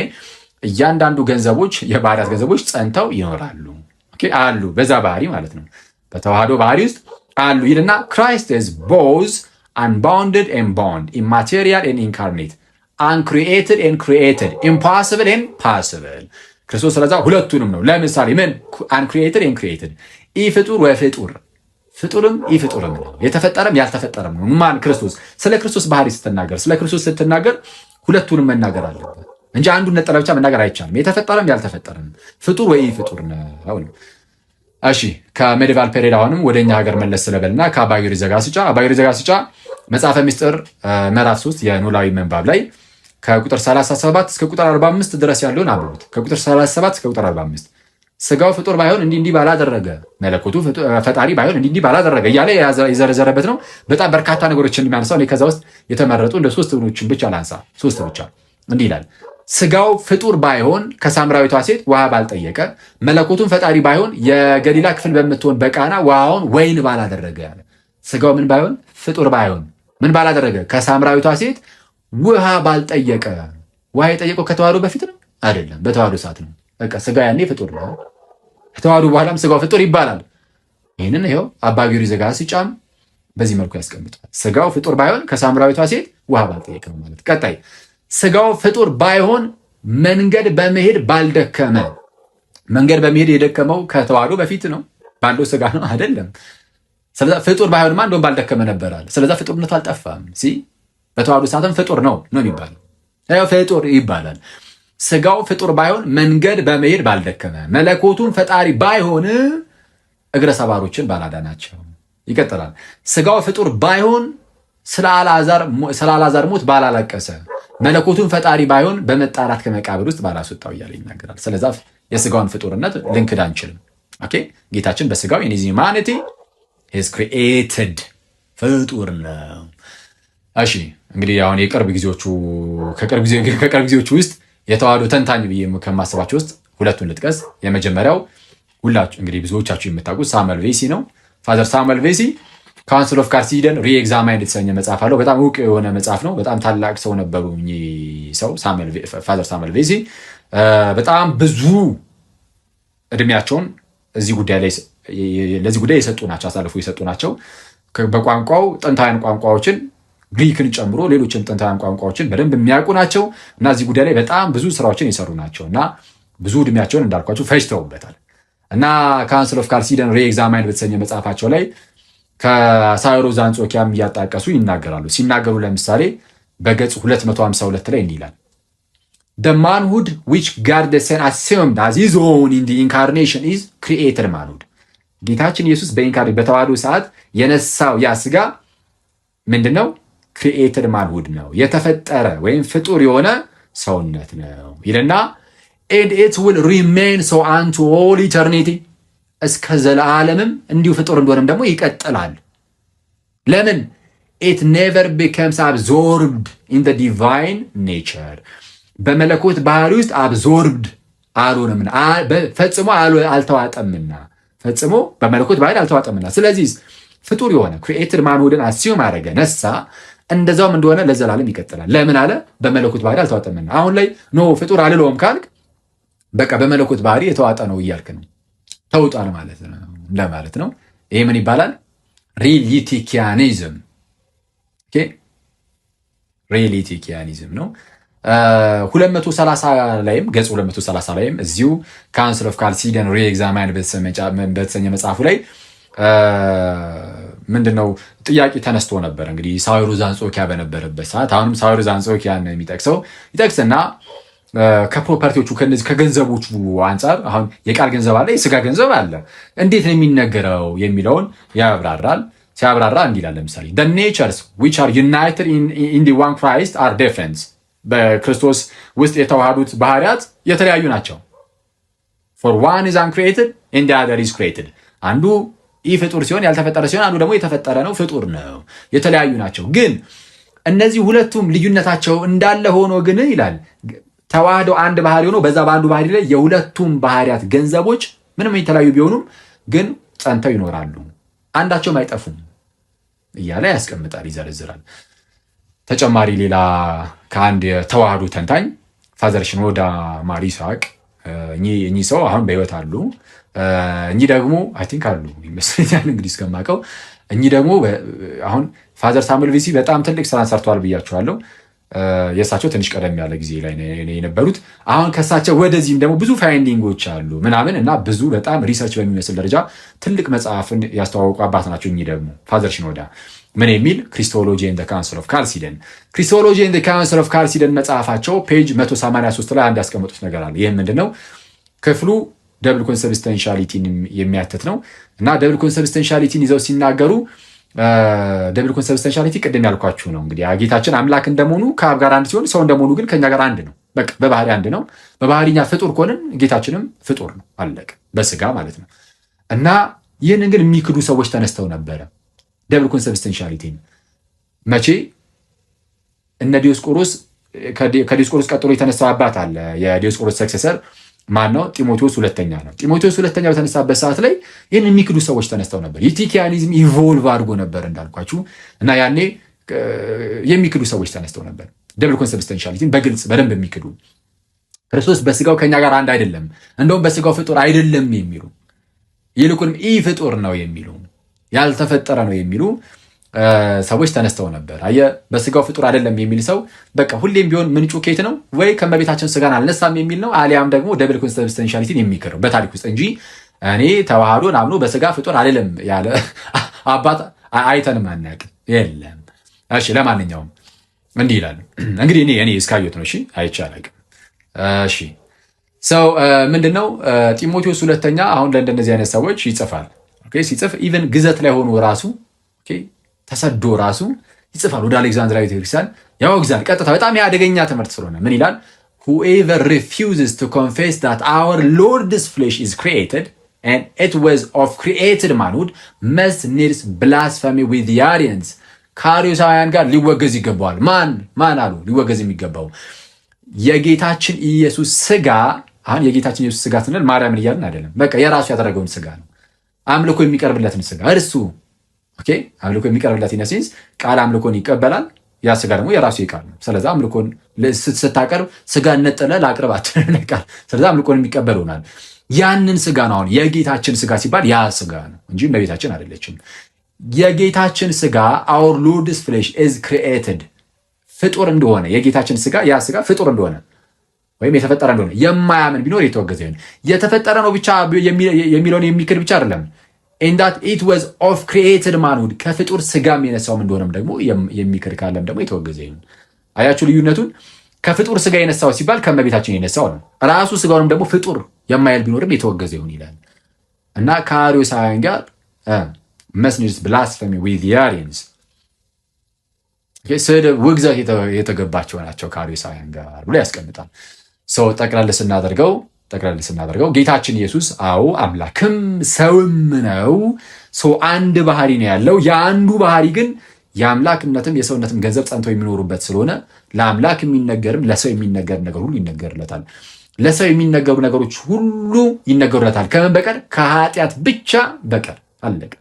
[SPEAKER 1] እያንዳንዱ ገንዘቦች የባህሪያት ገንዘቦች ጸንተው ይኖራሉ። ኦኬ፣ አሉ በዛ ባህሪ ማለት ነው፣ በተዋህዶ ባህሪ ውስጥ አሉ ይልና Christ is both unbounded and bound, immaterial and incarnate, uncreated and created, impossible and possible. ክርስቶስ ስለዛ ሁለቱንም ነው። ለምሳሌ ምን uncreated and created፣ ኢፍጡር ወፍጡር፣ ፍጡርም ኢፍጡርም ነው፣ የተፈጠረም ያልተፈጠረም ነው። ማን? ክርስቶስ። ስለ ክርስቶስ ባህሪ ስትናገር፣ ስለ ክርስቶስ ስትናገር ሁለቱንም መናገር አለበት እንጂ አንዱን ነጠላ ብቻ መናገር አይቻልም። የተፈጠረም ያልተፈጠረም፣ ፍጡር ወይ ኢፍጡር ነው። እሺ፣ ከሜዲቫል ፔሪድ አሁንም ወደኛ ሀገር መለስ ስለበልና ከአባ ጊዮርጊስ ዘጋስጫ መጽሐፈ ምስጢር ምዕራፍ 3 የኖላዊ ምንባብ ላይ ከቁጥር 37 እስከ ቁጥር 45 ድረስ ያለውን አብሩት። ከቁጥር 37 እስከ ቁጥር 45 ስጋው ፍጡር ባይሆን እንዲህ ባላደረገ፣ መለኮቱ ፈጣሪ ባይሆን እንዲህ ባላደረገ እያለ የዘረዘረበት ነው። በጣም በርካታ ነገሮችን የሚያነሳው እኔ ከዛ ውስጥ የተመረጡ እንደ 3 ብኖችን ብቻ ላንሳ። 3 ብቻ። እንዲህ ይላል፣ ስጋው ፍጡር ባይሆን ከሳምራዊቷ ሴት ውሃ ባልጠየቀ፣ መለኮቱን ፈጣሪ ባይሆን የገሊላ ክፍል በምትሆን በቃና ውሃውን ወይን ባላደረገ። ስጋው ምን ባይሆን? ፍጡር ባይሆን ምን ባላደረገ? ከሳምራዊቷ ሴት ውሃ ባልጠየቀ። ውሃ የጠየቀው ከተዋህዶ በፊት ነው አይደለም፣ በተዋህዶ ሰዓት ነው። በቃ ስጋ ያኔ ፍጡር ነው። ከተዋህዶ በኋላም ስጋው ፍጡር ይባላል። ይህንን ይኸው አባ ጊዮርጊስ ዘጋስጫም በዚህ መልኩ ያስቀምጣል። ስጋው ፍጡር ባይሆን ከሳምራዊቷ ሴት ውሃ ባልጠየቀ ማለት። ቀጣይ ስጋው ፍጡር ባይሆን መንገድ በመሄድ ባልደከመ። መንገድ በመሄድ የደከመው ከተዋህዶ በፊት ነው፣ ባለው ስጋ ነው አይደለም። ስለዛ ፍጡር ባይሆንማ እንደውም ባልደከመ ነበር አለ። ስለዛ ፍጡርነቱ አልጠፋም። በተዋህዶ ሰዓትም ፍጡር ነው የሚባለው። ፍጡር ይባላል። ስጋው ፍጡር ባይሆን መንገድ በመሄድ ባልደከመ፣ መለኮቱን ፈጣሪ ባይሆን እግረ ሰባሮችን ባላዳናቸው። ይቀጥላል። ስጋው ፍጡር ባይሆን ስለ አልዓዛር ሞት ባላለቀሰ፣ መለኮቱን ፈጣሪ ባይሆን በመጣራት ከመቃብር ውስጥ ባላስወጣው እያለ ይናገራል። ስለዛ የስጋውን ፍጡርነት ልንክድ አንችልም። ኦኬ፣ ጌታችን በስጋው ኢን ሂዝ ሂውማኒቲ ሂዝ ክሪኤትድ ፍጡር ነው። እሺ፣ እንግዲህ አሁን ከቅርብ ጊዜዎቹ ውስጥ የተዋህዶ ተንታኝ ብዬ ከማስባቸው ውስጥ ሁለቱን ልጥቀስ። የመጀመሪያው ሁላችሁ እንግዲህ ብዙዎቻችሁ የምታውቁት ሳሙኤል ቬሲ ነው። ፋዘር ሳሙኤል ቬሲ ካውንስል ኦፍ ካልሲደን ሪኤግዛማይንድ የተሰኘ መጽሐፍ አለው። በጣም እውቅ የሆነ መጽሐፍ ነው። በጣም ታላቅ ሰው ነበሩ ሰው ፋዘር ሳሙኤል ቬሲ። በጣም ብዙ እድሜያቸውን ለዚህ ጉዳይ የሰጡ ናቸው፣ አሳልፎ የሰጡ ናቸው። በቋንቋው ጥንታውያን ቋንቋዎችን ግሪክን ጨምሮ ሌሎችም ጥንታውያን ቋንቋዎችን በደንብ የሚያውቁ ናቸው እና እዚህ ጉዳይ ላይ በጣም ብዙ ስራዎችን የሰሩ ናቸው እና ብዙ እድሜያቸውን እንዳልኳቸው ፈጅተውበታል እና ካውንስል ኦፍ ካልሲደን ሪኤግዛማይንድ በተሰኘ መጽሐፋቸው ላይ ከሳይሮስ አንጾኪያም እያጣቀሱ ይናገራሉ። ሲናገሩ ለምሳሌ በገጽ 252 ላይ እንዲህ ይላል፣ the manhood which God the Son assumed as his own in the incarnation is created manhood. ጌታችን ኢየሱስ በኢንካርኔት በተዋህዶ ሰዓት የነሳው ያ ስጋ ምንድነው? ክሪኤትድ ማንሁድ ነው፣ የተፈጠረ ወይም ፍጡር የሆነ ሰውነት ነው ይልና and it will remain so unto all eternity እስከ ዘላለምም እንዲሁ ፍጡር እንደሆነም ደግሞ ይቀጥላል። ለምን? it never becomes absorbed in the divine nature በመለኮት ባህሪ ውስጥ absorbed አልሆነምና ፈጽሞ አልተዋጠምና ፈጽሞ በመለኮት ባህሪ አልተዋጠምና። ስለዚህ ፍጡር የሆነ ክሪኤትድ ማንሁድን አስዩም አደረገ ነሳ፣ እንደዛውም እንደሆነ ለዘላለም ይቀጥላል። ለምን አለ? በመለኮት ባህሪ አልተዋጠምና። አሁን ላይ ኖ ፍጡር አልለውም ካልክ በቃ በመለኮት ባህሪ የተዋጠ ነው እያልክ ነው፣ ተውጧል ማለት ነው ለማለት ነው። ይሄ ምን ይባላል? ሪሊቲኪያኒዝም። ኦኬ ሪሊቲኪያኒዝም ነው። 230 ላይም ገጽ 230 ላይም እዚሁ ካውንስል ኦፍ ካልሲደን ሪኤግዛማይንድ በተሰኘ መጽሐፉ ላይ ምንድነው ጥያቄ ተነስቶ ነበር። እንግዲህ ሳዊሮስ አንጾኪያ በነበረበት ሰዓት አሁንም ሳዊሮስ አንጾኪያን ይጠቅስና ከፕሮፐርቲዎቹ ከገንዘቦቹ አንጻር አሁን የቃል ገንዘብ አለ፣ የስጋ ገንዘብ አለ፣ እንዴት ነው የሚነገረው የሚለውን ያብራራል። ሲያብራራ እንዲህ ይላል። ለምሳሌ the natures which are united in the one Christ are different በክርስቶስ ውስጥ የተዋሃዱት ባህሪያት የተለያዩ ናቸው። for one is uncreated and the other is created አንዱ ፍጡር ሲሆን ያልተፈጠረ ሲሆን አንዱ ደግሞ የተፈጠረ ነው ፍጡር ነው። የተለያዩ ናቸው ግን እነዚህ ሁለቱም ልዩነታቸው እንዳለ ሆኖ ግን ይላል ተዋህደው አንድ ባህሪ ሆኖ በዛ በአንዱ ባህሪ ላይ የሁለቱም ባህሪያት ገንዘቦች ምንም የተለያዩ ቢሆኑም ግን ጸንተው ይኖራሉ፣ አንዳቸውም አይጠፉም እያለ ያስቀምጣል፣ ይዘረዝራል። ተጨማሪ ሌላ ከአንድ የተዋህዶ ተንታኝ ፋዘር ሽኖዳ ማር ይስሐቅ እኚህ ሰው አሁን በህይወት አሉ። እኚህ ደግሞ አይ ቲንክ አሉ ይመስለኛል እንግዲህ እስከማውቀው። እኚህ ደግሞ አሁን ፋዘር ሳሙኤል ቪሲ በጣም ትልቅ ስራን ሰርተዋል ብያቸዋለሁ። የእሳቸው ትንሽ ቀደም ያለ ጊዜ ላይ የነበሩት። አሁን ከእሳቸው ወደዚህም ደግሞ ብዙ ፋይንዲንጎች አሉ ምናምን እና ብዙ በጣም ሪሰርች በሚመስል ደረጃ ትልቅ መጽሐፍን ያስተዋወቁ አባት ናቸው። እኚህ ደግሞ ፋዘር ሽኖዳ ምን የሚል ክሪስቶሎጂ ኤንድ ዘ ካውንስል ኦፍ ካልሲደን ክሪስቶሎጂ ኤንድ ዘ ካውንስል ኦፍ ካልሲደን መጽሐፋቸው ፔጅ 183 ላይ አንድ ያስቀመጡት ነገር አለ። ይህም ምንድነው? ክፍሉ ደብል ኮንሰብስታንሻሊቲን የሚያትት ነው እና ደብል ኮንሰብስታንሻሊቲን ይዘው ሲናገሩ ደብል ኮንሰብስታንሻሊቲ ቅድም ያልኳችሁ ነው። እንግዲህ ጌታችን አምላክ እንደመሆኑ ከአብ ጋር አንድ ሲሆን ሰው እንደመሆኑ ግን ከኛ ጋር አንድ ነው። በቃ በባህሪ አንድ ነው። በባህሪኛ ፍጡር ከሆንን ጌታችንም ፍጡር ነው፣ አለቀ፣ በስጋ ማለት ነው። እና ይህንን ግን የሚክዱ ሰዎች ተነስተው ነበረ። ደብል ኮንሰብስታንሻሊቲ መቼ? እነ ዲዮስቆሮስ ከዲዮስቆሮስ ቀጥሎ የተነሳው አባት አለ። የዲዮስቆሮስ ሰክሰሰር ማን ነው? ጢሞቴዎስ ሁለተኛ ነው። ጢሞቴዎስ ሁለተኛ በተነሳበት ሰዓት ላይ ይህን የሚክዱ ሰዎች ተነስተው ነበር። ዩቲኪያኒዝም ኢቮልቭ አድርጎ ነበር እንዳልኳችሁ እና ያኔ የሚክዱ ሰዎች ተነስተው ነበር። ደብል ኮንሰብስታንሻሊቲን በግልጽ በደንብ የሚክዱ ክርስቶስ በስጋው ከኛ ጋር አንድ አይደለም፣ እንደውም በስጋው ፍጡር አይደለም የሚሉ ይልቁንም ፍጡር ነው የሚሉ ያልተፈጠረ ነው የሚሉ ሰዎች ተነስተው ነበር። አየህ፣ በስጋው ፍጡር አይደለም የሚል ሰው በቃ ሁሌም ቢሆን ምንጩ ኬት ነው? ወይ ከመቤታችን ስጋን አልነሳም የሚል ነው፣ አሊያም ደግሞ ደብል ኮንሰብስታንሻሊቲን የሚክረው በታሪክ ውስጥ እንጂ እኔ ተዋህዶን አምኖ በስጋ ፍጡር አይደለም ያለ አባት አይተንም አናውቅም፣ የለም። እሺ፣ ለማንኛውም እንዲህ ይላል እንግዲህ እኔ እስካየሁት ነው። እሺ፣ አይቼ አላውቅም። እሺ፣ ሰው ምንድነው ጢሞቴዎስ ሁለተኛ አሁን ለእንደነዚህ አይነት ሰዎች ይጽፋል። ኦኬ፣ ሲጽፍ ኢቨን ግዘት ላይ ሆኖ ራሱ ኦኬ ተሰዶ ራሱ ይጽፋል። ወደ አሌክዛንድሪያ ቤተክርስቲያን ያወግዛል። ቀጥታ በጣም የአደገኛ ትምህርት ስለሆነ ምን ይላል? whoever refuses to confess that our Lord's flesh is created and it was of created manhood must needs blasphemy with the Arians ከአርዮሳውያን ጋር ሊወገዝ ይገባዋል። ማን አሉ ሊወገዝ የሚገባው? የጌታችን ኢየሱስ ስጋ። አሁን የጌታችን ኢየሱስ ስጋ ስንል ማርያምን እያልን አይደለም። በቃ የራሱ ያደረገውን ስጋ ነው። አምልኮ የሚቀርብለትን ስጋ እርሱ ኦኬ አምልኮ የሚቀርብለት ኢነሴንስ ቃል አምልኮን ይቀበላል። ያ ስጋ ደግሞ የራሱ ይቃል ነው። ስለዚህ አምልኮን ስታቀርብ ስጋ ነጠለ ላቅርብ አትነቃል። ስለዚህ አምልኮን የሚቀበል ሆናል። ያንን ስጋ ነው አሁን የጌታችን ስጋ ሲባል ያ ስጋ ነው እንጂ እመቤታችን አይደለችም። የጌታችን ስጋ our Lord's flesh is created ፍጡር እንደሆነ የጌታችን ስጋ ያ ስጋ ፍጡር እንደሆነ ወይም የተፈጠረ እንደሆነ የማያምን ቢኖር የተወገዘ ይሁን። የተፈጠረ ነው ብቻ የሚለውን የሚክድ ብቻ አይደለም in that it was of created manhood ከፍጡር ስጋም የነሳውም እንደሆነም ደግሞ የሚክድ ካለም ደግሞ የተወገዘ ይሁን። አያችሁ ልዩነቱን? ከፍጡር ስጋ የነሳው ሲባል ከመቤታችን የነሳው ነው። ራሱ ስጋውንም ደግሞ ፍጡር የማይል ቢኖርም የተወገዘ ይሁን ይላል። እና ከአርዮሳውያን ጋር መስኒድስ ብላስፈሚ ዊዝ አሪያንስ ስድብ ውግዘት የተገባቸው ናቸው ከአርዮሳውያን ጋር ብሎ ያስቀምጣል። ሰው ጠቅላላ ስናደርገው ጌታችን ኢየሱስ አዎ አምላክም ሰውም ነው። ሰው አንድ ባህሪ ነው ያለው። የአንዱ ባህሪ ግን የአምላክነትም የሰውነትም ገንዘብ ጸንተው የሚኖሩበት ስለሆነ ለአምላክ የሚነገርም ለሰው የሚነገር ነገር ሁሉ ይነገርለታል። ለሰው የሚነገሩ ነገሮች ሁሉ ይነገሩለታል። ከምን በቀር? ከኃጢአት ብቻ በቀር። አለቀ።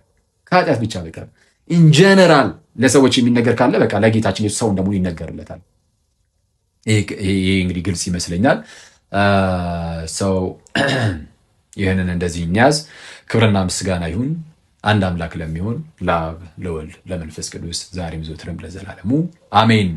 [SPEAKER 1] ከኃጢአት ብቻ በቀር ኢንጀነራል ለሰዎች የሚነገር ካለ በቃ ለጌታችን ኢየሱስ ሰው እንደሙሉ ይነገርለታል። ይሄ እንግዲህ ግልጽ ይመስለኛል። ሰው ይህንን እንደዚህ እንያዝ። ክብርና ምስጋና ይሁን አንድ አምላክ ለሚሆን ለአብ ለወልድ ለመንፈስ ቅዱስ ዛሬም ዘወትርም ለዘላለሙ አሜን።